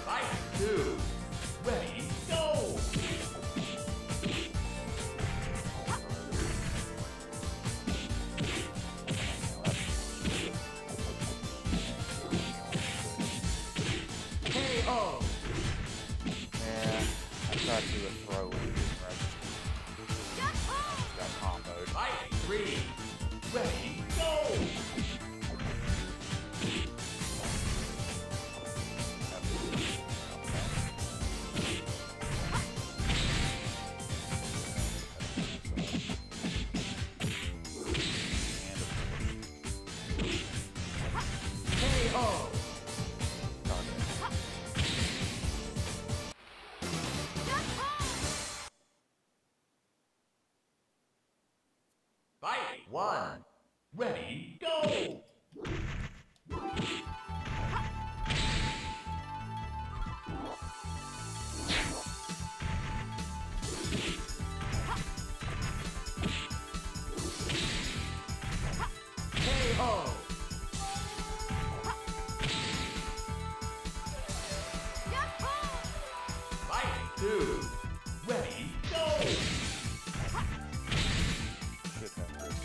Fight! 2, ready, go! KO! Yeah, I tried to do a throw and it didn't register. Got comboed. Fight! 3, ready, go! KO. Fight. One. Ready, go. KO. Fight. Two. Ready, go. Should have this.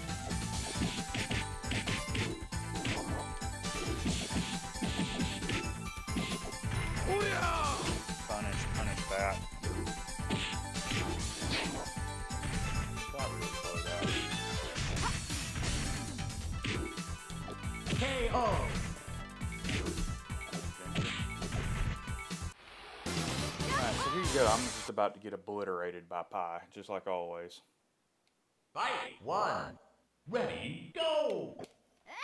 Punish that. That really slowed out. KO. Alright, so here you go. I'm just about to get obliterated by Pi, just like always. Fight. One. Ready, go.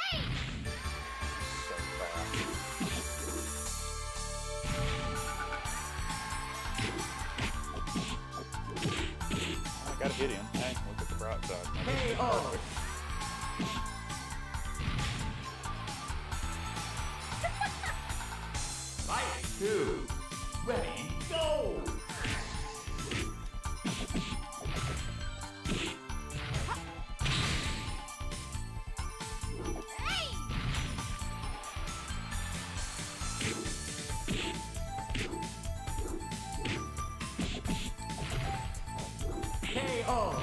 So fast. I gotta hit him. Hey, look at the bright side. KO. Fight. Two. Ready, go. KO.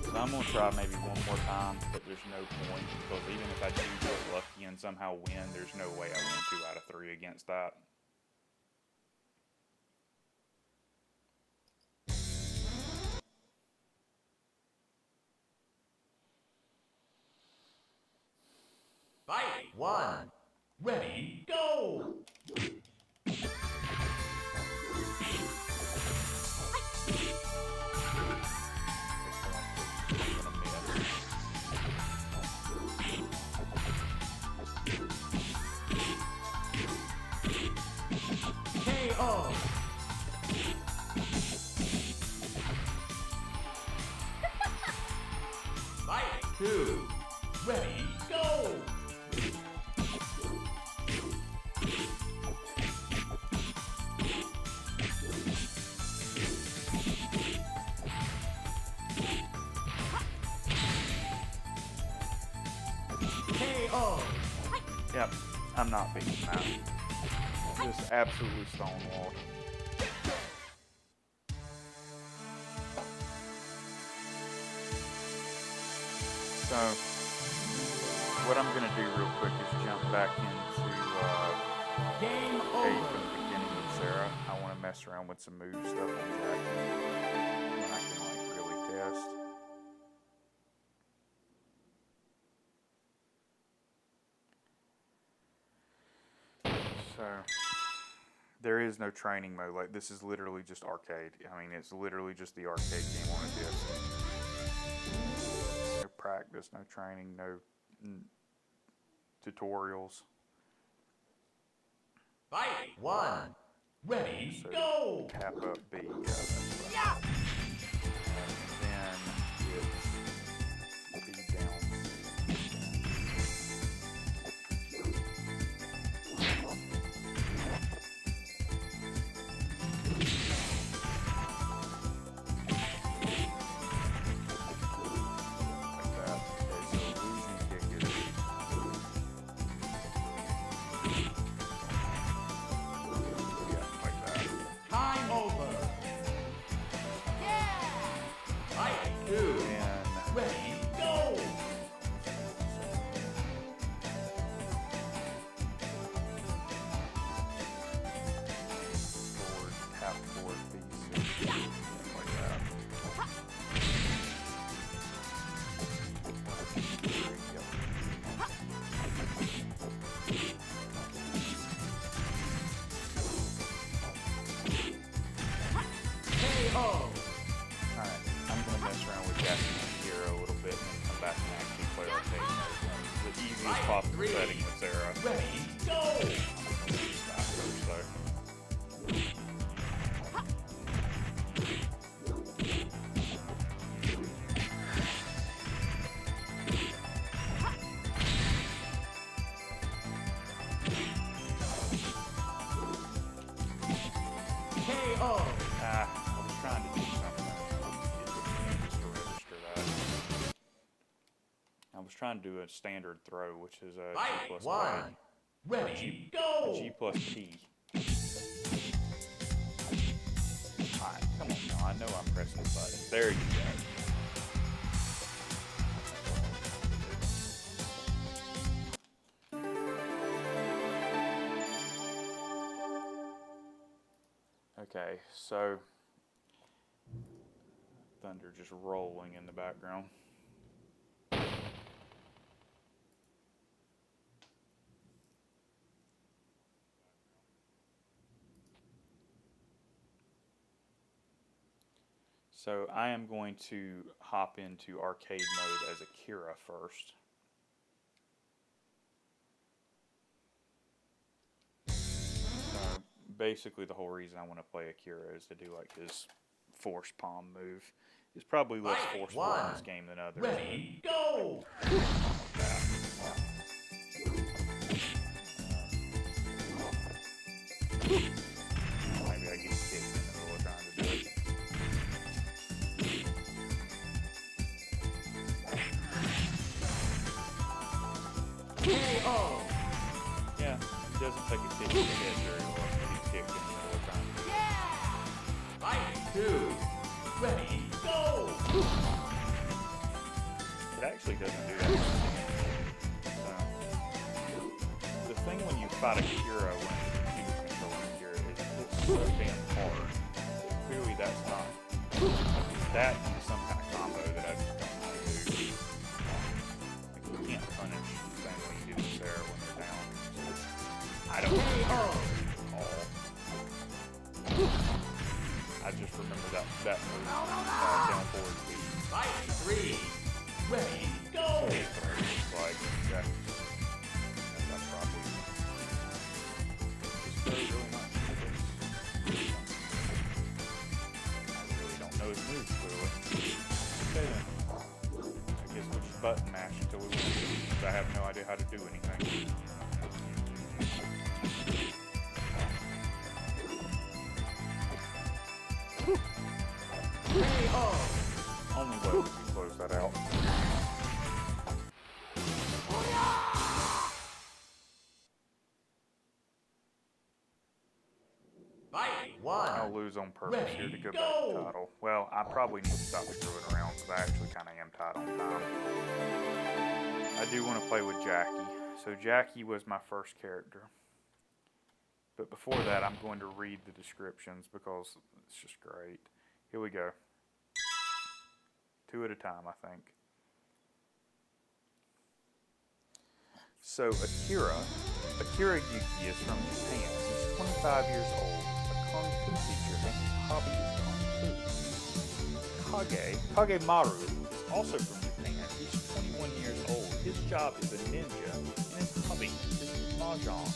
So I'm gonna try maybe one more time, but there's no point because even if I do get lucky and somehow win, there's no way I win 2 out of 3 against that. Fight. One. Ready, go. KO. Fight. Two. Ready, go. KO. Yep, I'm not beating that. Just absolutely stonewalled. So, what I'm gonna do real quick is jump back into Game Kate over. from the beginning with Sarah. I want to mess around with some move stuff on Dragon when I can like really test. So there is no training mode. Like this is literally just arcade. I mean, it's literally just the arcade game on a disc. No practice, no training, no tutorials. Fight. One. Ready, So go. tap up B. Yeah. Then it's B down. Like that. Okay, so losing kick is yeah, like that. Time over. easiest possible setting with Sarah. Ready, go! KO! I was trying to do something just to register that. I was trying to do a standard throw, which is a G Fight plus one. A, Ready, a go! G plus T. Alright, come on now. I know I'm pressing the button. There you go. Okay, so thunder just rolling in the background. So I am going to hop into arcade mode as Akira first. So basically the whole reason I want to play Akira is to do like his force palm move. He's probably less Fight forceful in one. this game than others. Ready, go! Maybe I get kicked in the middle of trying to do it. KO! Yeah, he doesn't take a kick in the head very well. He gets kicked in the middle of trying to do it. Fight two. Ready, go! It actually doesn't do that. The thing when you fight Akira when you control Akira is it's so damn hard. Clearly that's not. That is some kind of combo that I don't know how to do. Like you can't punish the same way you do with Sarah when they're down. I don't know. I just remember that move down forward speed. Fight three. Ready, go! It's like, yeah. That's probably. Just really much. I really don't know his moves clearly. Okay then. I guess we'll just button mash until we win. Because I have no idea how to do anything. KO! Only way we can close that out. Fight I'll one. lose on purpose here to go back Go! to title. Well, I probably need to stop screwing around because I actually kind of am tight on time. I do want to play with Jackie. So Jackie was my first character. But before that, I'm going to read the descriptions because it's just great. Here we go. 2 at a time, I think. So Akira Yuki is from Japan. He's 25 years old, a kung fu teacher, and his hobby is kung fu. Kagemaru is also from Japan. He's 21 years old. His job is a ninja, and his hobby is mahjong.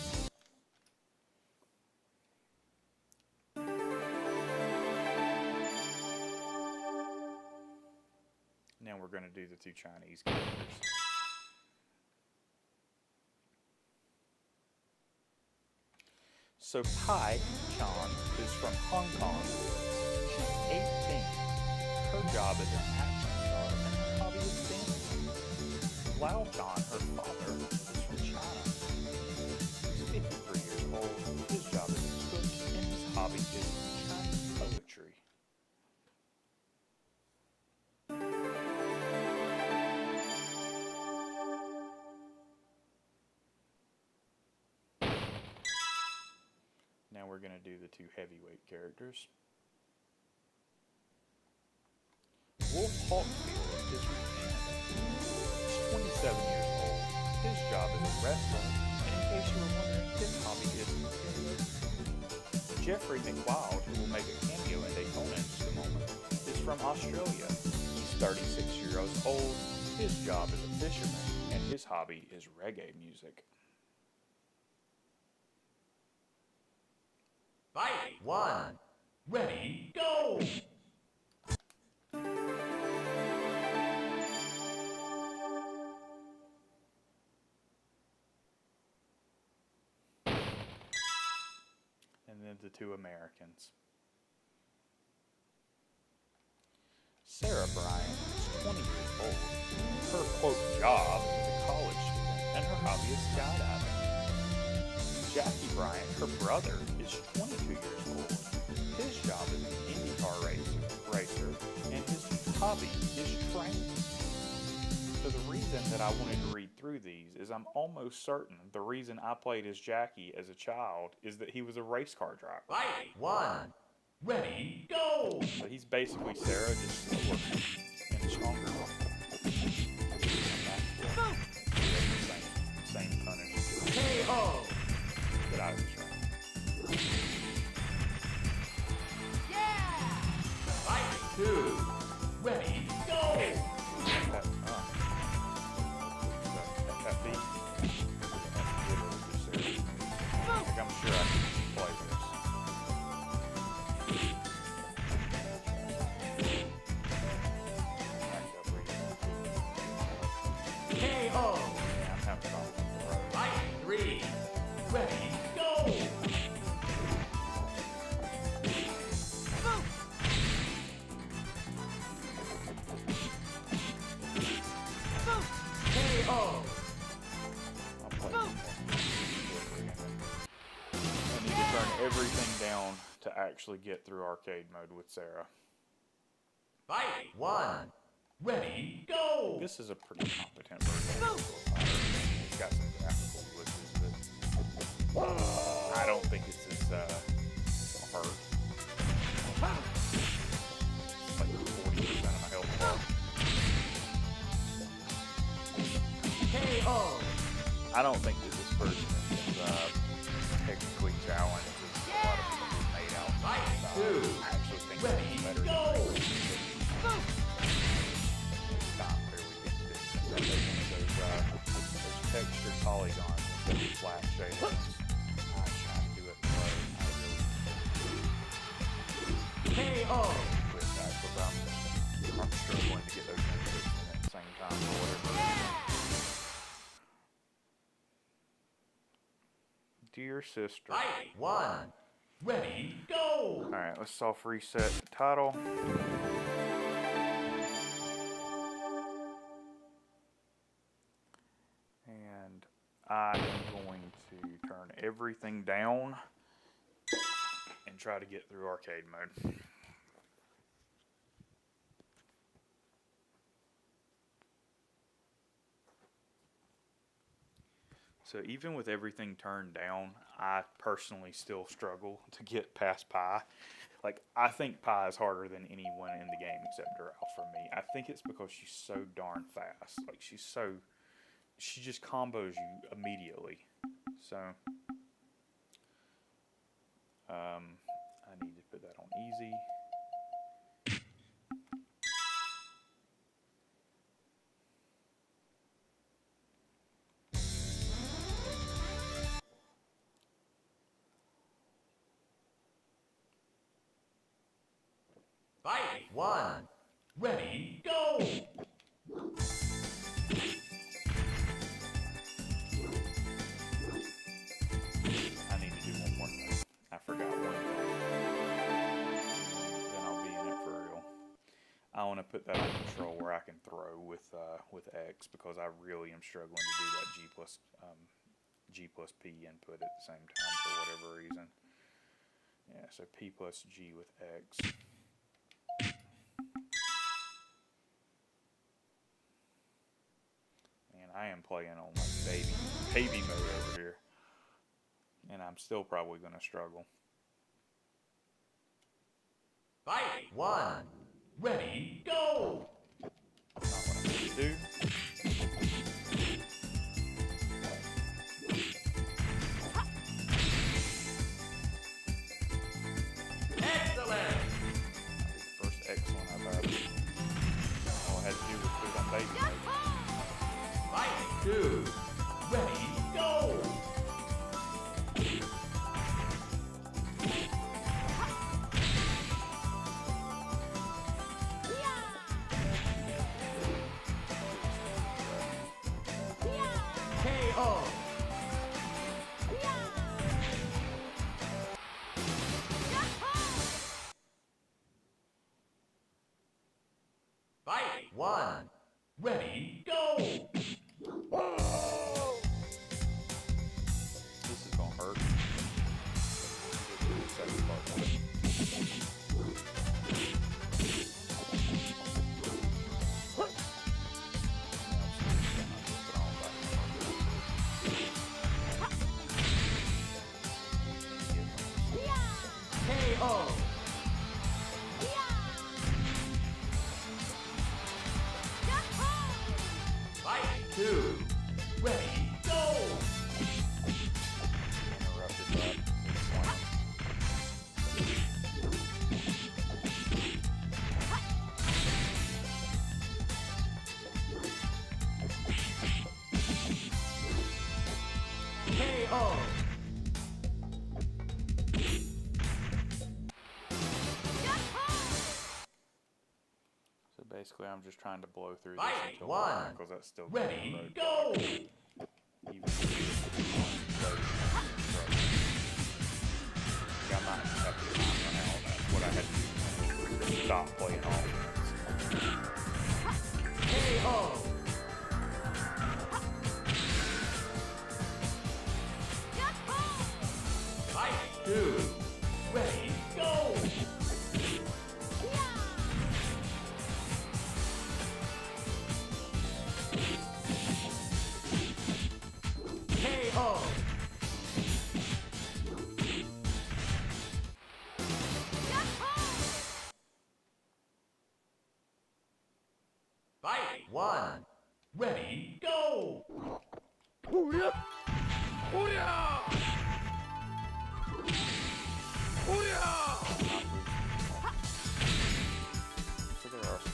Now we're going to do the 2 Chinese characters. So Pai Chan is from Hong Kong. She's 18. Her job is an action star and her hobby is dancing. Lao Chan, her father, is from China. He's 53 years old. His job is a cook and his hobby is Chinese poetry. Now we're going to do the 2 heavyweight characters. Wolf Hawkfield is from Canada. He's 27 years old. His job is a wrestler, and in case you were wondering, his hobby is karaoke. Jeffrey McWild, who will make a cameo in Daytona in just a moment, is from Australia. He's 36 years old. His job is a fisherman. and his hobby is reggae music. Fight! 1. Ready, go! And then the two Americans. Sarah Bryant is 20 years old. Her quote job is a college student, and her hobby is skydiving. Jackie Bryant, her brother, is 22 years old. His job is an IndyCar racer, and his hobby is training. So the reason that I wanted to read through these is I'm almost certain the reason I played as Jackie as a child is that he was a race car driver. Fight! 1. Ready, go! So he's basically Sarah, just slower and stronger. Same punishment. KO! Get out of this ring. Fight! 2. Ready, go! That beat. That's literally just Sarah. Like, I'm sure I can play this. KO! Yeah, I'm having problems with the road. Fight! 3. Ready, go! KO! I'll play I need to turn everything down to actually get through arcade mode with Sarah. Fight! 1. Ready, go! This is a pretty competent version of Virtual Fighter. It's got some graphical glitches, but I don't think it's as hard. It's like 40% of my health bar. KO! I don't think that this version is technically challenged as a lot of people have made out. Fight! I 2. actually think Ready, it's better go! than it's not fairly good. Those textured polygons instead of flat shadings. I was trying to do it slow. I really KO! quit that because I'm struggling to get those inputs in at the same time for whatever reason. Dear sister. Fight! 1. Ready, go! Alright, let's soft reset the title. And I am going to turn everything down and try to get through arcade mode. So even with everything turned down, I personally still struggle to get past Pi. Like, I think Pi is harder than anyone in the game except Doral for me. I think it's because she's so darn fast. Like, she just combos you immediately. So, I need to put that on easy. Fight! 1. Ready, go! I need to do one more thing. I forgot one thing. Then I'll be in it for real. I want to put that on control where I can throw with X because I really am struggling to do that G plus P input at the same time for whatever reason. Yeah, so P plus G with X. And I am playing on like baby mode over here. And I'm still probably going to struggle. Fight! 1. Ready, go! Not what I need to do. Excellent! First excellent I've had. All I had to do was put it on baby mode. Fight! 2. 1. Ready, go! This is gonna hurt. Second part of it. KO! Fight 2. Ready, go! Interrupted that. KO! So basically, I'm just trying to blow through this Fight until 1. because that's still Ready, go! Even I might have to run out. That's what I had to do. Stop playing offense. KO! Fight 2. Ready, go! KO! Fight 1. Ready, go! So there are some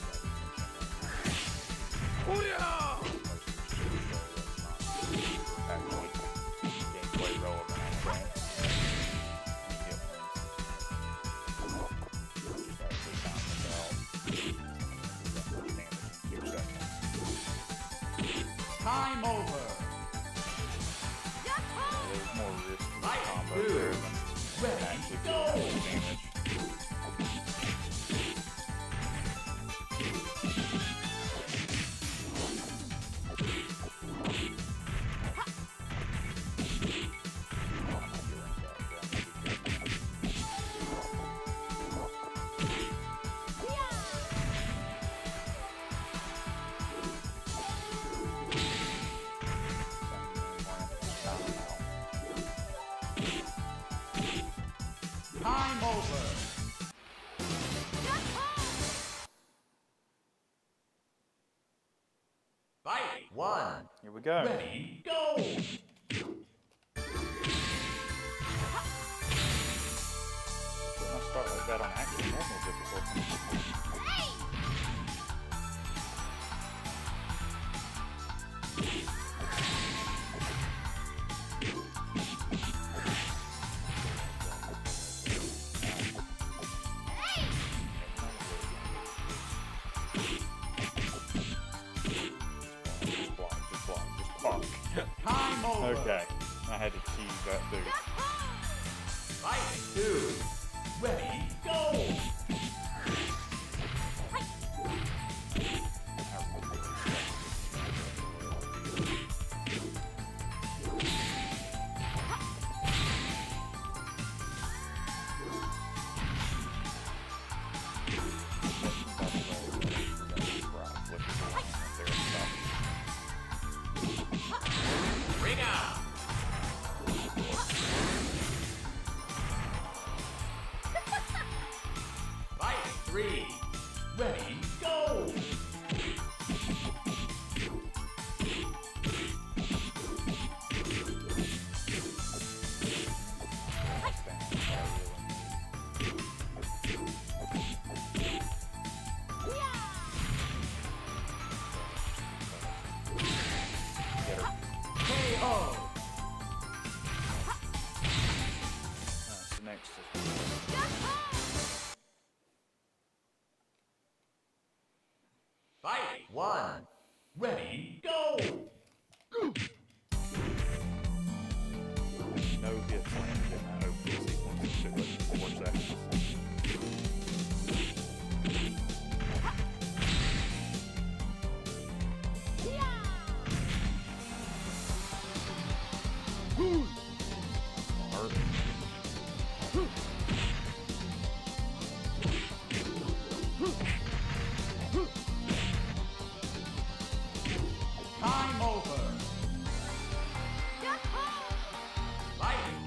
actually gameplay relevant, I think. Time over! There's more risk to the Fight combo 2. there than Ready, actually go! doing damage. Time over! Fight 1. Here we go. Ready, go! I'll start like that on actual normal difficulty. Just block. Time over! Okay, I had to tease that dude. Fight 2. Ready, go! Ring out! Fight 3. Ready, go! KO! So next is Fight 1. Ready, go! no hits landed in that opening sequence. It took like 4 seconds.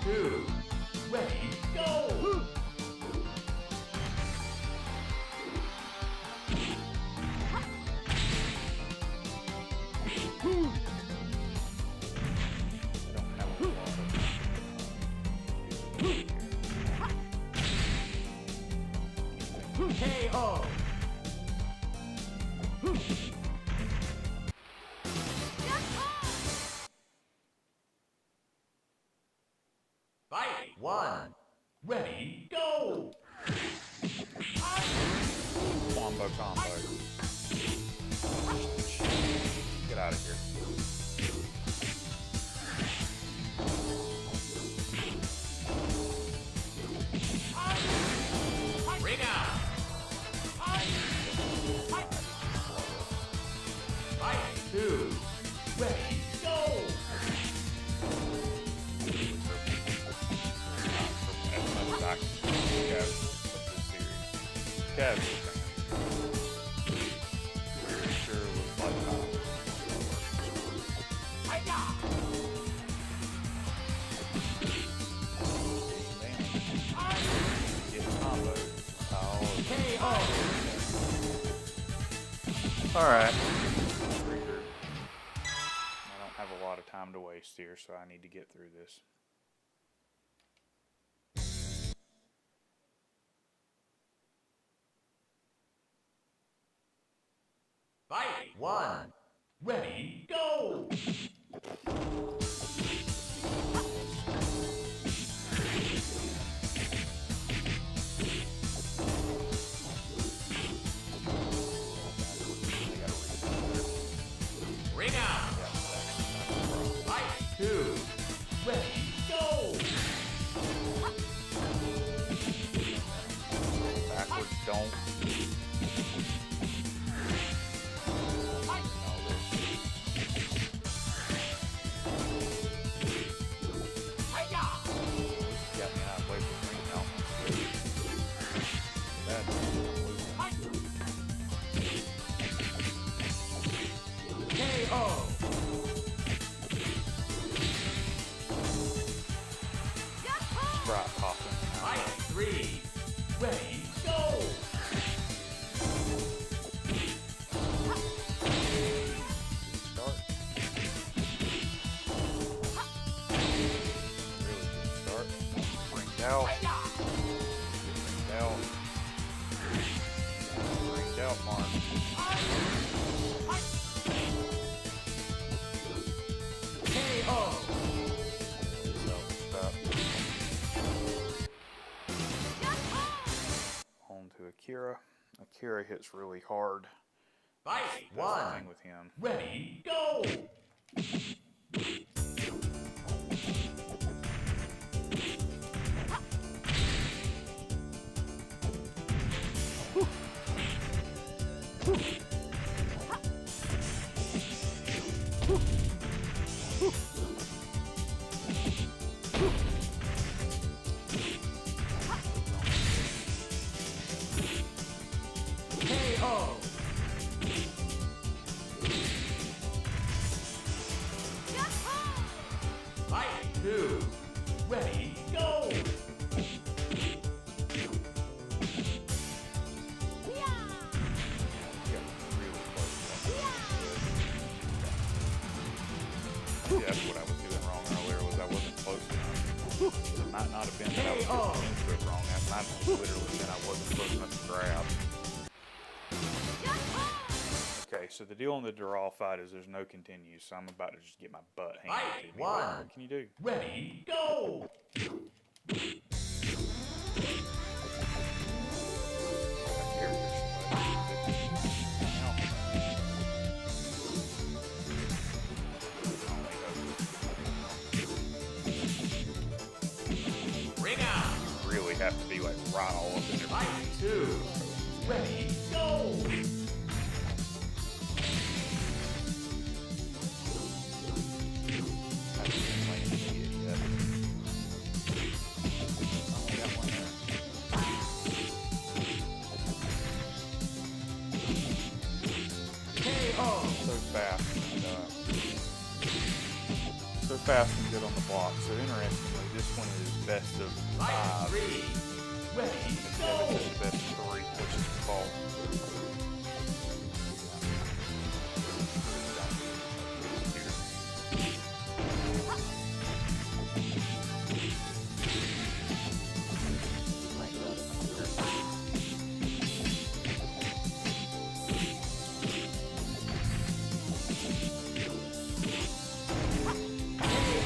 2. Ready, go! I don't have a lot of KO! Fight! 1. Ready, go! Wombo combo. Get out of here. Ring out! Fight! 2. Ready, go! As much as I can Kev of this series. Kev is pretty sure it was like get combo. KO! Alright. I don't have a lot of time to waste here, so I need to get through this. Fight! 1. Ready, go! Ring out! Fight! 2. Ready, go! Backwards, don't. Got me out away from me now. KO! Right, popping. Fight! 3. Ready, go! Start. Really good start. Bring down. Bring down. Bring down, Mark. KO! So, stop. On to Akira. Akira hits really hard. Fight! That's the 1. thing with him. Ready, go! KO! Fight! 2. Ready, go! Yeah, really close. Yeah, that's what I was doing wrong earlier, was I wasn't close enough. It might not have been that I was KO. getting into it wrong. That might have literally been I wasn't close enough to grab. Okay, so the deal on the draw fight is there's no continues, so I'm about to just get my butt handed Fight. to me. 1. What can you do? Ready, go! Ring out! Really have to be like right all up in their Fight! 2. Ready, go! KO! So fast. And, So fast and good on the block. So interestingly, this one is best of Fight 5. 3. Ready, Instead go! of just best of 3, which is default.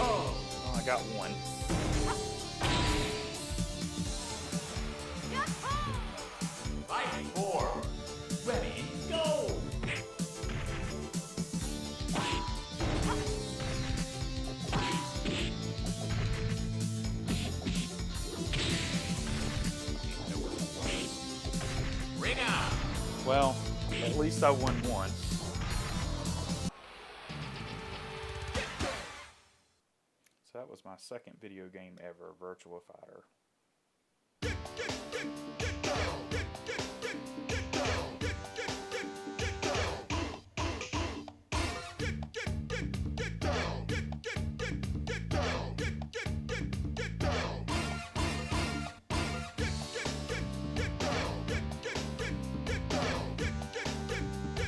Oh, I got one. Fight 4. Ready, go! Ring out! Well, at least I won once. So that was my second video game ever, Virtua Fighter.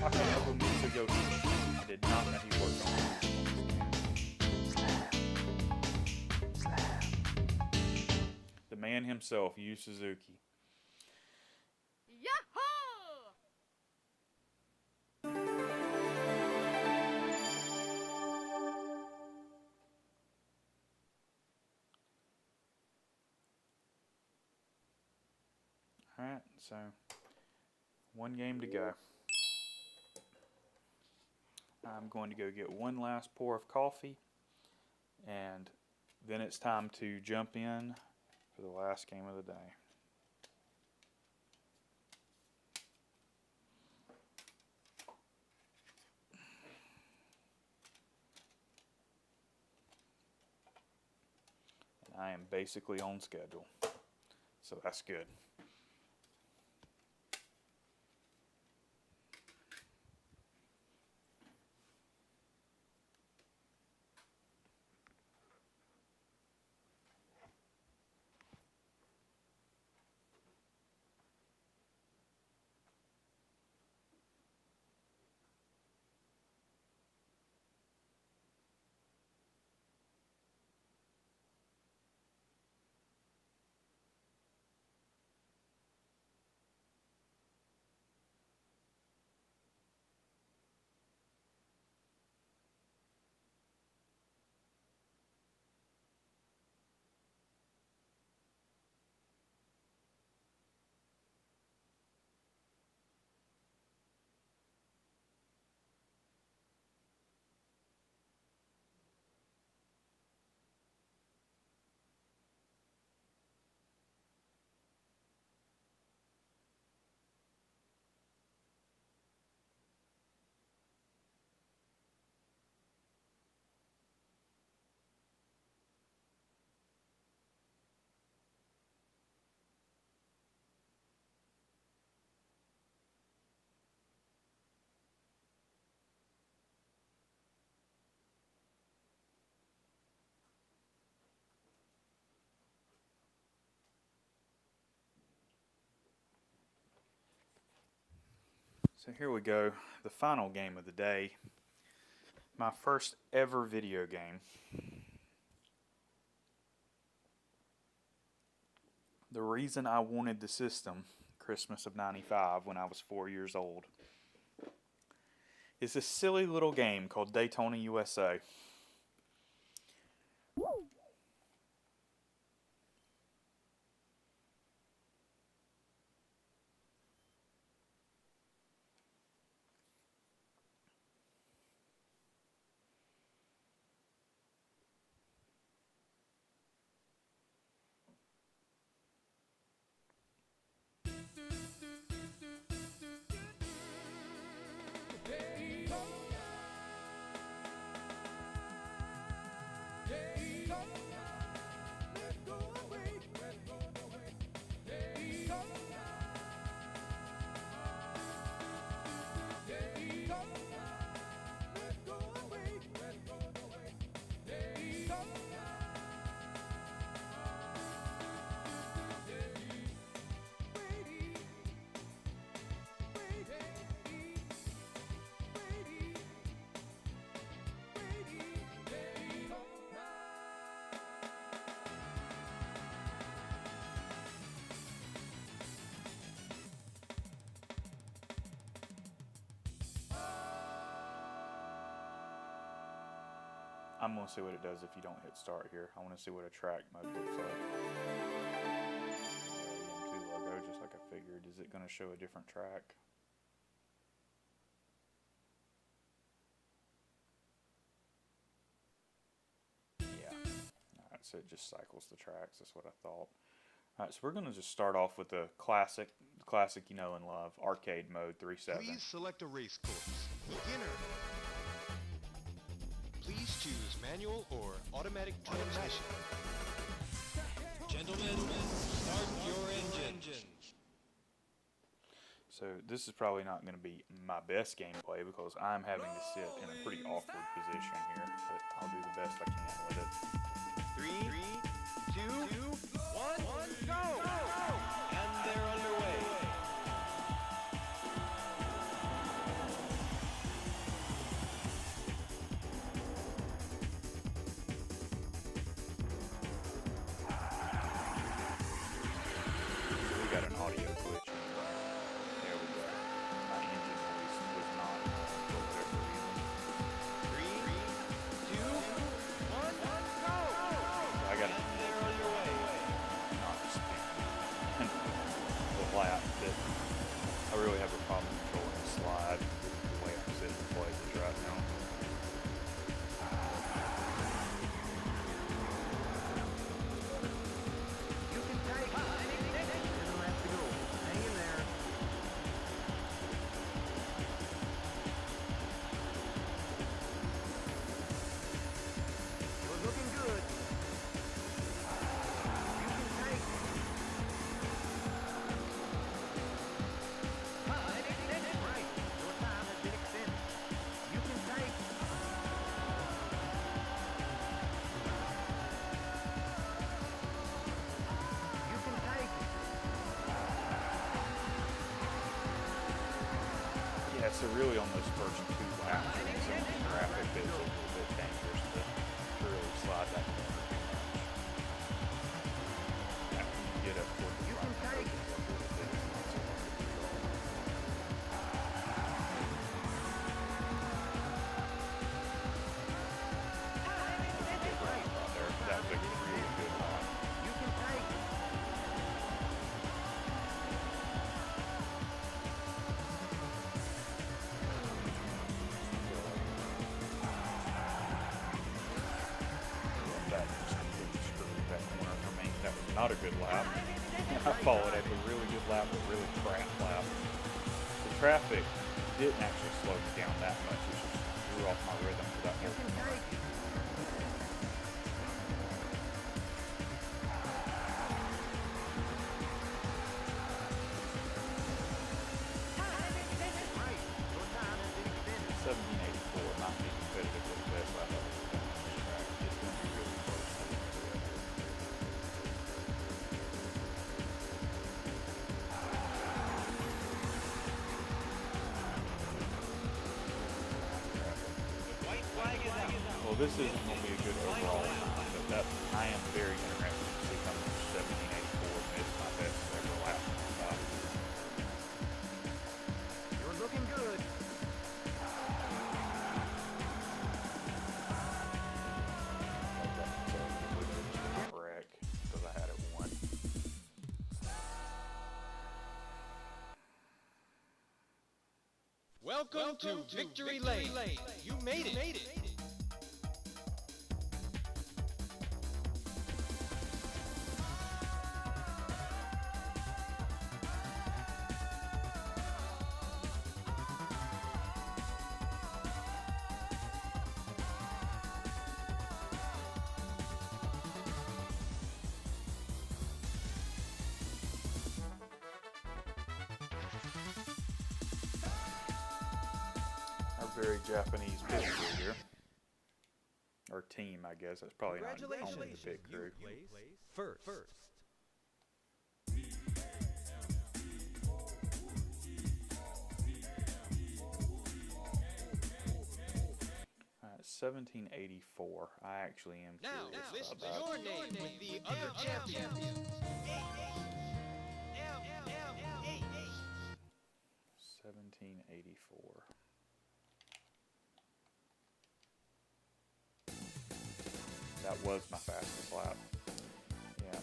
Takanobu Mitsuyoshi. I did not know he worked on it. The man himself, Yu Suzuki. Alright, so one game to go. I'm going to go get one last pour of coffee, and then it's time to jump in for the last game of the day. And I am basically on schedule, so that's good. So here we go, the final game of the day. My first ever video game. The reason I wanted the system, Christmas of '95, when I was 4 years old, is this silly little game called Daytona USA. I'm going to see what it does if you don't hit start here. I want to see what a track mode looks like. EM2 logo, just like I figured. Is it going to show a different track? Yeah. Alright, so it just cycles the tracks. That's what I thought. Alright, so we're going to just start off with the classic you know and love, arcade mode 3.7. Please select a race course. Beginner. Please choose manual or automatic transmission. Gentlemen, start your engines. So this is probably not going to be my best gameplay because I'm having to sit in a pretty awkward position here, but I'll do the best I can with it. 3, 2, 1, go! And they're underway. So we got an audio glitch. There we go. My engine was not for whatever reason. 3, 2, 1, go! So I got And they're underway. not spin the lap that I really have a problem controlling the slide the way I'm sitting and playing this right now. You can take it. You don't have to go. Hang in there. You're looking good. You can take it. Right. Your time has been extended. You can take it. You can take it. Yeah, so really on those first two laps, I think some of the traffic is a little bit dangerous to really slide that corner too much. After you get up toward the front, it opens up a little bit. It's not so hard to control. Good lap right there. That was a really good lap. You can take it. That just completely screwed that corner for me. That was not a good lap. I followed up a really good lap, a really crap lap. The traffic didn't actually slow me down that much. It just threw off my rhythm for that whole corner. Right. Your time has been extended. 1784 might be competitive with the best lap I've ever done on this track. It's going to be really close to the end. White flag is out. Well, this isn't going to be a good overall time, but that I am very interested to see how much 1784 missed my best ever lap on the top. You're looking good. Wreck because I had it won. Welcome to Victory Lane. You made it. Our very Japanese pit crew here. Or team, I guess. That's probably not only the pit crew. First. 1784. I actually am Now, curious list about that. your name with the other champions. 1784. That was my fastest lap. Yeah.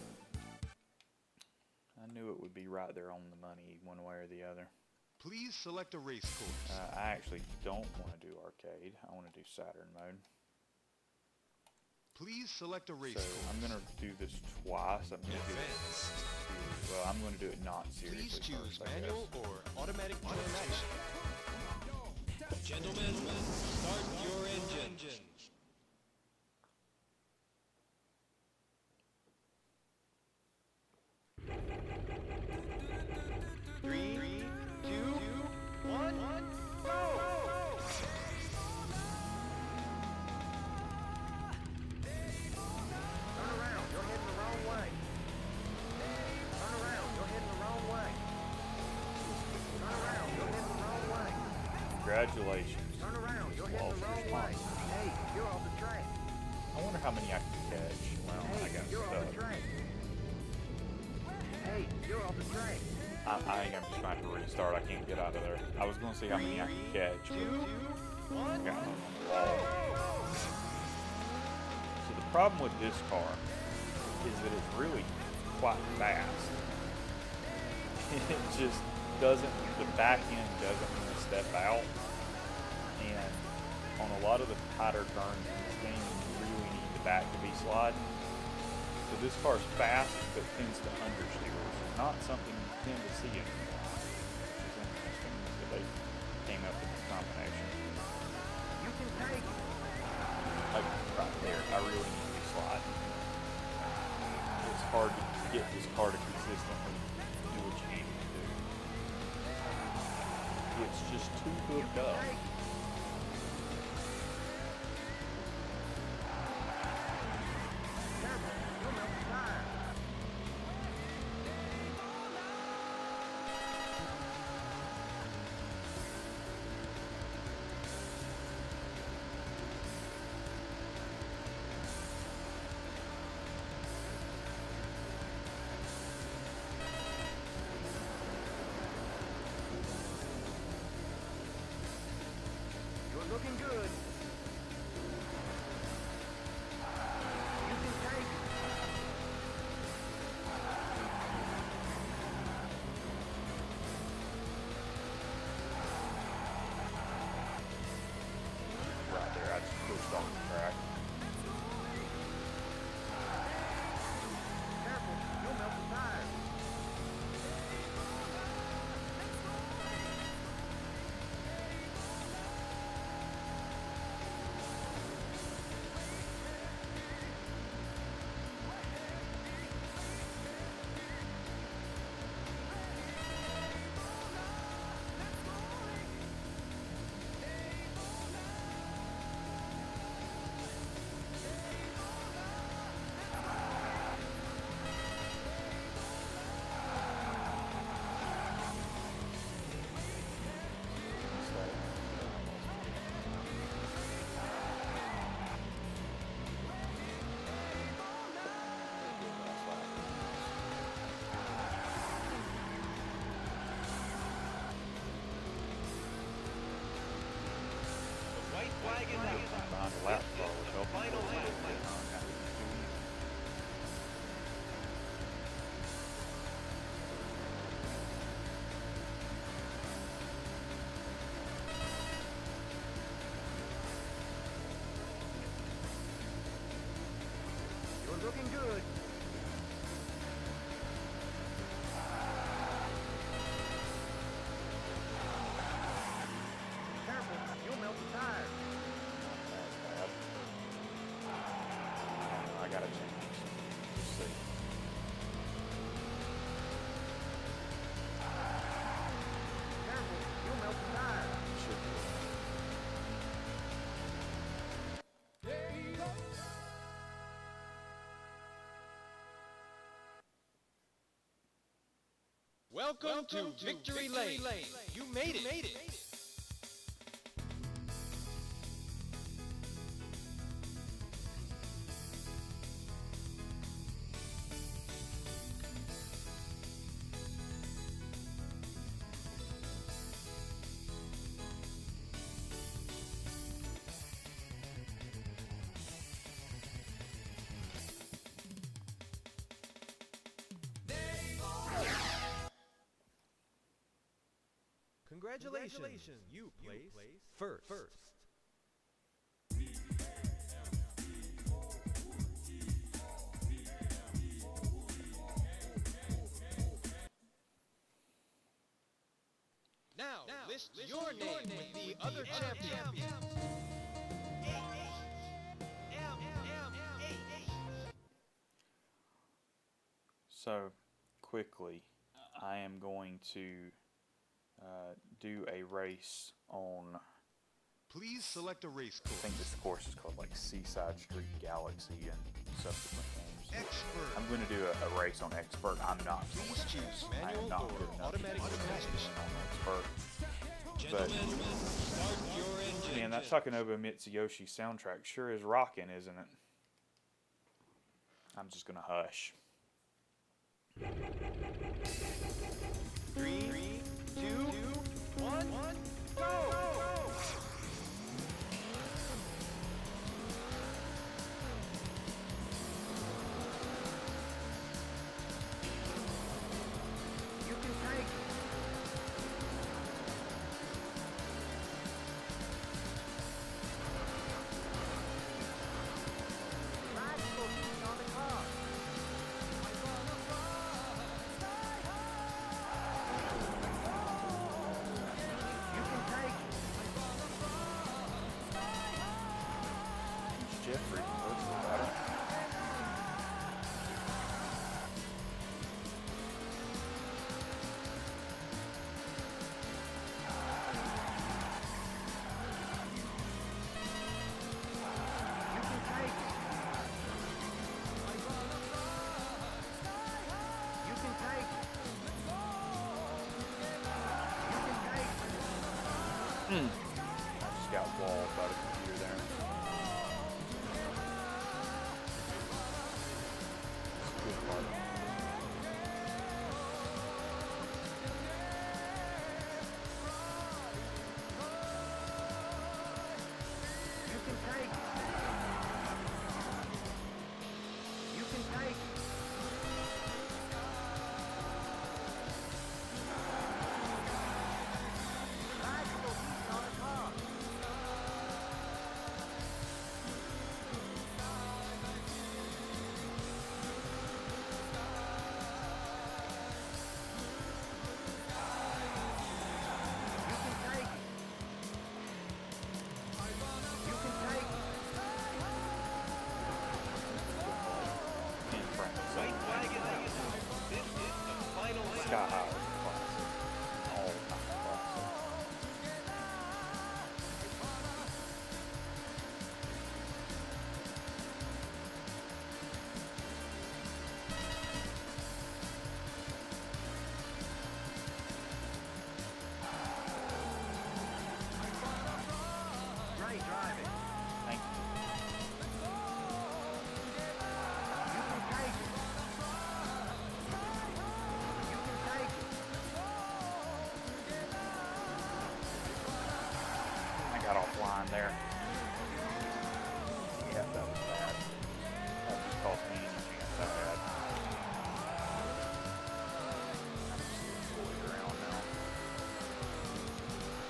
I knew it would be right there on the money one way or the other. Please select a race course. I actually don't want to do arcade. I want to do Saturn mode. Please select a race So course. I'm going to do this twice. I'm going to do it. Well, I'm going to do it not seriously. Please choose first, I manual guess. or automatic transmission. Gentlemen, start your engines. 3, 2, 1, go! Turn around, you're heading the wrong way. Turn around, you're heading the wrong way. Turn around, you're heading the wrong way. Congratulations. Turn around, you're heading the wrong way. Hey, you're off the track. I wonder how many I can catch. Well, I Hey, got you're off the stuck. track. Hey, you're off the track. I think I'm just going to have to restart. I can't get out of there. I was going to see how many I can catch, but I got them on the wall. So the problem with this car is that it's really quite fast. It just doesn't, the back end doesn't want to step out. And on a lot of the tighter turns in this game, you really need the back to be sliding. So this car's fast, but tends to understeer, which is not something you tend to see anymore. It's interesting that they came up with this combination. You can take it. Like right there, I really need to be sliding. It's hard to get this car to consistently do what you need it to do. It's just too hooked up. Careful, you'll melt the tire. You're looking good. You can take it. Right there, I just pushed off the track. Careful, you'll melt the tire. The white flag is out. Behind the lap bar was helping. Final lap. You're looking good. Careful, you'll melt the tire. That's bad. I gotta change this. Just see. Careful, you'll melt the tire. Should be. Welcome to Victory Lane. You made it. Congratulations. You place first. Now list your name with the other champions. So, quickly, I am going to do a race on, Please select a race I course. think this course is called like Seaside Street Galaxy and subsequent games. Expert. I'm going to do a race on Expert. I'm not. Please choose I am manual not or good enough automatic to do transmission. on Expert. But, Start your engine. man, that Takanobu Mitsuyoshi soundtrack sure is rocking, isn't it? I'm just going to hush. 3, 2, 1, go! You can take it. Nice looking on the car. You can take it. It's Jeffrey. What's the matter? You can take it. You can take it. You can take it. I just got walled by the computer there. Good part. You can take it. You can take it. Nice looking on the car. You can take it. You can take it. Ken Franklin. White flag is out. This is the final Sky lap. High was a classic. All-time classic. Great driving. Thank you. You can take it. You can take it. I got offline there. Yeah, that was bad. That just cost me any chance I had. I'm just fully around now.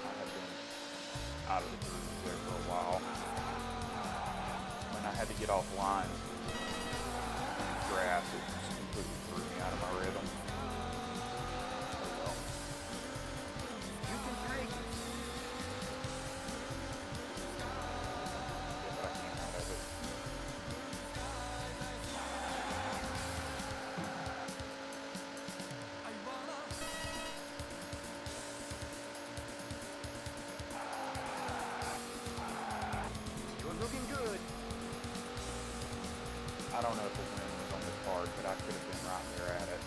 I have been out of the groove there for a while. When I had to get offline, grass, it just completely threw me out of my rhythm. Oh well. You can take it. Yeah, but I came out of it. You're looking good. I don't know if the win was on the card, but I could have been right there at it.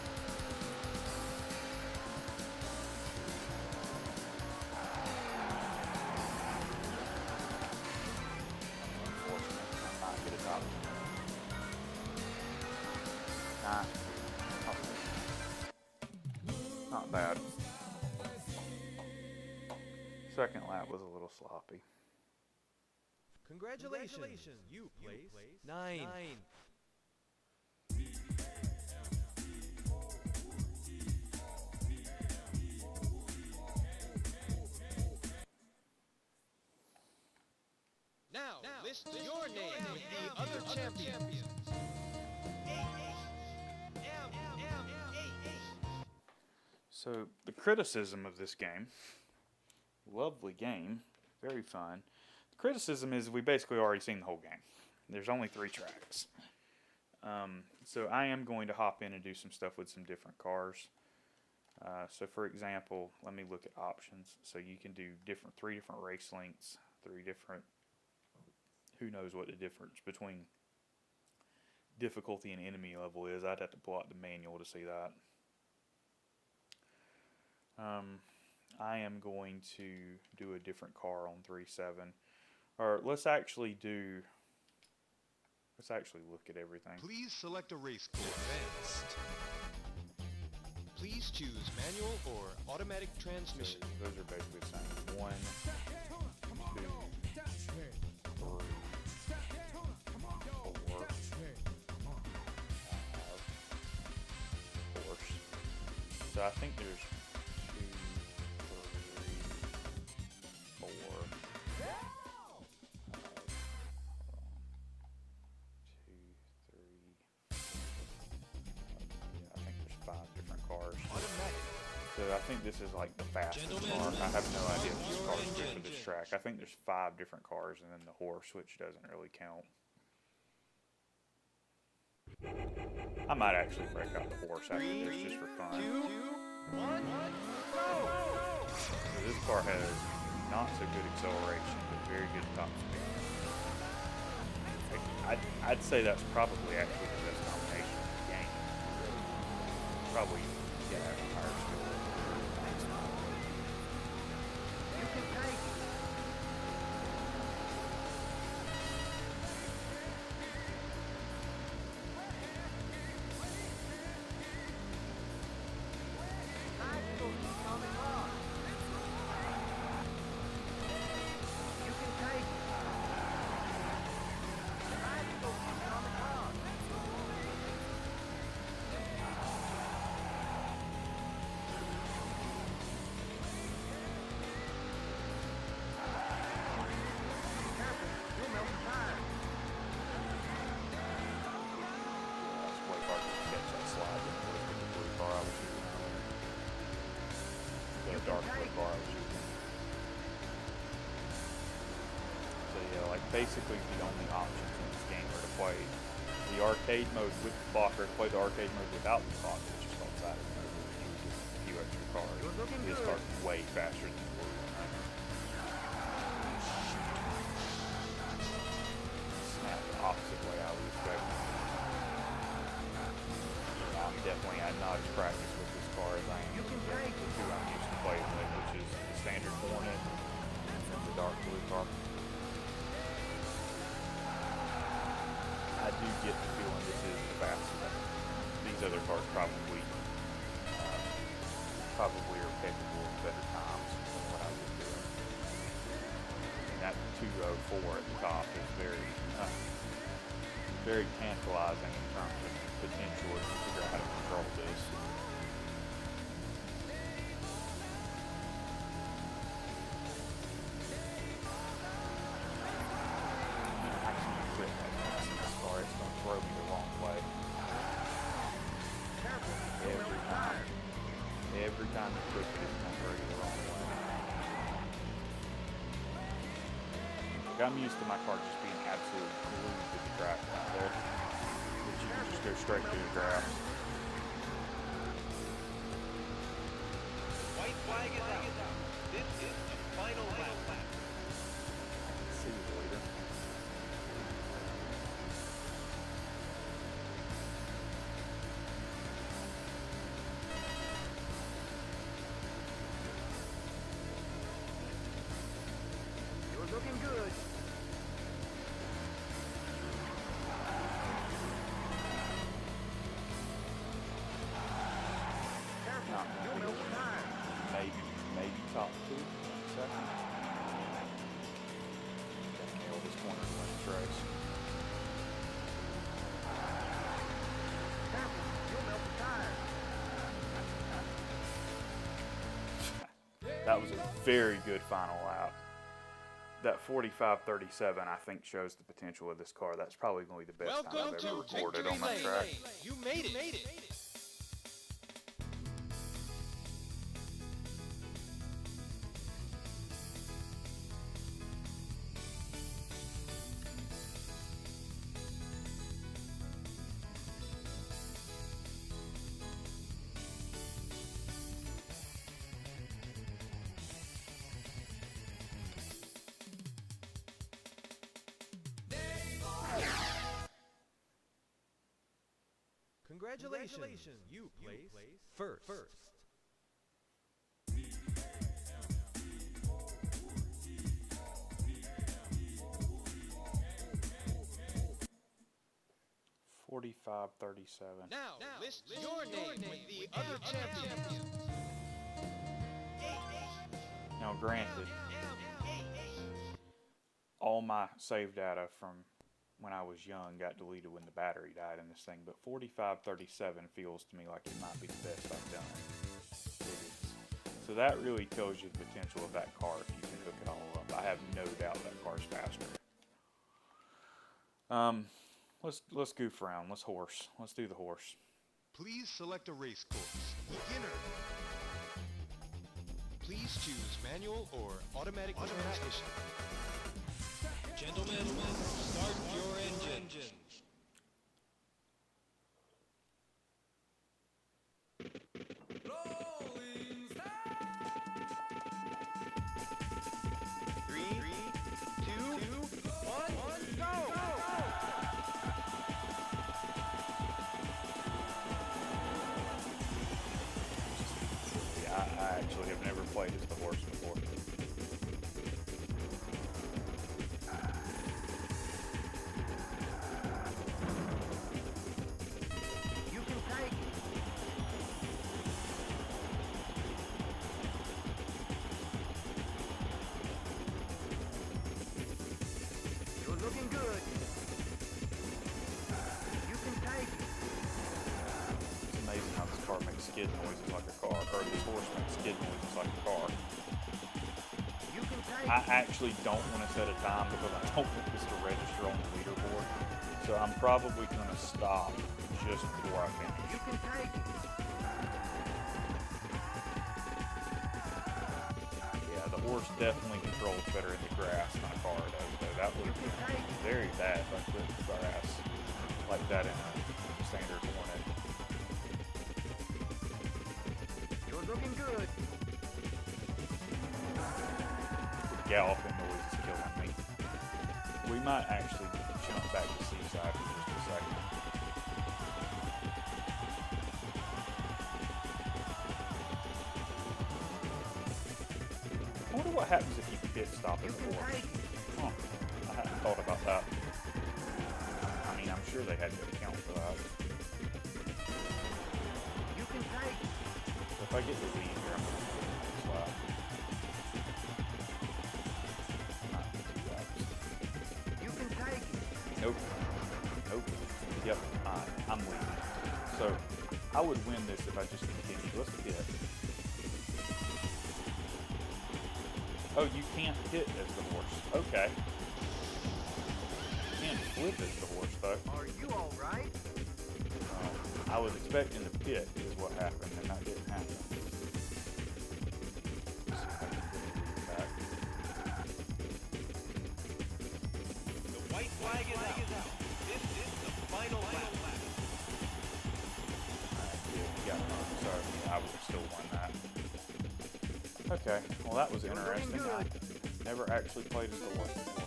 Unfortunate. I might get a top. Not bad. Second lap was a little sloppy. Congratulations. You place 9. So the criticism of this game, lovely game, very fun. The criticism is we basically already seen the whole game. There's only 3 tracks. So I am going to hop in and do some stuff with some different cars. So for example, let me look at options. So you can do 3 different race lengths, 3 different, who knows what the difference between difficulty and enemy level is. I'd have to pull out the manual to see that. I am going to do a different car on 3.7. Or let's actually look at everything. Please select a race course. Advanced. Please choose manual or automatic So transmission. those are basically the same. 1, 2, 3, 4, 5, course. So I think there's 2, 3, 4, 2, 3, 4. Yeah, I think there's 5 different cars. Automatic. So I think this is like the fastest Gentlemen, car. I have no idea if this your car is good for engine. this track. I think there's 5 different cars, and then the horse, which doesn't really count. I might actually break out the horse after this just for fun. 2, 1, go! So this car has not so good acceleration, but very good top speed. I'd say that's probably actually the best combination in the game. Probably get a higher skill. You can take it. Bicycle is coming on. You can take it. Bicycle is coming on. Careful, you'll melt the tire. That's way hard to catch that slide with the blue car I was using earlier. The dark blue car I was using. So yeah, like basically the only options in this game are to play the arcade mode with the clock or to play the arcade mode without the clock, which is called Saturn mode, which uses a few extra cars. You're looking This good. car's way faster than the blue one. Snap the opposite way I would expect. I'm definitely not as practiced with this car as I am You can with take the 2 I'm used to playing with, which is the standard Hornet and the dark blue car. I do get the feeling this is the fastest. These other cars probably are capable of better times than what I was doing. And that 204 at the top is very tantalizing in terms of potential if you figure out how to control this. I can't quit that fast in this car. It's going to throw me the wrong way. Careful, you'll melt Every the time. tire. Every time you push it, it's going to throw you the wrong way. Like, I'm used to my car just being absolutely glued to the track out there. That you can just go straight through the grass. White flag is out. This is the final lap. See you later. You're looking good. Careful, Not you'll gonna melt be the tire. maybe top 2 second. Gotta nail this corner to win this race. Careful, you'll melt the tire. That was a very good final lap. That 45.37 I think shows the potential of this car. That's probably going to be the best time Welcome I've to ever recorded Victory on that Lane. track. You made it. Congratulations. You place first. 45-37. Now, list your name with the other champions. Now, granted, all my save data from when I was young got deleted when the battery died in this thing, but 45-37 feels to me like it might be the best I've done. It is. So that really tells you the potential of that car if you can hook it all up. I have no doubt that car's faster. Let's goof around. Let's horse. Let's do the horse. Please select a race course. Beginner. Please choose manual or automatic transmission. Gentlemen, start your engine. Three, two, one, go! Yeah, I actually have never played as the horse before. You can take it. You're looking good. You can take it. It's amazing how this car makes skid noises like a car, or this horse makes skid noises like a car. You can take I it. actually don't want to set a time because I don't want this to register on the leaderboard. So I'm probably going to stop just before I finish. You can take it. Yeah, the horse definitely controls better in the grass than a car does. So that would be very bad if I put grass like that in a standard Hornet. You're looking good. The galloping noise is killing me. We might actually jump back to Seaside for just a second. I wonder what happens if you pit stop in You the can horse. take it. Huh. I hadn't thought about that. I mean, I'm sure they had to account for that. You can take it. If I get the lead here, I'm going to get a slap. Not 2 laps. You can take it. Nope. Nope. Yep. I'm leading. So I would win this if I just continued. Let's hit. Oh, you can't hit as the horse. Okay. You can't flip as the horse, though. Are you all right? I was expecting the pit is what happened, and that didn't happen. Let's see if I can get it back. The white flag is out. This is the final lap. Yeah, we got it. Sorry, I would have still won that. Okay, well that was interesting. I never actually played as the horse before.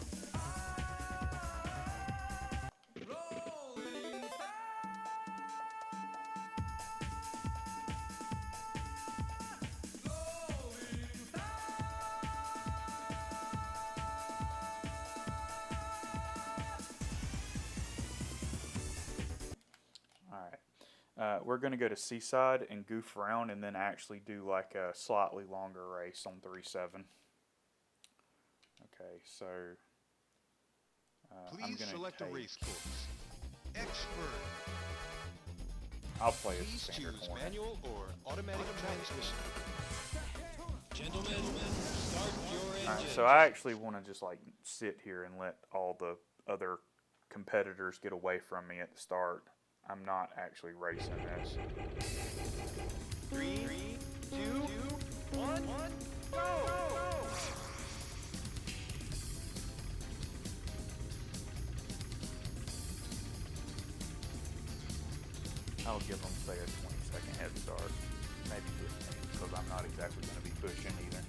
We're going to go to Seaside and goof around and then actually do like a slightly longer race on 3-7. Okay, so I'm Please going select to a race course. Expert. I'll play as Please the standard choose Hornet. manual or automatic transmission. Gentlemen, start your engine. Alright, so I actually want to just like sit here and let all the other competitors get away from me at the start. I'm not actually racing this. 3, 2, 1, go! I'll give them, say, a 20-second head start. Maybe 15, because I'm not exactly going to be pushing either.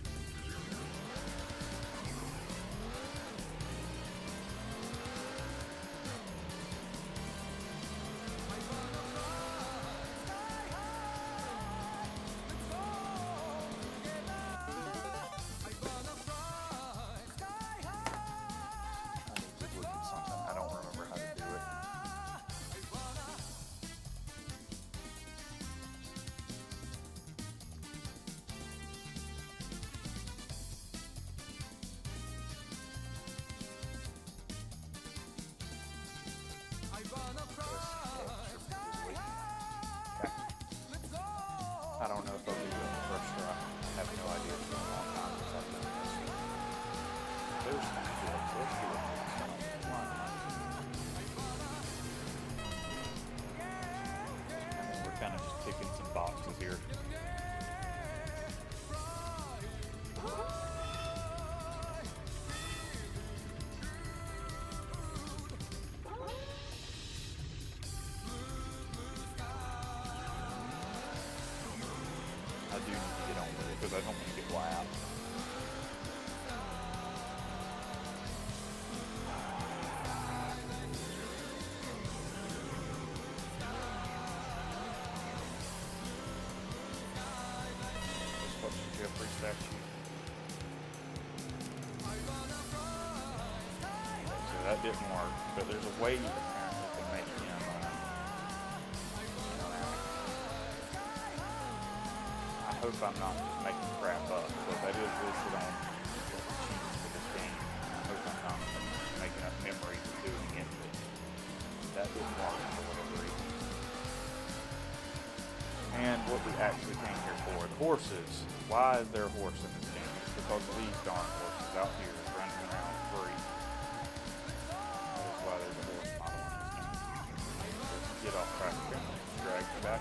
here. I do need to get on with it because I don't want to get lapped. What's the Jeffrey statue? So that didn't work, but there's a way apparently to make him I hope I'm not just making crap up, but that is listed on the cheats for this game. I hope I'm not making up memories of doing it, but that didn't work for whatever reason. And what we actually came here for, the horses. Why is there a horse in this game? It's because of these darn horses out here running around free. That is why there's a horse model in this game. So get off track again, drag you back.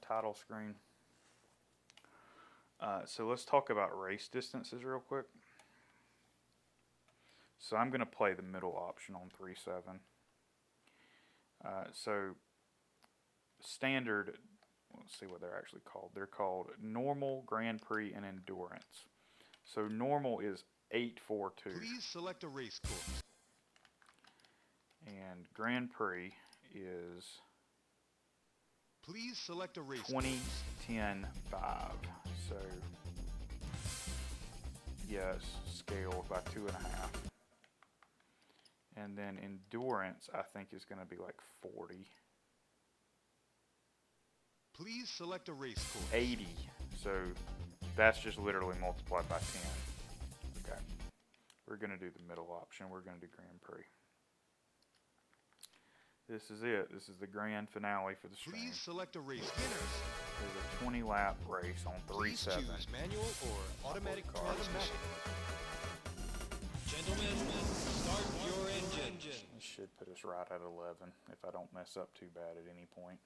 Title screen. So let's talk about race distances real quick. So I'm going to play the middle option on 3.7. So standard, let's see what they're actually called. They're called normal, Grand Prix, and endurance. So normal is 842. Please select a race course. And Grand Prix is Please select a race 20, 10, 5. So, yes, scaled by 2.5. And then endurance, I think, is going to be like 40. Please select a race course. 80. So, that's just literally multiplied by 10. Okay. We're going to do the middle option. We're going to do Grand Prix. This is it. This is the grand finale for the stream. Please select a race. Winners. There's a 20-lap race on 3.7. Please choose manual or automatic transmission. Gentlemen, start your engine. This should put us right at 11 if I don't mess up too bad at any point.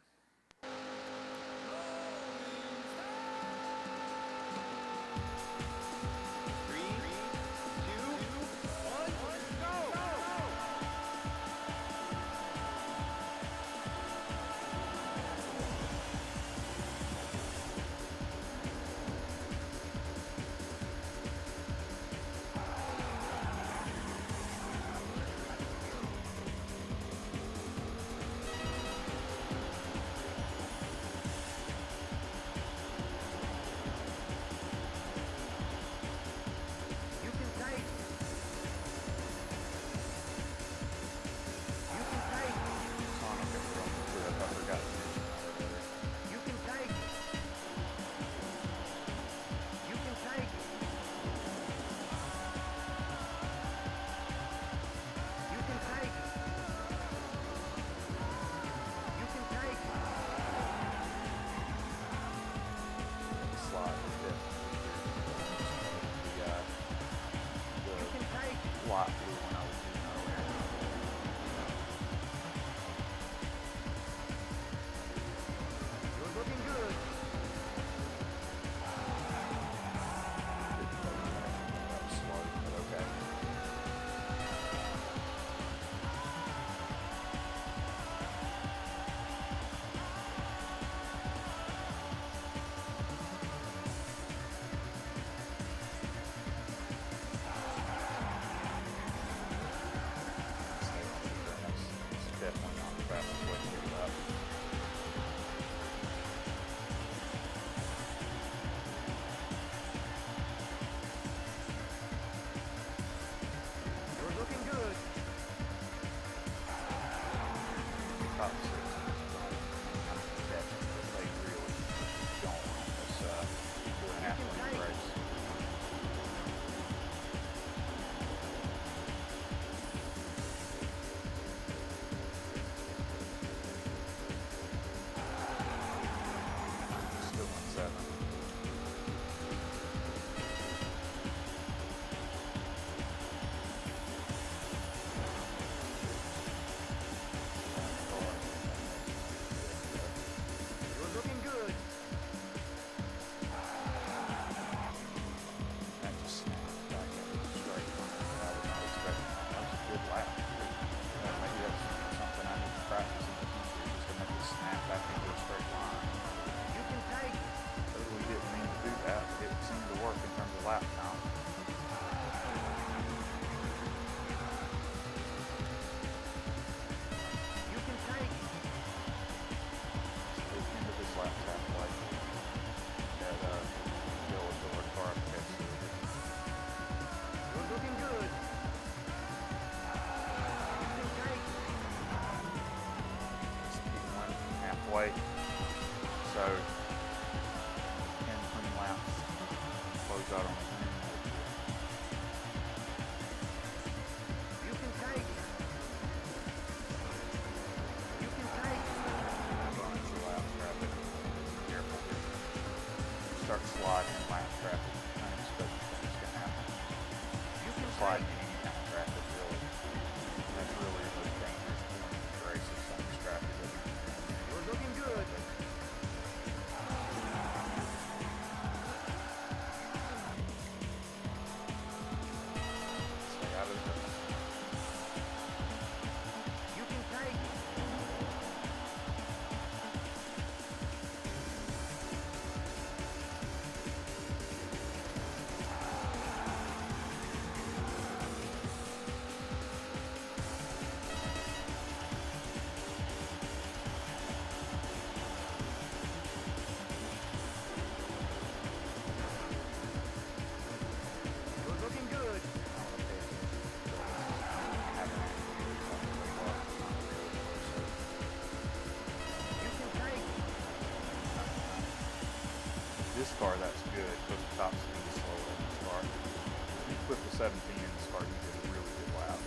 this car, that's good because the top speed is slower in this car. If you put the 17 in this car, you get a really good lap.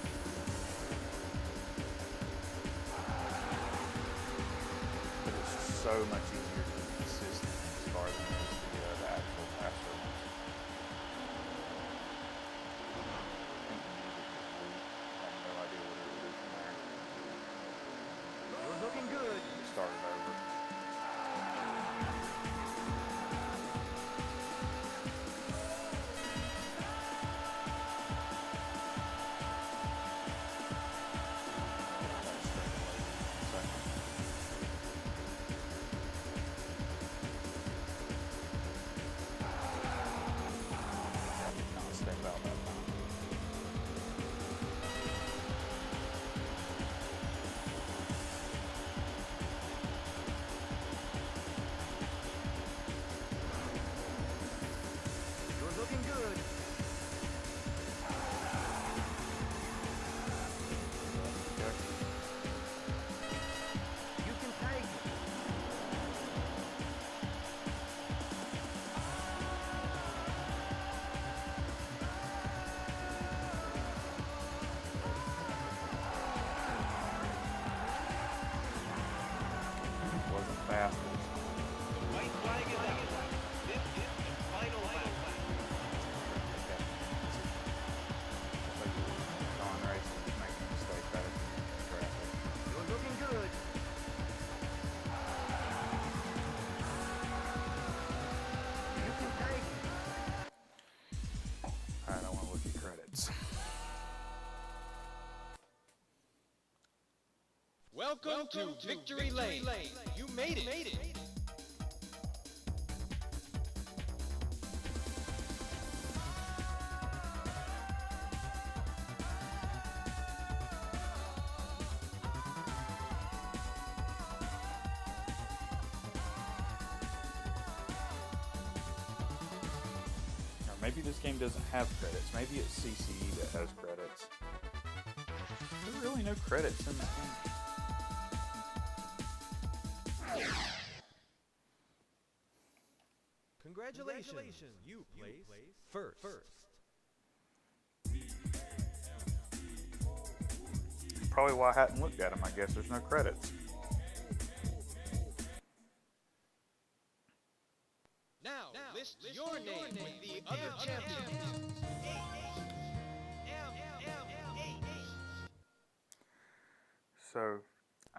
But it's just so much easier to be consistent in this car than it is the actual faster ones. I think the music is weak. I have no idea what it would do from there. You're looking good. Start it over. You're looking good. You can take it. Wasn't fast. The white flag is out. This is the final lap. John Racing is making a mistake out of traffic. You're looking good. You can take it. Alright, I want to look at credits. Welcome to Victory Lane. You made it. Or maybe this game doesn't have credits. Maybe it's CCE that has credits. There are really no credits in this game. Congratulations. You place first. Probably why I hadn't looked at them. I guess there's no credits. Now list your name with the other champions. So,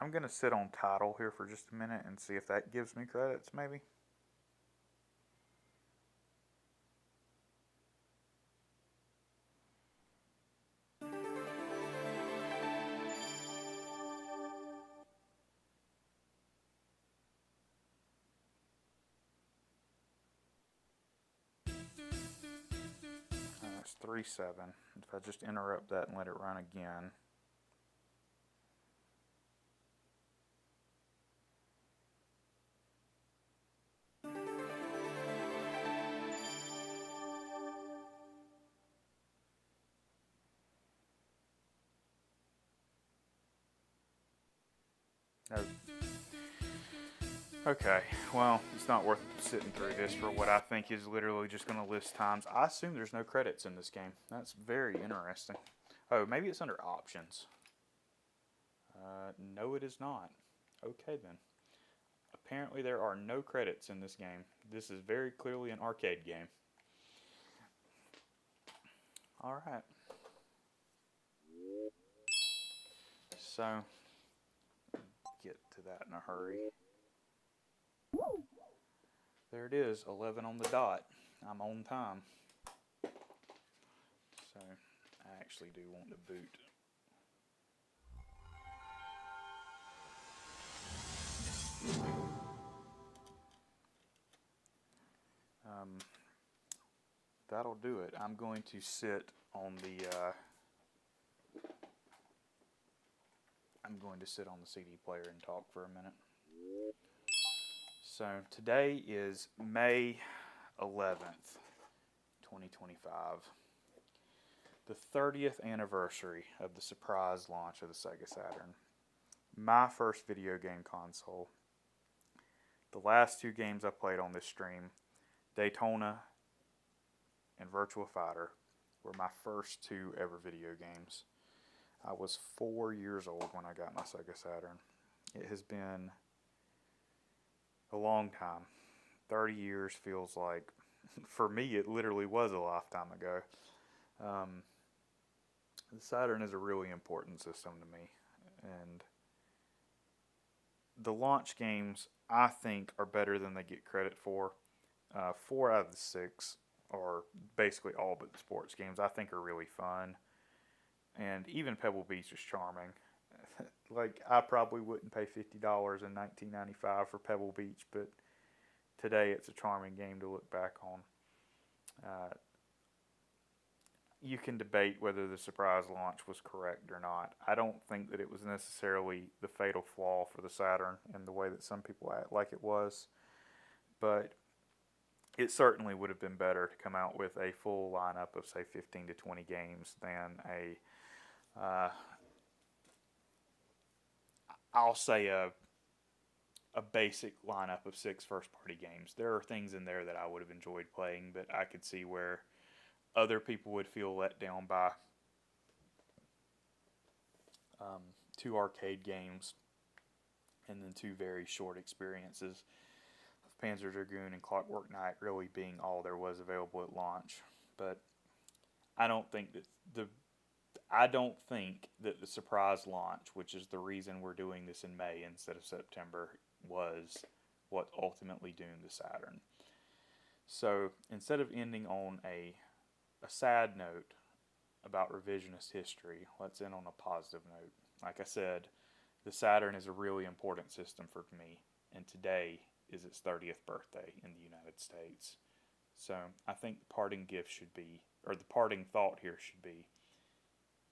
I'm going to sit on title here for just a minute and see if that gives me credits, maybe. That's 3-7. If I just interrupt that and let it run again. No. Okay, well, it's not worth sitting through this for what I think is literally just going to list times. I assume there's no credits in this game. That's very interesting. Oh, maybe it's under options. No, it is not. Okay, then. Apparently there are no credits in this game. This is very clearly an arcade game. Alright. So, get to that in a hurry. There it is, 11 on the dot. I'm on time. So, I actually do want to boot. That'll do it. I'm going to sit on the CD player and talk for a minute. So today is May 11th, 2025. The 30th anniversary of the surprise launch of the Sega Saturn. My first video game console. The last two games I played on this stream Daytona and Virtua Fighter were my first two ever video games. I was 4 years old when I got my Sega Saturn. It has been a long time. 30 years feels like, for me, it literally was a lifetime ago. The Saturn is a really important system to me, and the launch games, I think, are better than they get credit for. 4 out of the 6 are basically all but the sports games. I think are really fun, and even Pebble Beach is charming. Like, I probably wouldn't pay $50 in 1995 for Pebble Beach, but today it's a charming game to look back on. You can debate whether the surprise launch was correct or not. I don't think that it was necessarily the fatal flaw for the Saturn in the way that some people act like it was, but it certainly would have been better to come out with a full lineup of, say, 15 to 20 games than I'll say a basic lineup of 6 first-party games. There are things in there that I would have enjoyed playing, but I could see where other people would feel let down by 2 arcade games and then 2 very short experiences of Panzer Dragoon and Clockwork Knight really being all there was available at launch. But I don't think that the surprise launch, which is the reason we're doing this in May instead of September, was what ultimately doomed the Saturn. So instead of ending on a sad note about revisionist history, let's end on a positive note. Like I said, the Saturn is a really important system for me, and today is its 30th birthday in the United States. So I think the parting gift should be, or the parting thought here should be,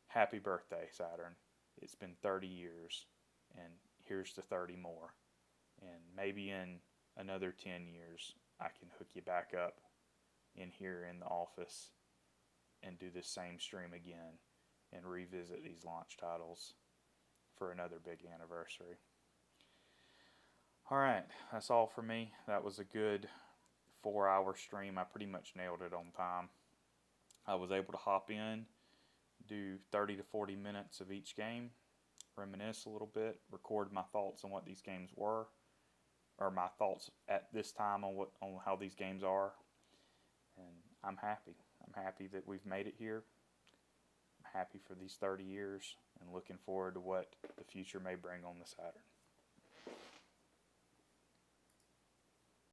happy birthday, Saturn. It's been 30 years, and here's to 30 more. And maybe in another 10 years, I can hook you back up in here in the office and do this same stream again and revisit these launch titles for another big anniversary. Alright, that's all for me. That was a good 4-hour stream. I pretty much nailed it on time. I was able to hop in, do 30 to 40 minutes of each game, reminisce a little bit, record my thoughts on what these games were, or my thoughts at this time on how these games are, and I'm happy. I'm happy that we've made it here. I'm happy for these 30 years and looking forward to what the future may bring on the Saturn.